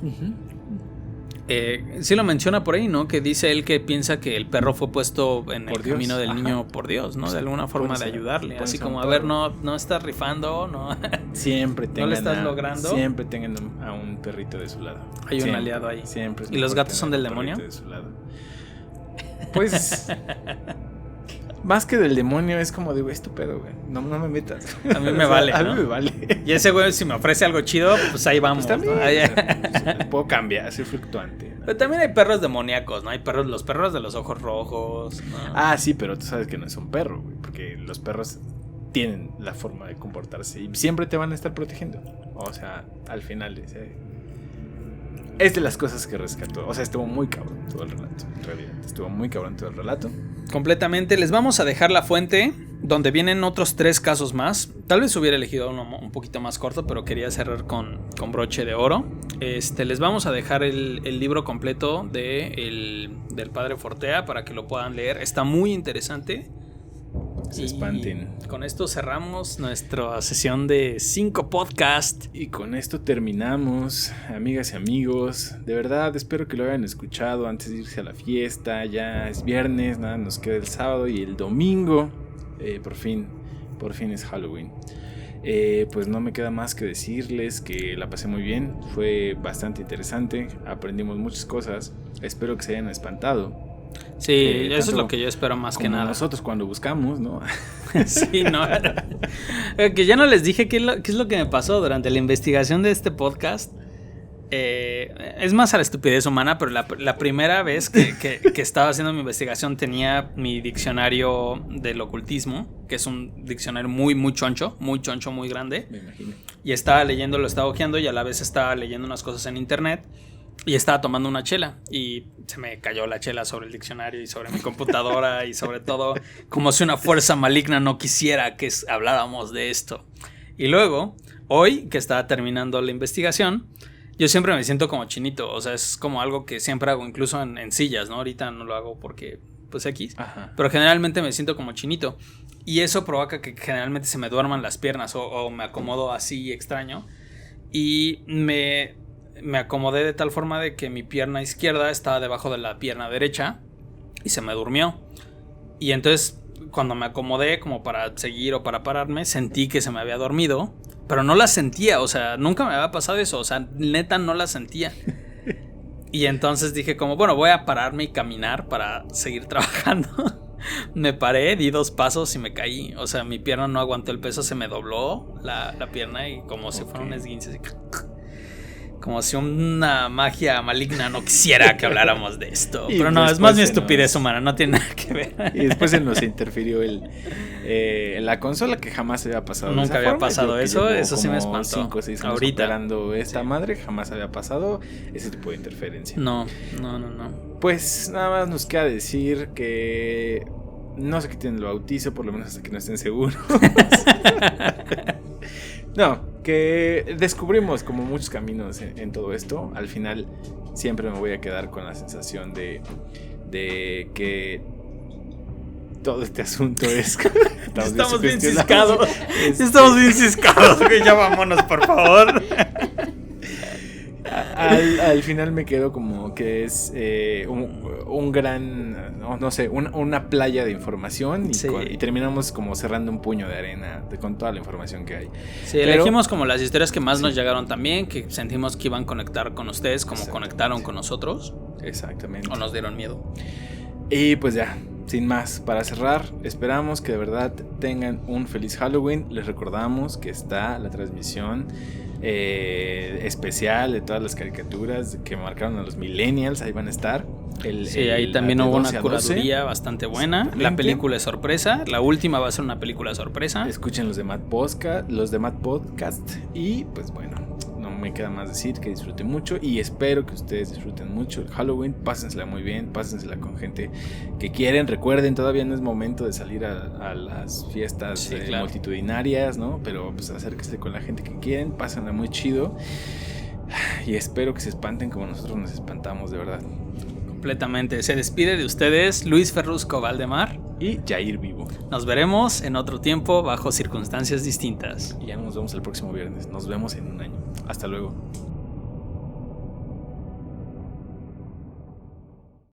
Sí lo menciona por ahí, ¿no? Que dice él que piensa que el perro fue puesto en el camino del niño por Dios, ¿no? De alguna forma de ayudarle. Así como, a ver, no estás rifando, no. Siempre tengan no lo estás logrando. Siempre tengan a un perrito de su lado. Hay un aliado ahí. Siempre. ¿Y los gatos son del demonio? De su lado. Pues más que del demonio es como de, güey, es tu pedo, güey. No me metas. A mí me vale, ¿no? A mí me vale. Y ese güey, si me ofrece algo chido, pues ahí vamos. Pues también, ¿no? Pues, puedo cambiar, soy fluctuante, ¿no? Pero también hay perros demoníacos, ¿no? Hay los perros de los ojos rojos, ¿no? Ah, sí, pero tú sabes que no es un perro, güey. Porque los perros tienen la forma de comportarse y siempre te van a estar protegiendo. O sea, al final es de las cosas que rescató. O sea, estuvo muy cabrón todo el relato. En realidad, estuvo muy cabrón todo el relato. Completamente. Les vamos a dejar la fuente donde vienen otros 3 casos más. Tal vez hubiera elegido uno un poquito más corto, pero quería cerrar con broche de oro. Les vamos a dejar el libro completo del Padre Fortea para que lo puedan leer. Está muy interesante. Se espanten. Con esto cerramos nuestra sesión de 5 podcasts. Y con esto terminamos, amigas y amigos. De verdad, espero que lo hayan escuchado antes de irse a la fiesta. Ya es viernes, nada, nos queda el sábado y el domingo. Por fin es Halloween. Pues no me queda más que decirles que la pasé muy bien. Fue bastante interesante. Aprendimos muchas cosas. Espero que se hayan espantado. Sí, eso es lo que yo espero más que nada. Nosotros cuando buscamos, ¿no? Sí, no. Que ya no les dije qué es lo que me pasó durante la investigación de este podcast. Es más a la estupidez humana, pero la primera vez que estaba haciendo mi investigación tenía mi diccionario del ocultismo, que es un diccionario muy choncho, muy grande. Me imagino. Y estaba leyendo, lo estaba hojeando y a la vez estaba leyendo unas cosas en internet y estaba tomando una chela y se me cayó la chela sobre el diccionario y sobre mi computadora y sobre todo, como si una fuerza maligna no quisiera que habláramos de esto. Y luego, hoy que estaba terminando la investigación, yo siempre me siento como chinito, o sea, es como algo que siempre hago, incluso en sillas, ¿no? Ahorita no lo hago porque, pues, X, pero generalmente me siento como chinito. Y eso provoca que generalmente se me duerman las piernas o me acomodo así extraño. Y me acomodé de tal forma de que mi pierna izquierda estaba debajo de la pierna derecha y se me durmió. Y entonces, cuando me acomodé como para seguir o para pararme, sentí que se me había dormido. Pero no la sentía, o sea, nunca me había pasado eso, o sea, neta no la sentía. Y entonces dije como, bueno, voy a pararme y caminar para seguir trabajando. Me paré, di 2 pasos y me caí. O sea, mi pierna no aguantó el peso, se me dobló la pierna y como si fuera un esguince, así, como si una magia maligna no quisiera que habláramos de esto. Pero no, es más mi estupidez humana, no tiene nada que ver. Y después se nos interfirió la consola, que jamás había pasado. Nunca había pasado eso sí me espantó. 5 o 6 años ahorita operando esta madre, jamás había pasado ese tipo de interferencia. No. Pues nada más nos queda decir que no se quiten el bautizo, por lo menos hasta que no estén seguros. No, que descubrimos como muchos caminos en todo esto. Al final siempre me voy a quedar con la sensación de que todo este asunto es... Estamos bien ciscados. Estamos bien ciscados. Ya vámonos, por favor. Al final me quedo como que es un gran, no sé, una playa de información y terminamos como cerrando un puño de arena con toda la información que hay. Sí, elegimos como las historias que más nos llegaron también, que sentimos que iban a conectar con ustedes, como conectaron con nosotros. Exactamente. O nos dieron miedo. Y pues ya, sin más, para cerrar, esperamos que de verdad tengan un feliz Halloween. Les recordamos que está la transmisión especial de todas las caricaturas que marcaron a los millennials, ahí van a estar. Ahí también hubo una curaduría bastante buena. La película es sorpresa, la última va a ser una película sorpresa. Escuchen los de Mad Podcast y pues bueno, no me queda más decir que disfruten mucho y espero que ustedes disfruten mucho el Halloween. Pásensela muy bien, pásensela con gente que quieren. Recuerden, todavía no es momento de salir a las fiestas multitudinarias, ¿no? Pero pues acérquense con la gente que quieren, pásenla muy chido y espero que se espanten como nosotros nos espantamos, de verdad. Completamente. Se despide de ustedes Luis Ferrusco Valdemar y Jair Vivo. Nos veremos en otro tiempo bajo circunstancias distintas. Y ya nos vemos el próximo viernes. Nos vemos en un año. Hasta luego.